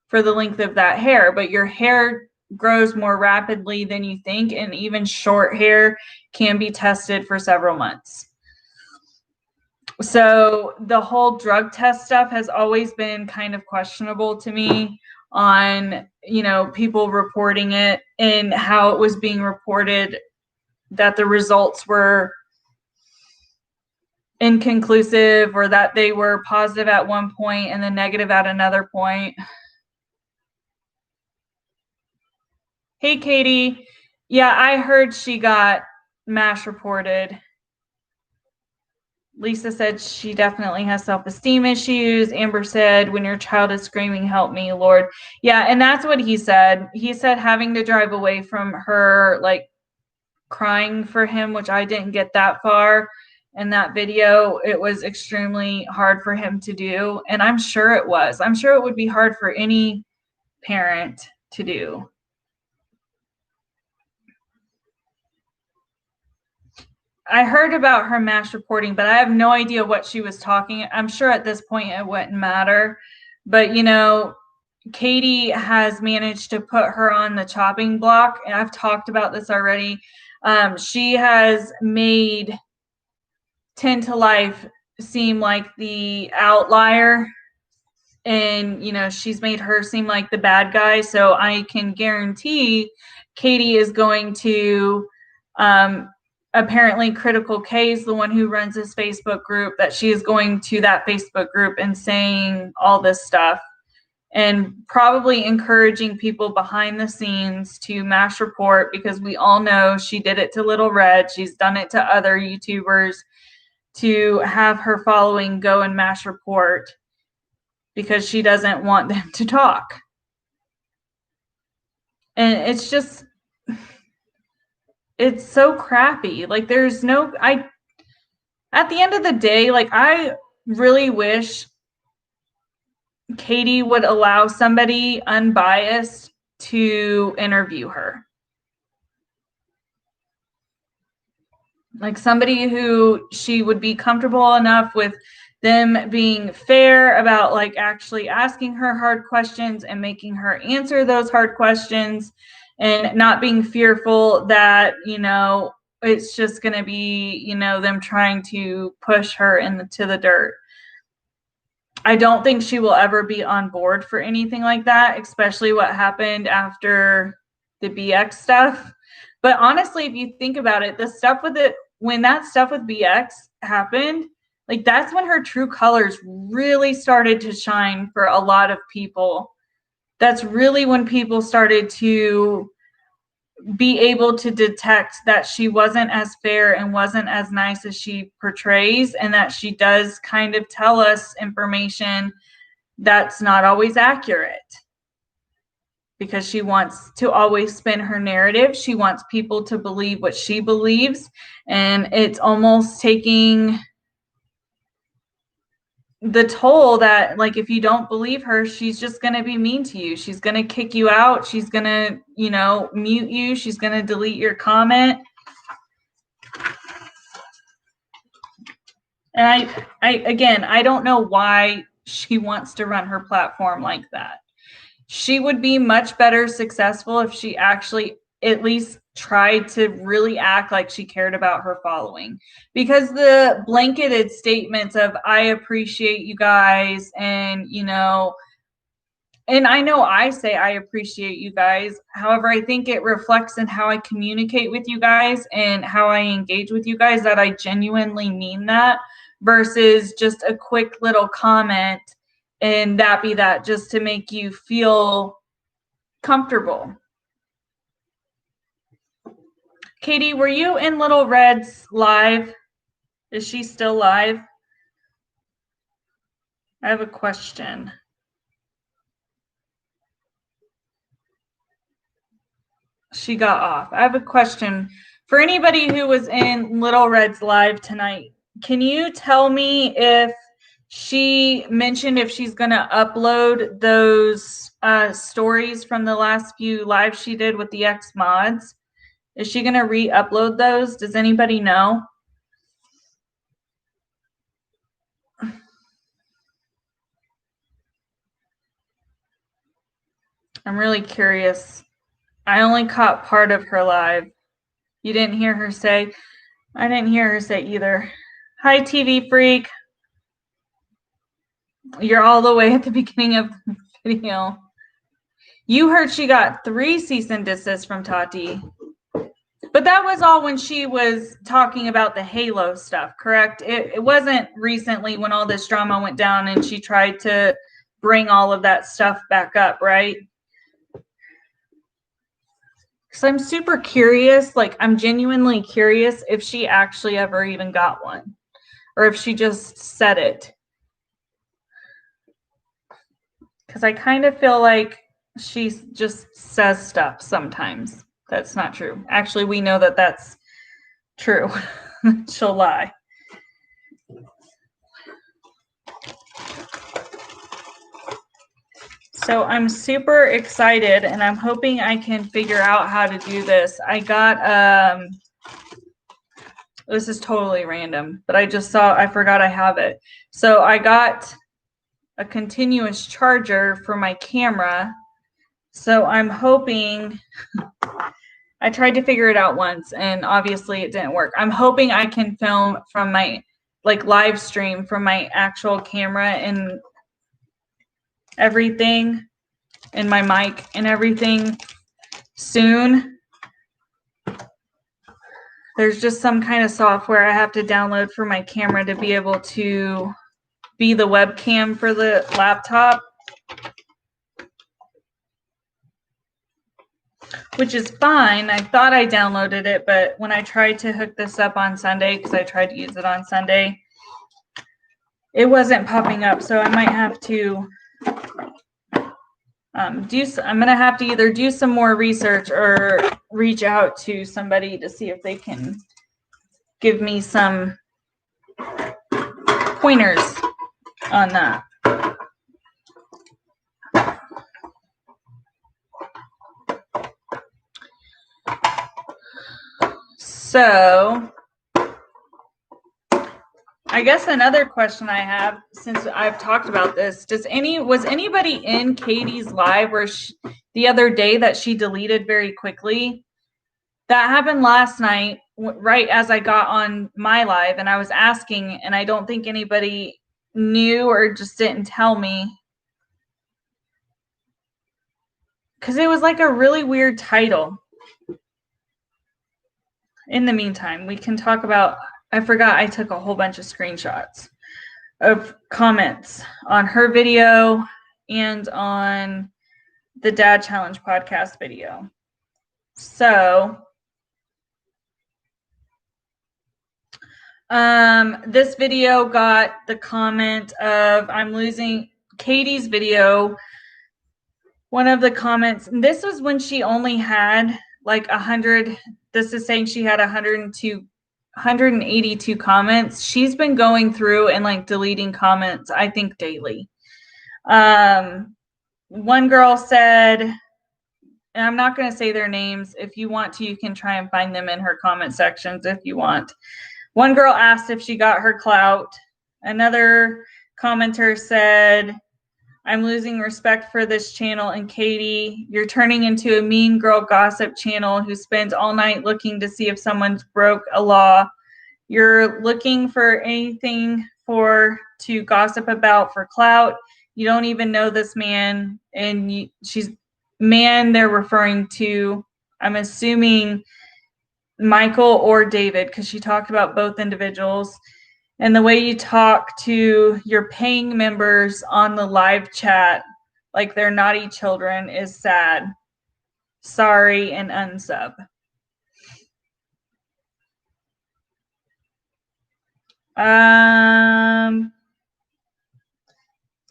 for the length of that hair, but your hair grows more rapidly than you think, and even short hair can be tested for several months. So the whole drug test stuff has always been kind of questionable to me on, people reporting it and how it was being reported, that the results were inconclusive or that they were positive at one point and then negative at another point. Hey, Katie. Yeah, I heard she got MASH reported. Lisa said she definitely has self-esteem issues. Amber said, when your child is screaming, help me, Lord. Yeah, and that's what he said. He said having to drive away from her, like crying for him, which I didn't get that far in that video. It was extremely hard for him to do. And I'm sure it was. I'm sure it would be hard for any parent to do. I heard about her MASH reporting, but I have no idea what she was talking. I'm sure at this point it wouldn't matter. But, Katie has managed to put her on the chopping block. And I've talked about this already. She has made 10 to Life seem like the outlier. And, she's made her seem like the bad guy. So I can guarantee Katie is going to apparently Critical K is the one who runs this Facebook group, that she is going to that Facebook group and saying all this stuff and probably encouraging people behind the scenes to MASH report, because we all know she did it to Little Red. She's done it to other YouTubers, to have her following go and MASH report because she doesn't want them to talk. And it's just, it's so crappy. Like, at the end of the day, like, I really wish Katie would allow somebody unbiased to interview her. Like somebody who she would be comfortable enough with them being fair about, like, actually asking her hard questions and making her answer those hard questions, and not being fearful that, it's just going to be, them trying to push her into the dirt. I don't think she will ever be on board for anything like that, especially what happened after the BX stuff. But honestly, if you think about it, when that stuff with BX happened, like, that's when her true colors really started to shine for a lot of people. That's really when people started to be able to detect that she wasn't as fair and wasn't as nice as she portrays, and that she does kind of tell us information that's not always accurate, because she wants to always spin her narrative. She wants people to believe what she believes, and it's almost taking the toll that, like, if you don't believe her, she's just going to be mean to you. She's going to kick you out. She's going to, mute you. She's going to delete your comment. And I don't know why she wants to run her platform like that. She would be much better successful if she actually at least tried to really act like she cared about her following, because the blanketed statements of, I appreciate you guys, and and I know I say I appreciate you guys. However, I think it reflects in how I communicate with you guys and how I engage with you guys, that I genuinely mean that, versus just a quick little comment and that be that, just to make you feel comfortable. Katie, were you in Little Red's live? Is she still live? I have a question. She got off. I have a question for anybody who was in Little Red's live tonight. Can you tell me if she mentioned if she's going to upload those stories from the last few lives she did with the ex mods. Is she going to re-upload those? Does anybody know? I'm really curious. I only caught part of her live. You didn't hear her say? I didn't hear her say either. Hi, TV Freak. You're all the way at the beginning of the video. You heard she got 3 cease and desist from Tati. But that was all when she was talking about the Halo stuff, correct? It wasn't recently when all this drama went down and she tried to bring all of that stuff back up, right? Because I'm super curious, like I'm genuinely curious if she actually ever even got one or if she just said it. Because I kind of feel like she just says stuff sometimes. That's not true. Actually, we know that that's true. She'll lie. So I'm super excited and I'm hoping I can figure out how to do this. I got, this is totally random, but I just saw, I forgot I have it. So I got a continuous charger for my camera. So I'm hoping, I tried to figure it out once and obviously it didn't work. I'm hoping I can film from my, like live stream from my actual camera and everything and my mic and everything soon. There's just some kind of software I have to download for my camera to be able to be the webcam for the laptop, which is fine. I thought I downloaded it, but when I tried to hook this up on Sunday, because I tried to use it on Sunday, it wasn't popping up. So I might have to I'm going to have to either do some more research or reach out to somebody to see if they can give me some pointers on that. So I guess another question I have, since I've talked about this, was anybody in Katie's live where the other day that she deleted very quickly? That happened last night, right as I got on my live, and I was asking, and I don't think anybody knew or just didn't tell me. Because it was like a really weird title. In the meantime, we can talk about, I forgot I took a whole bunch of screenshots of comments on her video and on the Dad Challenge podcast video. So this video got the comment of, I'm losing Katie's video. One of the comments, and this was when she only had like 100, this is saying she had 182 comments. She's been going through and like deleting comments, I think daily. One girl said, and I'm not going to say their names. If you want to, you can try and find them in her comment sections if you want. One girl asked if she got her clout. Another commenter said, I'm losing respect for this channel, and Katie, you're turning into a mean girl gossip channel who spends all night looking to see if someone's broke a law. You're looking for anything to gossip about for clout. You don't even know this man, and she's man they're referring to, I'm assuming Michael or David, because she talked about both individuals. And the way you talk to your paying members on the live chat like they're naughty children is sad. Sorry, and unsub.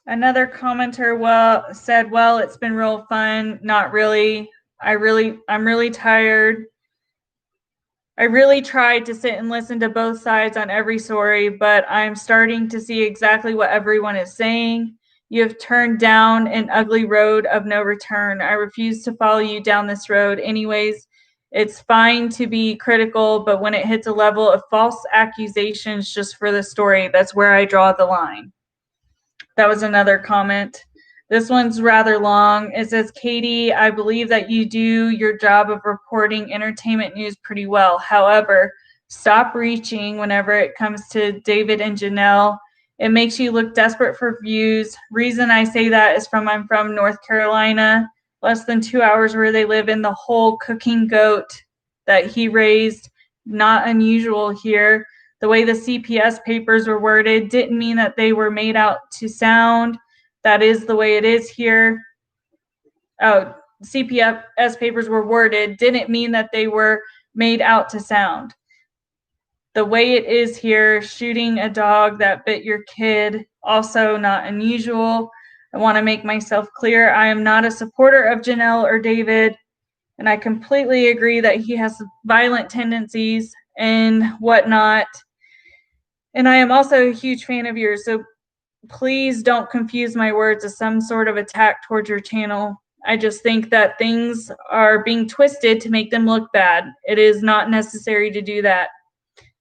Another commenter said, well, it's been real fun. Not really. I'm really tired. I really tried to sit and listen to both sides on every story, but I'm starting to see exactly what everyone is saying. You have turned down an ugly road of no return. I refuse to follow you down this road. Anyways, it's fine to be critical, but when it hits a level of false accusations just for the story, that's where I draw the line. That was another comment. This one's rather long. It says, Katie, I believe that you do your job of reporting entertainment news pretty well. However, stop reaching whenever it comes to David and Janelle. It makes you look desperate for views. Reason I say that is I'm from North Carolina, less than 2 hours where they live in. The whole cooking goat that he raised, not unusual here. The way the CPS papers were worded didn't mean that they were made out to sound. That is the way it is here. Oh, CPS papers were worded didn't mean that they were made out to sound. The way it is here, shooting a dog that bit your kid, also not unusual. I want to make myself clear. I am not a supporter of Janelle or David, and I completely agree that he has violent tendencies and whatnot. And I am also a huge fan of yours, so please don't confuse my words as some sort of attack towards your channel. I just think that things are being twisted to make them look bad. It is not necessary to do that.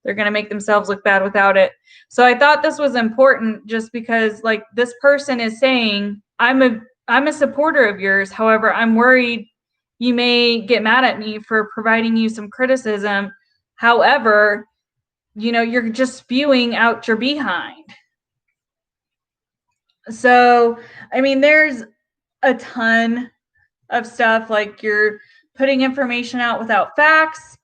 They're going to make themselves look bad without it. So I thought this was important just because, like, this person is saying, I'm a supporter of yours. However, I'm worried you may get mad at me for providing you some criticism. However, you know, you're just spewing out your behind. So, I mean, there's a ton of stuff, like you're putting information out without facts,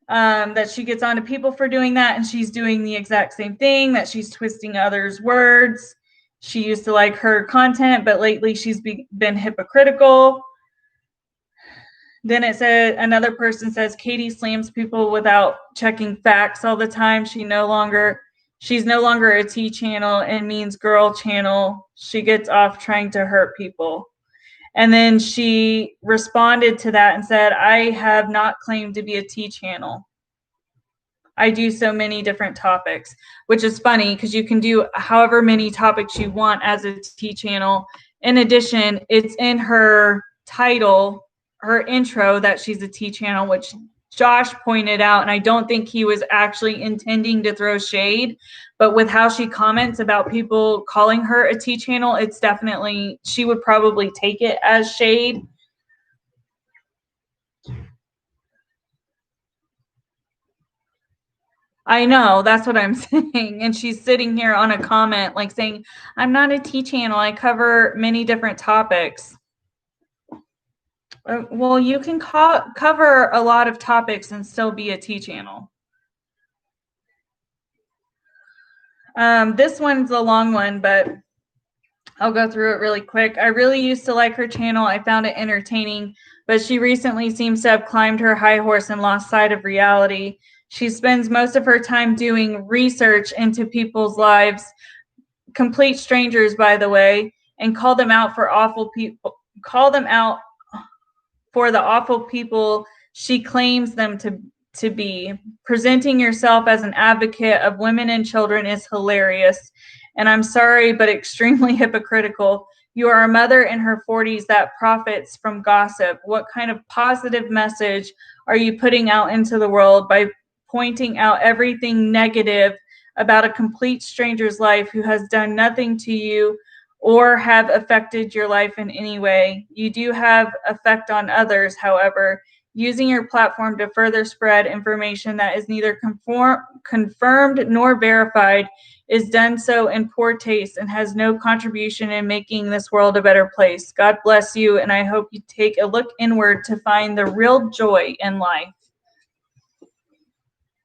that she gets onto people for doing that, and she's doing the exact same thing, that she's twisting others' words. She used to like her content, but lately she's been hypocritical. Then it said, another person says, Katie slams people without checking facts all the time. She's no longer a T channel and means girl channel. She gets off trying to hurt people. And then she responded to that and said, I have not claimed to be a T channel. I do so many different topics, which is funny because you can do however many topics you want as a T channel. In addition, it's in her title, her intro, that she's a T channel, which Josh pointed out, and I don't think he was actually intending to throw shade, but with how she comments about people calling her a T channel, it's definitely, she would probably take it as shade. I know, that's what I'm saying. And she's sitting here on a comment like saying, I'm not a T channel. I cover many different topics. Well, you can cover a lot of topics and still be a T channel. This one's a long one, but I'll go through it really quick. I really used to like her channel. I found it entertaining, but she recently seems to have climbed her high horse and lost sight of reality. She spends most of her time doing research into people's lives, complete strangers, by the way, and call them out for awful people, call them out for the awful people she claims them to be. Presenting yourself as an advocate of women and children is hilarious, and I'm sorry, but extremely hypocritical. You are a mother in her 40s that profits from gossip. What kind of positive message are you putting out into the world by pointing out everything negative about a complete stranger's life who has done nothing to you or have affected your life in any way? You do have effect on others, however. Using your platform to further spread information that is neither confirmed nor verified is done so in poor taste and has no contribution in making this world a better place. God bless you, and I hope you take a look inward to find the real joy in life.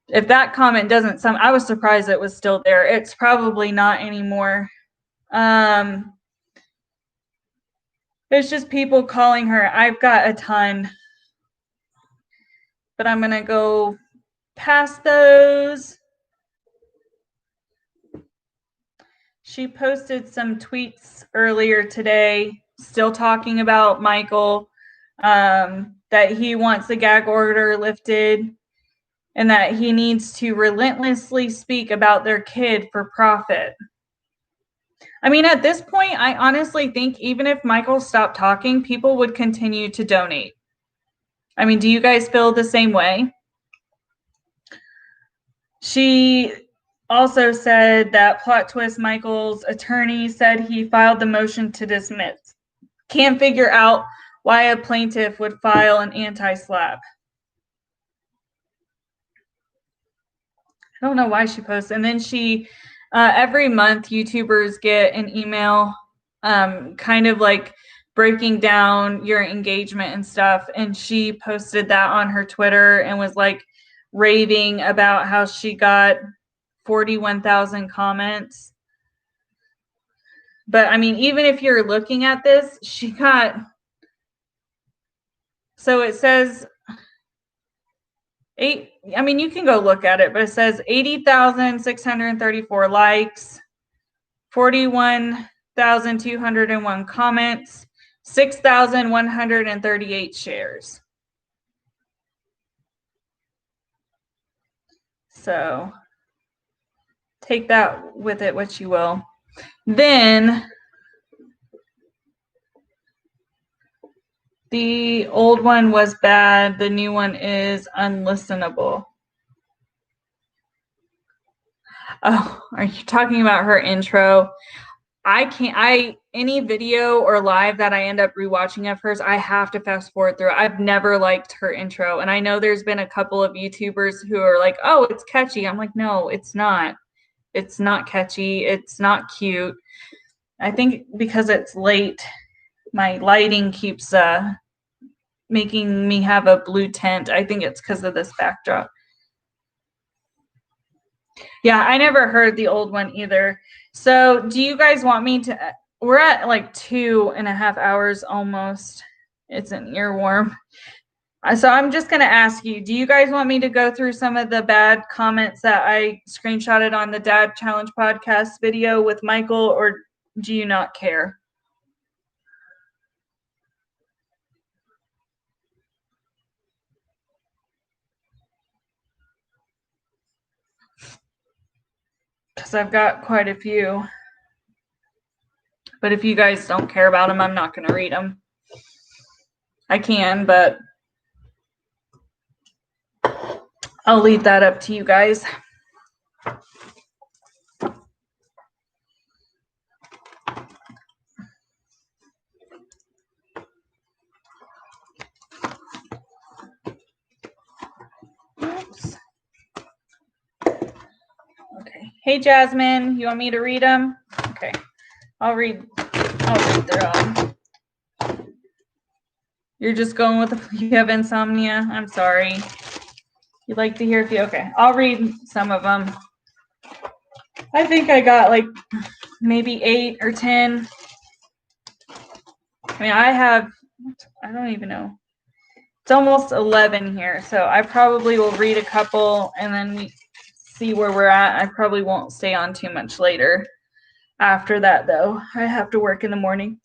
If that comment doesn't I was surprised it was still there. It's probably not anymore. It's just people calling her. I've got a ton, but I'm going to go past those. She posted some tweets earlier today, still talking about Michael, that he wants the gag order lifted. and that he needs to relentlessly speak about their kid for profit. I mean, at this point, I honestly think even if Michael stopped talking, people would continue to donate. I mean, do you guys feel the same way? She also said that plot twist, Michael's attorney said he filed the motion to dismiss. Can't figure out why a plaintiff would file an anti-SLAPP. I don't know why she posts. And then she, every month, YouTubers get an email kind of like breaking down your engagement and stuff. And she posted that on her Twitter and was like raving about how she got 41,000 comments. But I mean, even if you're looking at this, she got, so it says I mean, you can go look at it, but it says 80,634 likes, 41,201 comments, 6,138 shares. So take that with it what you will. Then the old one was bad. The new one is unlistenable. Oh, are you talking about her intro? Any video or live that I end up rewatching of hers, I have to fast forward through. I've never liked her intro. And I know there's been a couple of YouTubers who are like, oh, it's catchy. I'm like, no, it's not. It's not catchy. It's not cute. I think because it's late, my lighting keeps making me have a blue tint. I think it's because of this backdrop. Yeah, I never heard the old one either. So do you guys want me to, we're at like 2.5 hours almost. It's an earworm. So I'm just going to ask you, do you guys want me to go through some of the bad comments that I screenshotted on the Dad Challenge podcast video with Michael, or do you not care? Because I've got quite a few. But if you guys don't care about them, I'm not going to read them. I can, but I'll leave that up to you guys. Oops. Okay. Hey, Jasmine, you want me to read them? Okay. I'll read through them. You're just going with you have insomnia? I'm sorry. You'd like to hear a few? Okay. I'll read some of them. I think I got like maybe 8 or 10. I mean, I don't even know. It's almost 11 here. So I probably will read a couple and then we see where we're at. I probably won't stay on too much later. After that, though, I have to work in the morning.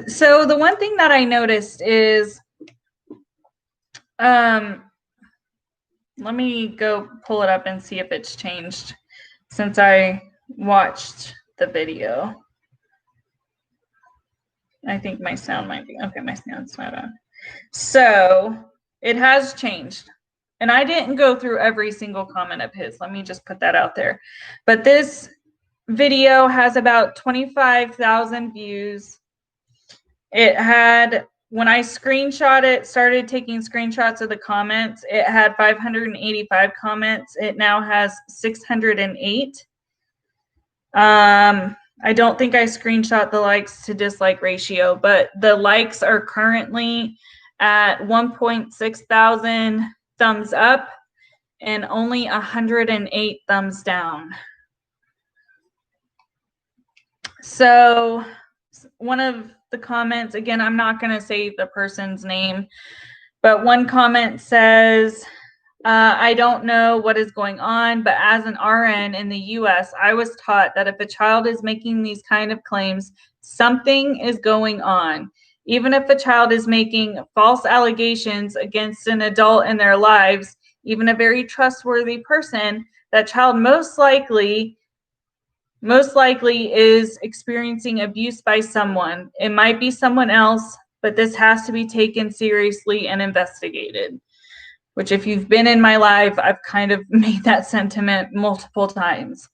So the one thing that I noticed is, let me go pull it up and see if it's changed since I watched the video. I think my sound might be, okay, my sound's not on. So it has changed. And I didn't go through every single comment of his. Let me just put that out there. But this video has about 25,000 views. It had, when I started taking screenshots of the comments, it had 585 comments. It now has 608. I don't think I screenshot the likes to dislike ratio, but the likes are currently at 1.6 thousand thumbs up and only 108 thumbs down. So one of the comments, again, I'm not going to say the person's name, but one comment says, I don't know what is going on, but as an RN in the US, I was taught that if a child is making these kind of claims, something is going on. Even if a child is making false allegations against an adult in their lives, even a very trustworthy person, that child most likely is experiencing abuse by someone. It might be someone else, but this has to be taken seriously and investigated. Which, if you've been in my life, I've kind of made that sentiment multiple times.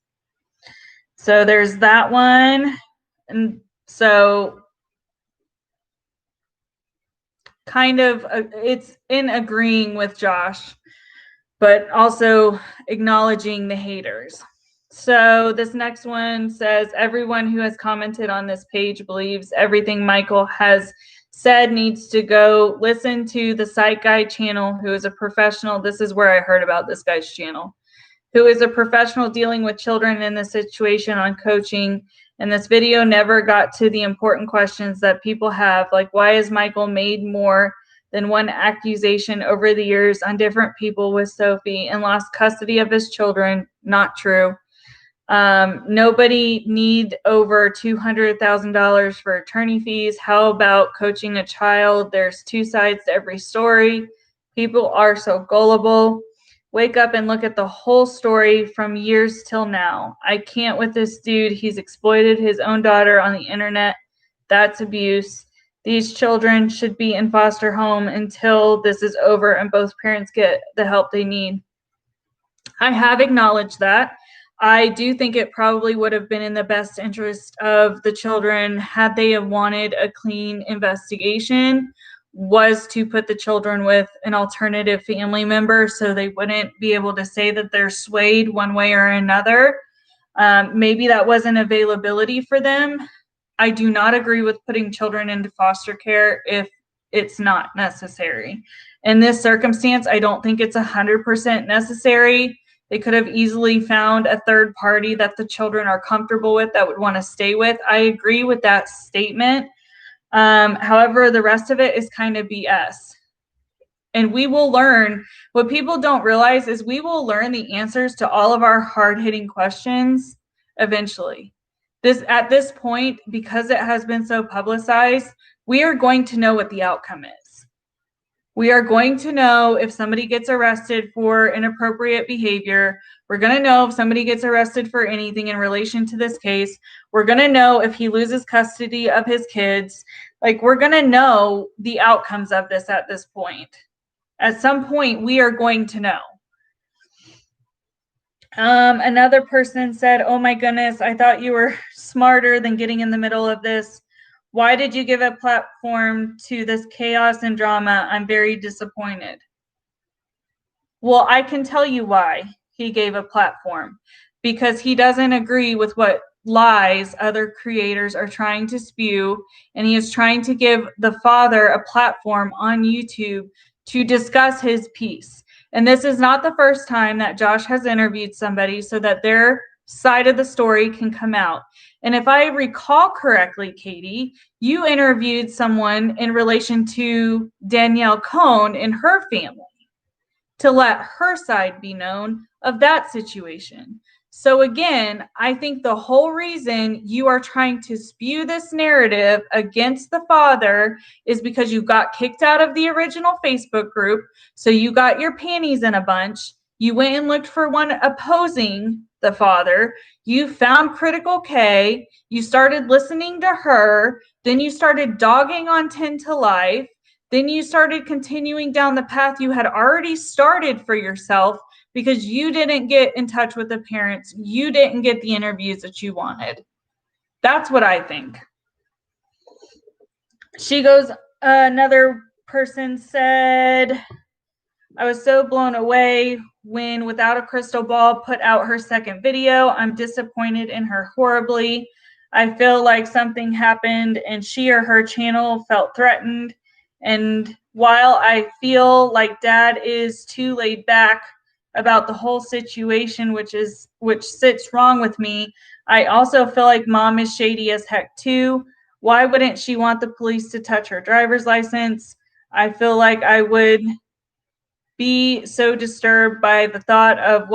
So there's that one. And so kind of it's in agreeing with Josh, but also acknowledging the haters. So this next one says, everyone who has commented on this page believes everything Michael has said needs to go listen to the Sight Guy channel, who is a professional. This is where I heard about this guy's channel, who is a professional dealing with children in this situation on coaching. And this video never got to the important questions that people have, like why has Michael made more than one accusation over the years on different people with Sophie and lost custody of his children? Not true. Nobody need over $200,000 for attorney fees. How about coaching a child? There's two sides to every story. People are so gullible. Wake up and look at the whole story from years till now. I can't with this dude. He's exploited his own daughter on the internet. That's abuse. These children should be in foster home until this is over and both parents get the help they need. I have acknowledged that. I do think it probably would have been in the best interest of the children, had they have wanted a clean investigation, was to put the children with an alternative family member so they wouldn't be able to say that they're swayed one way or another. Maybe that wasn't availability for them. I do not agree with putting children into foster care if it's not necessary. In this circumstance, I don't think it's 100% necessary. They could have easily found a third party that the children are comfortable with, that would want to stay with. I agree with that statement. However, the rest of it is kind of BS. And we will learn, what people don't realize is we will learn the answers to all of our hard-hitting questions eventually. At this point, because it has been so publicized, we are going to know what the outcome is. We are going to know if somebody gets arrested for inappropriate behavior. We're going to know if somebody gets arrested for anything in relation to this case. We're going to know if he loses custody of his kids. Like, we're going to know the outcomes of this at this point. At some point, we are going to know. Another person said, oh my goodness, I thought you were smarter than getting in the middle of this. Why did you give a platform to this chaos and drama? I'm very disappointed. Well, I can tell you why he gave a platform. Because he doesn't agree with what lies other creators are trying to spew, and he is trying to give the father a platform on YouTube to discuss his piece. And this is not the first time that Josh has interviewed somebody so that their side of the story can come out. And if I recall correctly, Katie, you interviewed someone in relation to Danielle Cohn and her family to let her side be known of that situation. So again, I think the whole reason you are trying to spew this narrative against the father is because you got kicked out of the original Facebook group. So you got your panties in a bunch. You went and looked for one opposing the father. You found Critical K. You started listening to her. Then you started dogging on 10 to Life. Then you started continuing down the path you had already started for yourself because you didn't get in touch with the parents. You didn't get the interviews that you wanted. That's what I think. She goes, another person said, I was so blown away when Without a Crystal Ball put out her second video. I'm disappointed in her horribly. I feel like something happened and she or her channel felt threatened. And while I feel like Dad is too laid back about the whole situation, which sits wrong with me, I also feel like Mom is shady as heck too. Why wouldn't she want the police to touch her driver's license? I feel like I would be so disturbed by the thought of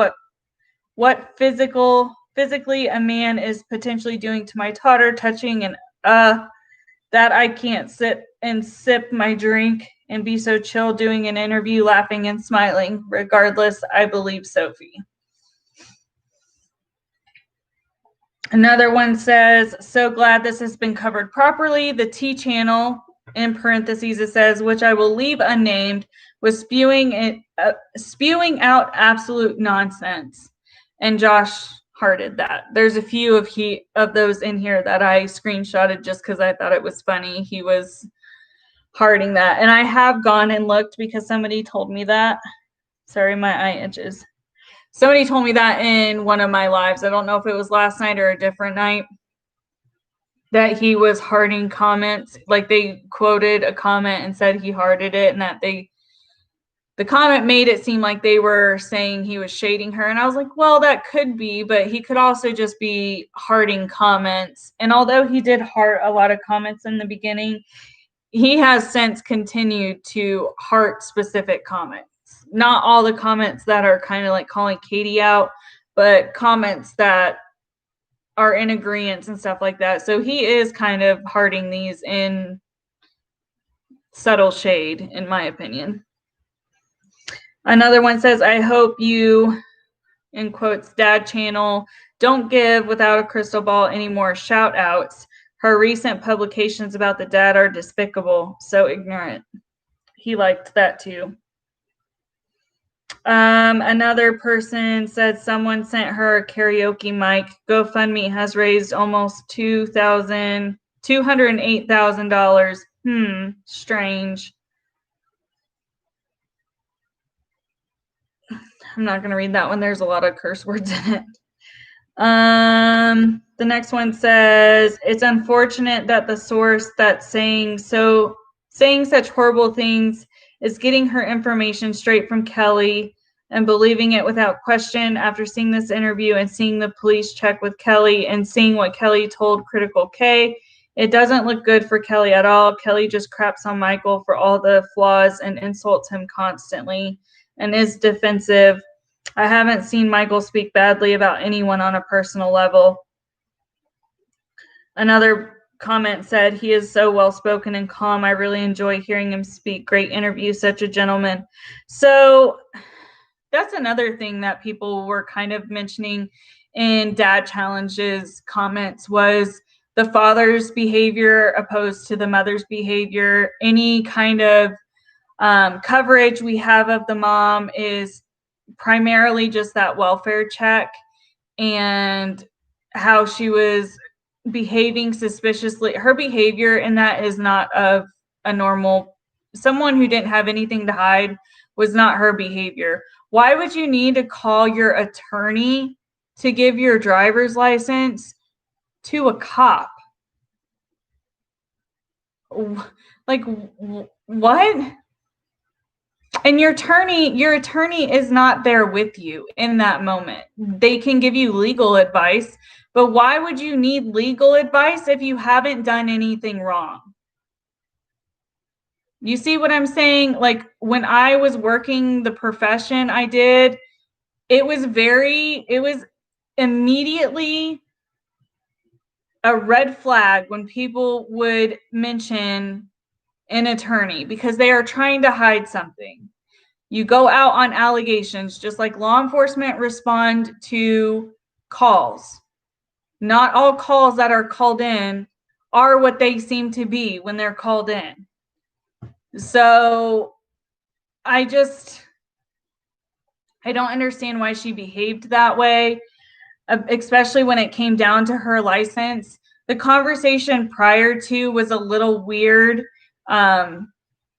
what physically a man is potentially doing to my daughter, touching and that I can't sit and sip my drink and be so chill doing an interview, laughing and smiling. Regardless, I believe Sophie. Another one says, so glad this has been covered properly. The T channel, in parentheses, it says, which I will leave unnamed, was spewing out absolute nonsense. And Josh hearted that. There's a few of those in here that I screenshotted just because I thought it was funny. He was hearting that. And I have gone and looked because somebody told me that. Sorry, my eye itches. Somebody told me that in one of my lives. I don't know if it was last night or a different night, that he was hearting comments. Like they quoted a comment and said he hearted it, and that the comment made it seem like they were saying he was shading her. And I was like, well, that could be, but he could also just be hearting comments. And although he did heart a lot of comments in the beginning, he has since continued to heart specific comments. Not all the comments that are kind of like calling Katie out, but comments that are in agreement and stuff like that. So he is kind of hearting these in subtle shade, in my opinion. Another one says, I hope you, in quotes, dad channel, don't give without a crystal ball any more shout outs. Her recent publications about the dad are despicable, so ignorant. He liked that too. Another person said someone sent her a karaoke mic. GoFundMe has raised almost $208,000. Strange. I'm not going to read that one. There's a lot of curse words in it. The next one says, it's unfortunate that the source that's saying such horrible things is getting her information straight from Kelly and believing it without question after seeing this interview and seeing the police check with Kelly and seeing what Kelly told Critical K. It doesn't look good for Kelly at all. Kelly just craps on Michael for all the flaws and insults him constantly and is defensive. I haven't seen Michael speak badly about anyone on a personal level. Another comment said, he is so well-spoken and calm. I really enjoy hearing him speak. Great interview, such a gentleman. So that's another thing that people were kind of mentioning in Dad Challenge's comments was the father's behavior opposed to the mother's behavior. Any kind of coverage we have of the mom is primarily just that welfare check and how she was behaving suspiciously. Her behavior in that is not of a normal, someone who didn't have anything to hide was not her behavior. Why would you need to call your attorney to give your driver's license to a cop? Like, what? And your attorney is not there with you in that moment. They can give you legal advice, but why would you need legal advice if you haven't done anything wrong? You see what I'm saying? Like when I was working the profession I did, it was immediately a red flag when people would mention an attorney because they are trying to hide something. You go out on allegations, just like law enforcement respond to calls. Not all calls that are called in are what they seem to be when they're called in. So I don't understand why she behaved that way, especially when it came down to her license. The conversation prior to was a little weird.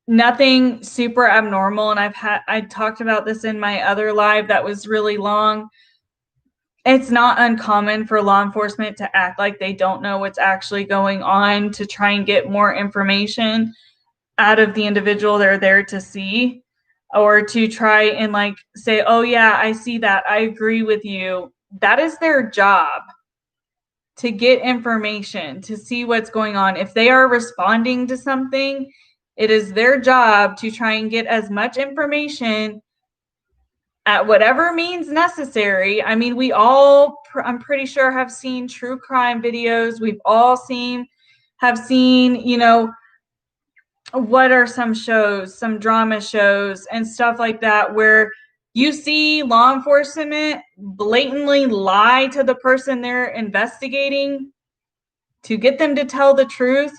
Nothing super abnormal. And I talked about this in my other live that was really long. It's not uncommon for law enforcement to act like they don't know what's actually going on to try and get more information out of the individual they're there to see, or to try and like say, oh yeah, I see that. I agree with you. That is their job, to get information, to see what's going on. If they are responding to something, it is their job to try and get as much information at whatever means necessary. I mean, I'm pretty sure have seen true crime videos. We've all have seen, what are some shows, some drama shows and stuff like that, where you see law enforcement blatantly lie to the person they're investigating to get them to tell the truth.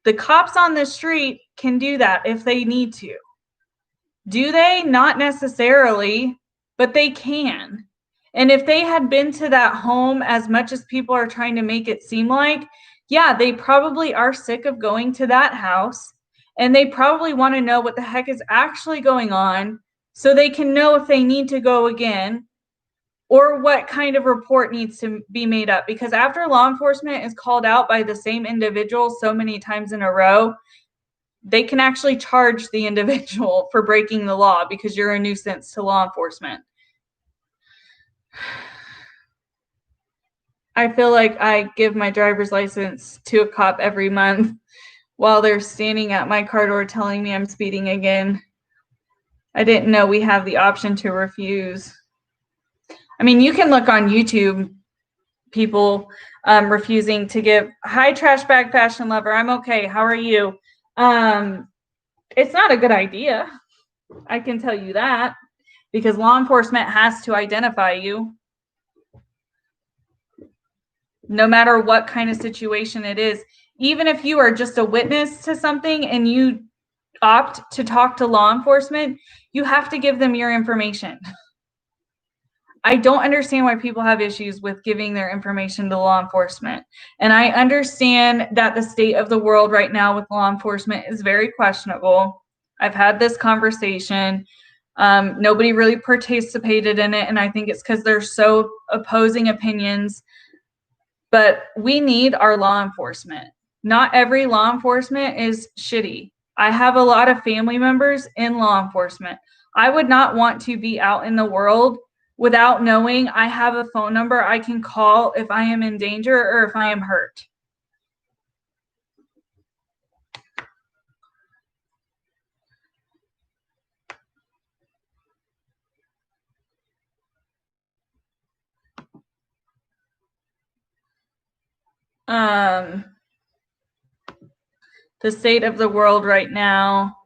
The cops on the street can do that if they need to. Do they? Not necessarily, but they can. And if they had been to that home as much as people are trying to make it seem like, yeah, they probably are sick of going to that house, and they probably want to know what the heck is actually going on so they can know if they need to go again or what kind of report needs to be made up. Because after law enforcement is called out by the same individual so many times in a row, they can actually charge the individual for breaking the law because you're a nuisance to law enforcement. I feel like I give my driver's license to a cop every month while they're standing at my car door telling me I'm speeding again. I didn't know we have the option to refuse. I mean, you can look on YouTube, people refusing to give. Hi, trash bag fashion lover. I'm okay. How are you? It's not a good idea. I can tell you that, because law enforcement has to identify you. No matter what kind of situation it is, even if you are just a witness to something and you opt to talk to law enforcement, you have to give them your information. I don't understand why people have issues with giving their information to law enforcement. And I understand that the state of the world right now with law enforcement is very questionable. I've had this conversation. Nobody really participated in it, and I think it's because there's so opposing opinions. But we need our law enforcement. Not every law enforcement is shitty. I have a lot of family members in law enforcement. I would not want to be out in the world without knowing I have a phone number I can call if I am in danger or if I am hurt. The state of the world right now.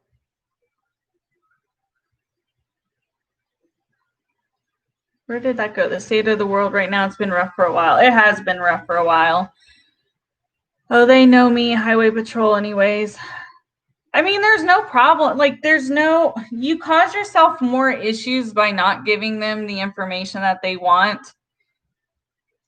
Where did that go? The state of the world right now, it's been rough for a while. It has been rough for a while. Oh, they know me, Highway Patrol anyways. I mean, there's no problem. Like, you cause yourself more issues by not giving them the information that they want,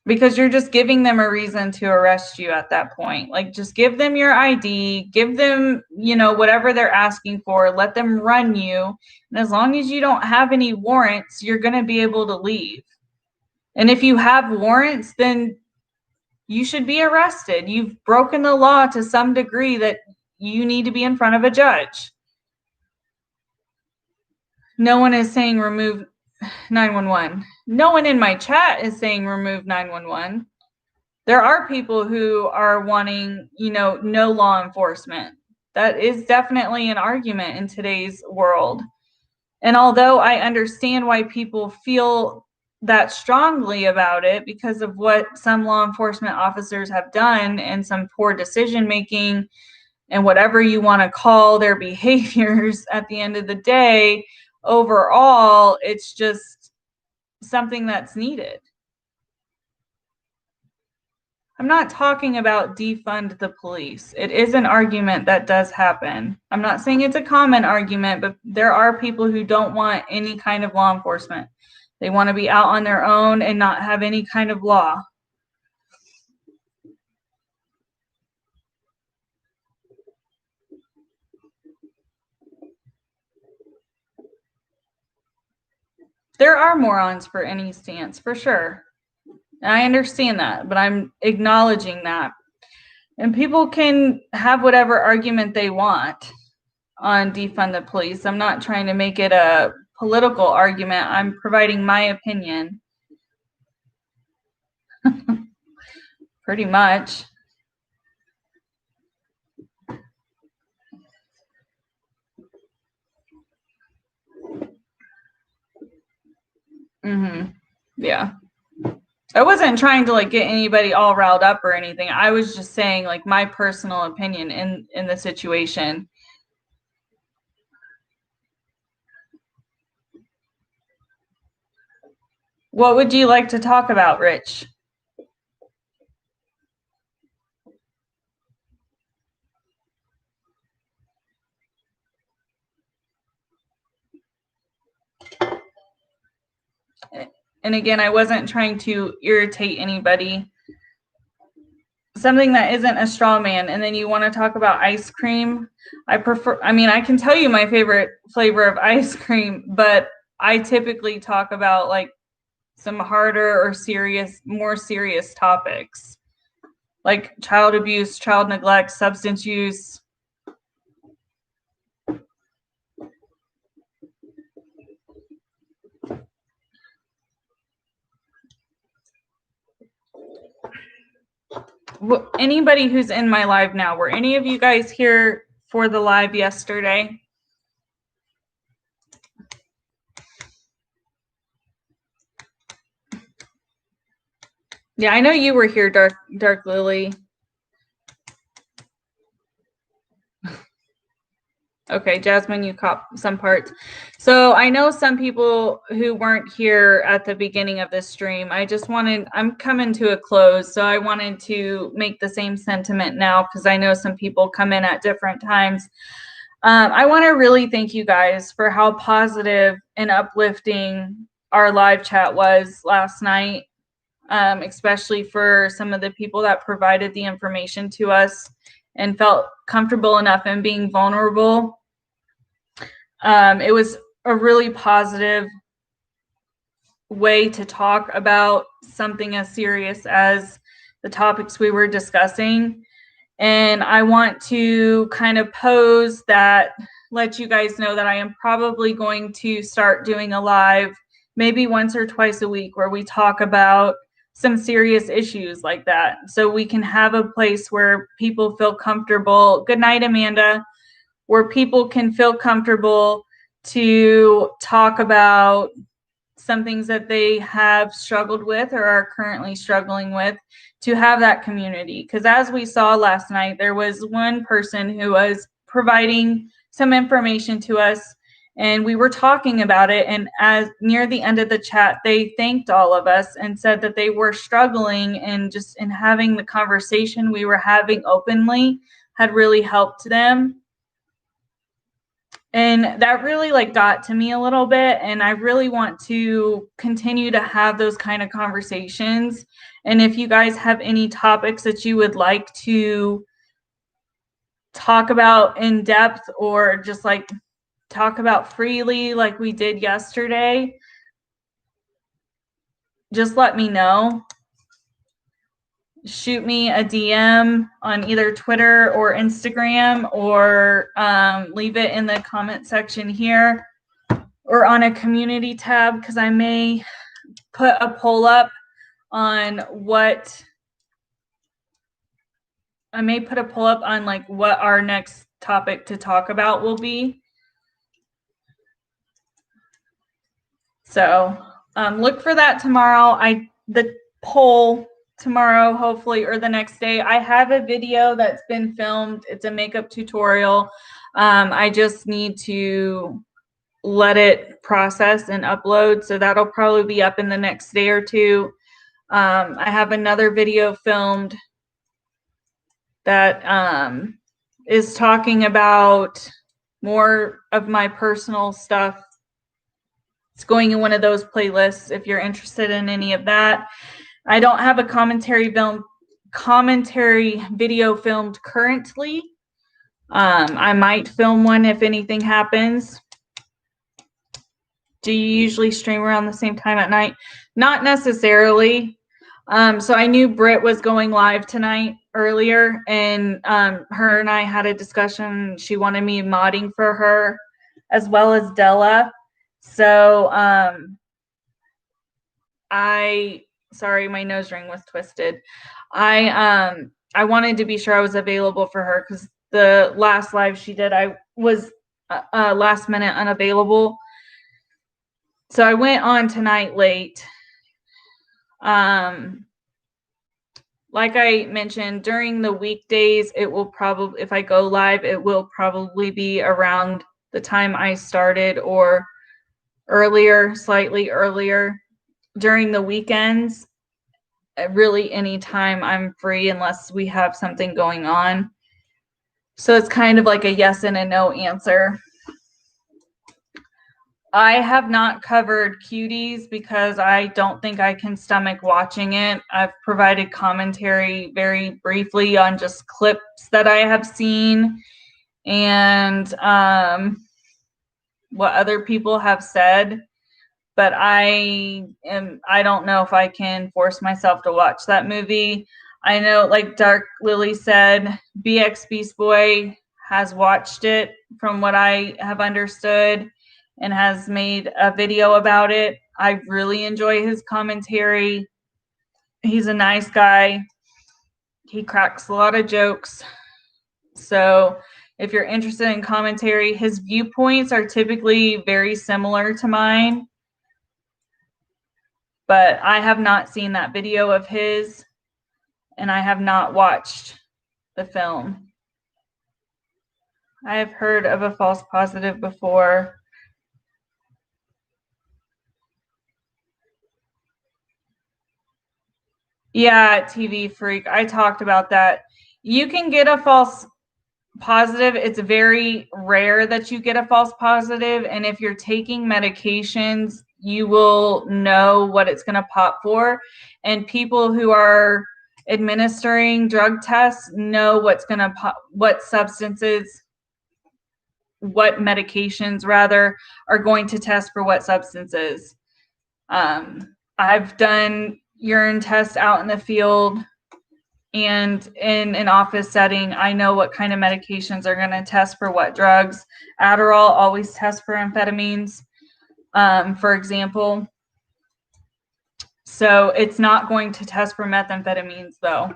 because you're just giving them a reason to arrest you at that point. Like, just give them your ID, give them, whatever they're asking for, let them run you. And as long as you don't have any warrants, you're going to be able to leave. And if you have warrants, then you should be arrested. You've broken the law to some degree that you need to be in front of a judge. No one is saying remove 911. No one in my chat is saying remove 911. There are people who are wanting, no law enforcement. That is definitely an argument in today's world. And although I understand why people feel that strongly about it because of what some law enforcement officers have done and some poor decision making and whatever you want to call their behaviors, at the end of the day, overall, it's just something that's needed. I'm not talking about defund the police. It is an argument that does happen. I'm not saying it's a common argument, but there are people who don't want any kind of law enforcement. They want to be out on their own and not have any kind of law. There are morons for any stance, for sure. And I understand that, but I'm acknowledging that. And people can have whatever argument they want on defund the police. I'm not trying to make it a political argument. I'm providing my opinion. Pretty much. Yeah. I wasn't trying to like get anybody all riled up or anything. I was just saying like my personal opinion in the situation. What would you like to talk about, Rich? And again, I wasn't trying to irritate anybody. Something that isn't a straw man. And then you want to talk about ice cream. I can tell you my favorite flavor of ice cream, but I typically talk about like some harder or more serious topics like child abuse, child neglect, substance use. Anybody who's in my live now, were any of you guys here for the live yesterday? Yeah, I know you were here, Dark Lily. Okay, Jasmine, you caught some parts. So I know some people who weren't here at the beginning of this stream. I'm coming to a close, so I wanted to make the same sentiment now because I know some people come in at different times. I want to really thank you guys for how positive and uplifting our live chat was last night, especially for some of the people that provided the information to us and felt comfortable enough in being vulnerable. It was a really positive way to talk about something as serious as the topics we were discussing. And I want to kind of let you guys know that I am probably going to start doing a live maybe once or twice a week where we talk about some serious issues like that. So we can have a place where people feel comfortable. Good night, Amanda. Where people can feel comfortable to talk about some things that they have struggled with or are currently struggling with, to have that community. Because as we saw last night, there was one person who was providing some information to us and we were talking about it, and as near the end of the chat they thanked all of us and said that they were struggling, and just in having the conversation we were having openly had really helped them. And that really got to me a little bit, and I really want to continue to have those kind of conversations. And if you guys have any topics that you would like to talk about in depth or just talk about freely like we did yesterday, just let me know. Shoot me a DM on either Twitter or Instagram, or leave it in the comment section here or on a community tab, because I may put a poll up on what our next topic to talk about will be. So look for that tomorrow. The poll tomorrow, hopefully, or the next day. I have a video that's been filmed. It's a makeup tutorial. I just need to let it process and upload, so that'll probably be up in the next day or two. I have another video filmed that is talking about more of my personal stuff. It's going in one of those playlists if you're interested in any of that. I don't have a commentary video filmed currently. I might film one if anything happens. Do you usually stream around the same time at night? Not necessarily. So I knew Britt was going live tonight earlier, and her and I had a discussion. She wanted me modding for her, as well as Della. So sorry, my nose ring was twisted. I wanted to be sure I was available for her, because the last live she did, I was last minute unavailable. So I went on tonight late. Like I mentioned, during the weekdays, it will probably, if I go live, it will probably be around the time I started or earlier, slightly earlier. During the weekends, really any time I'm free unless we have something going on. So it's kind of like a yes and a no answer. I have not covered Cuties because I don't think I can stomach watching it. I've provided commentary very briefly on just clips that I have seen and what other people have said. But I don't know if I can force myself to watch that movie. I know, like Dark Lily said, BX Beast Boy has watched it from what I have understood and has made a video about it. I really enjoy his commentary. He's a nice guy. He cracks a lot of jokes. So if you're interested in commentary, his viewpoints are typically very similar to mine. But I have not seen that video of his, and I have not watched the film. I have heard of a false positive before. Yeah, TV Freak. I talked about that. You can get a false positive. It's very rare that you get a false positive. And if you're taking medications, you will know what it's going to pop for. And people who are administering drug tests know what's going to pop, what substances, what medications rather are going to test for what substances. I've done urine tests out in the field and in an office setting. I know what kind of medications are going to test for what drugs. Adderall always tests for amphetamines, for example. So it's not going to test for methamphetamines though.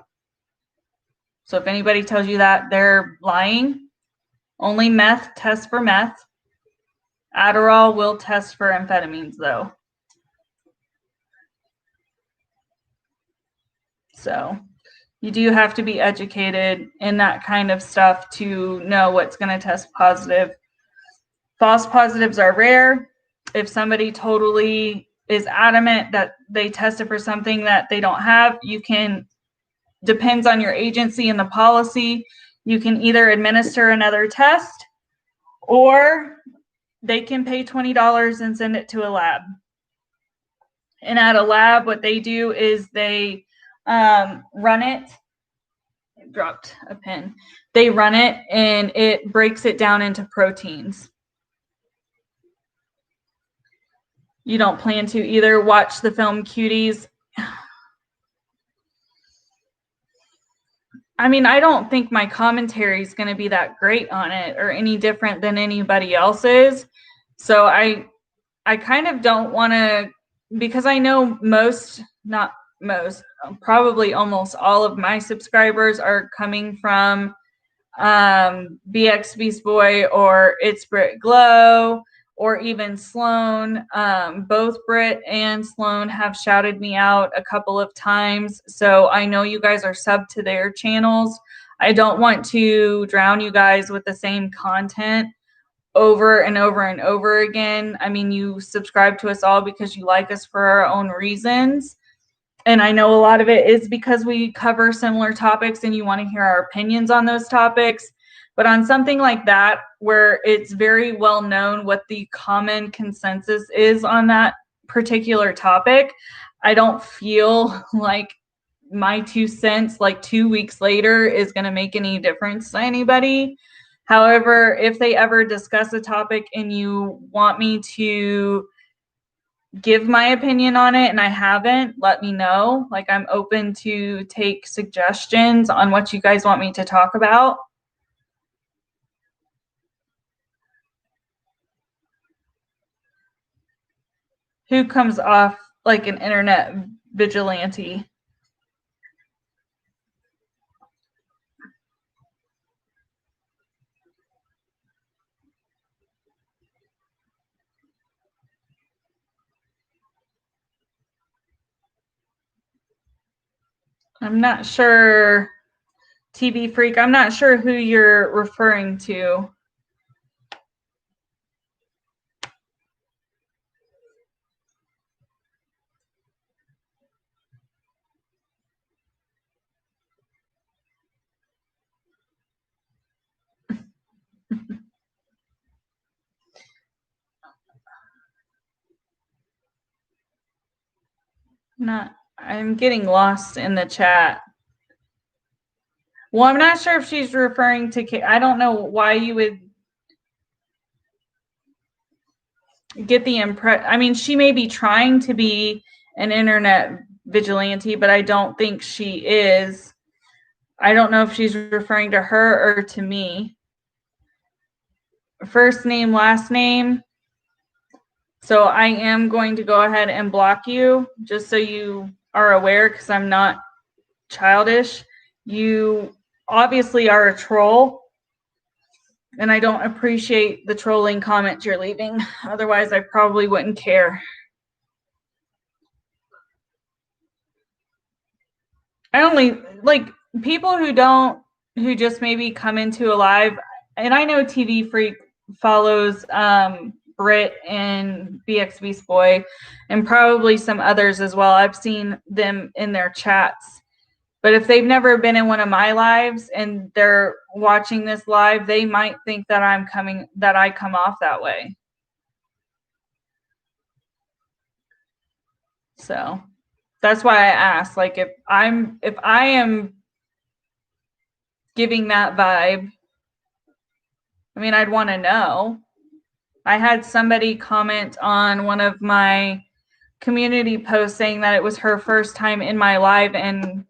So if anybody tells you that, they're lying. Only meth tests for meth. Adderall will test for amphetamines though. So you do have to be educated in that kind of stuff to know what's going to test positive. False positives are rare. If somebody totally is adamant that they tested for something that they don't have, you can, depends on your agency and the policy, you can either administer another test or they can pay $20 and send it to a lab. And at a lab, what they do is they run it. I dropped a pen. They run it and it breaks it down into proteins. You don't plan to either watch the film Cuties. I mean, I don't think my commentary is going to be that great on it or any different than anybody else's. So I kind of don't want to, because I know not most, probably almost all of my subscribers are coming from BX Beast Boy or It's Brit Glow or even Sloan. Both Brit and Sloan have shouted me out a couple of times. So I know you guys are sub to their channels. I don't want to drown you guys with the same content over and over and over again. I mean, you subscribe to us all because you like us for our own reasons. And I know a lot of it is because we cover similar topics and you want to hear our opinions on those topics. But on something like that, where it's very well known what the common consensus is on that particular topic, I don't feel like my 2 cents, like 2 weeks later, is going to make any difference to anybody. However, if they ever discuss a topic and you want me to give my opinion on it and I haven't, let me know. Like, I'm open to take suggestions on what you guys want me to talk about. Who comes off like an internet vigilante? I'm not sure, TV Freak, I'm not sure who you're referring to. I'm getting lost in the chat. Well, I'm not sure if she's referring to, I don't know why you would get the impression. I mean, she may be trying to be an internet vigilante, but I don't think she is. I don't know if she's referring to her or to me. First name, last name. So I am going to go ahead and block you just so you are aware, because I'm not childish. You obviously are a troll, and I don't appreciate the trolling comments you're leaving. Otherwise, I probably wouldn't care. I only like people who just maybe come into a live, and I know TV Freak follows Britt and BX Beast Boy and probably some others as well. I've seen them in their chats. But if they've never been in one of my lives and they're watching this live, they might think that I come off that way. So that's why I asked, like, if I am giving that vibe, I mean, I'd want to know. I had somebody comment on one of my community posts saying that it was her first time in my live, and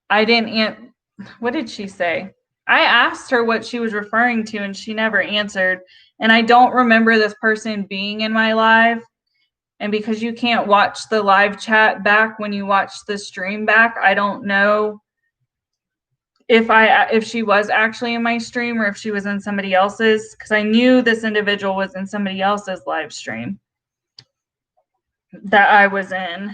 I didn't what did she say? I asked her what she was referring to, and she never answered. And I don't remember this person being in my live. And because you can't watch the live chat back when you watch the stream back, I don't know if she was actually in my stream or if she was in somebody else's, because I knew this individual was in somebody else's live stream that I was in.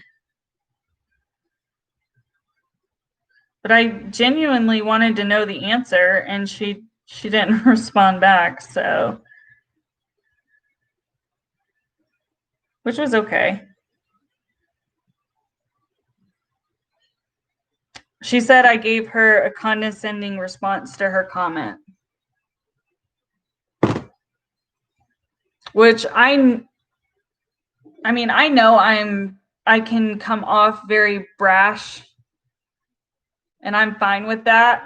But I genuinely wanted to know the answer, and she didn't respond back, so, which was okay. She said I gave her a condescending response to her comment, which I mean, I know I can come off very brash, and I'm fine with that.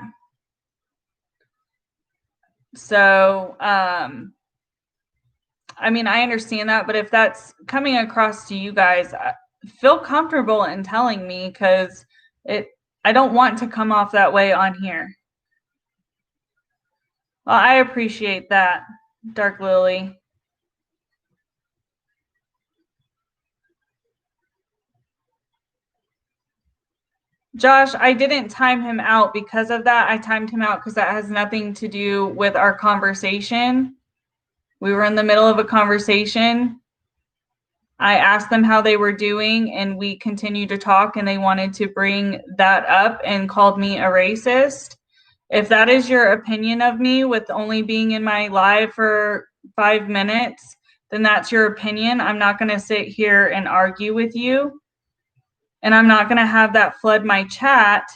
So, I mean, I understand that, but if that's coming across to you guys, feel comfortable in telling me, because I don't want to come off that way on here. Well, I appreciate that, Dark Lily. Josh, I didn't time him out because of that. I timed him out because that has nothing to do with our conversation. We were in the middle of a conversation. I asked them how they were doing, and we continued to talk, and they wanted to bring that up and called me a racist. If that is your opinion of me with only being in my live for 5 minutes, then that's your opinion. I'm not going to sit here and argue with you. And I'm not going to have that flood my chat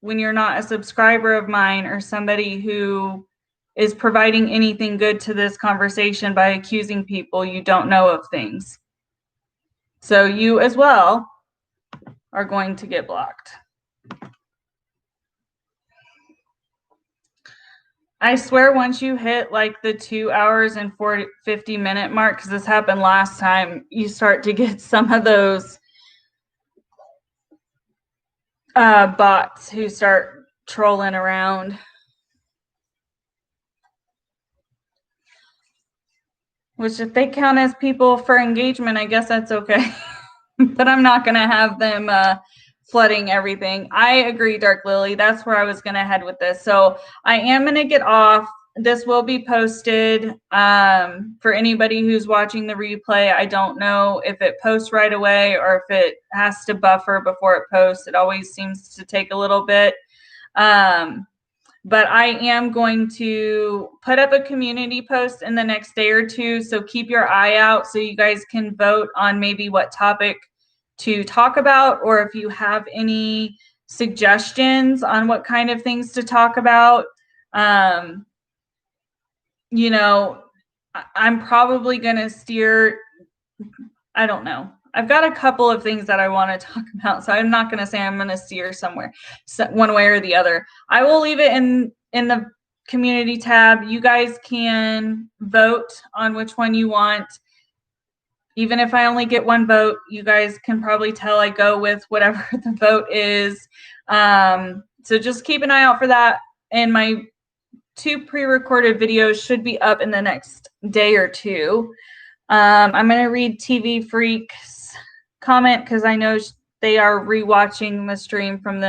when you're not a subscriber of mine or somebody who is providing anything good to this conversation by accusing people you don't know of things. So you as well are going to get blocked. I swear once you hit like the 2 hours and 50 minute mark, because this happened last time, you start to get some of those bots who start trolling around. Which, if they count as people for engagement, I guess that's okay. But I'm not going to have them flooding everything. I agree, Dark Lily. That's where I was going to head with this. So I am going to get off. this will be posted for anybody who's watching the replay. I don't know if it posts right away or if it has to buffer before it posts. It always seems to take a little bit. But I am going to put up a community post in the next day or two. So keep your eye out so you guys can vote on maybe what topic to talk about, or if you have any suggestions on what kind of things to talk about. You know, I'm probably going to steer, I don't know. I've got a couple of things that I want to talk about, so I'm not going to say I'm going to steer somewhere, one way or the other. I will leave it in the community tab. You guys can vote on which one you want. Even if I only get one vote, you guys can probably tell I go with whatever the vote is. So just keep an eye out for that. And my 2 pre-recorded videos should be up in the next day or two. I'm going to read TV Freak's comment because I know they are rewatching the stream from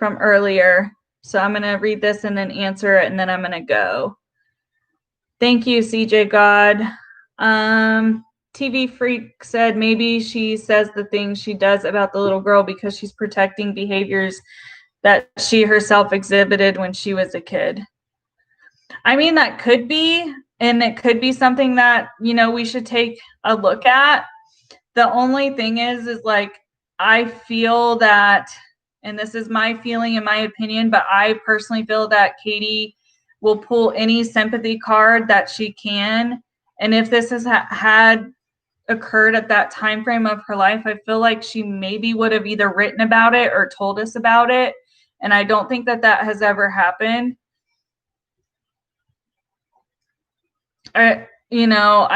earlier. So I'm going to read this and then answer it, and then I'm going to go. Thank you, CJ God. TV Freak said maybe she says the things she does about the little girl because she's protecting behaviors that she herself exhibited when she was a kid. I mean, that could be, and it could be something that, you know, we should take a look at. The only thing is like, I feel that, and this is my feeling and my opinion, but I personally feel that Katie will pull any sympathy card that she can. And if this has had occurred at that time frame of her life, I feel like she maybe would have either written about it or told us about it. And I don't think that that has ever happened. You know,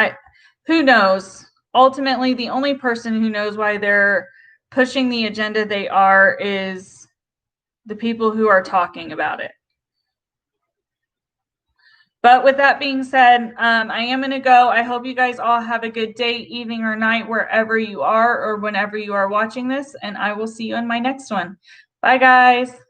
who knows? Ultimately, the only person who knows why they're pushing the agenda they are is the people who are talking about it. But with that being said, I am going to go. I hope you guys all have a good day, evening, or night, wherever you are or whenever you are watching this. And I will see you in my next one. Bye, guys.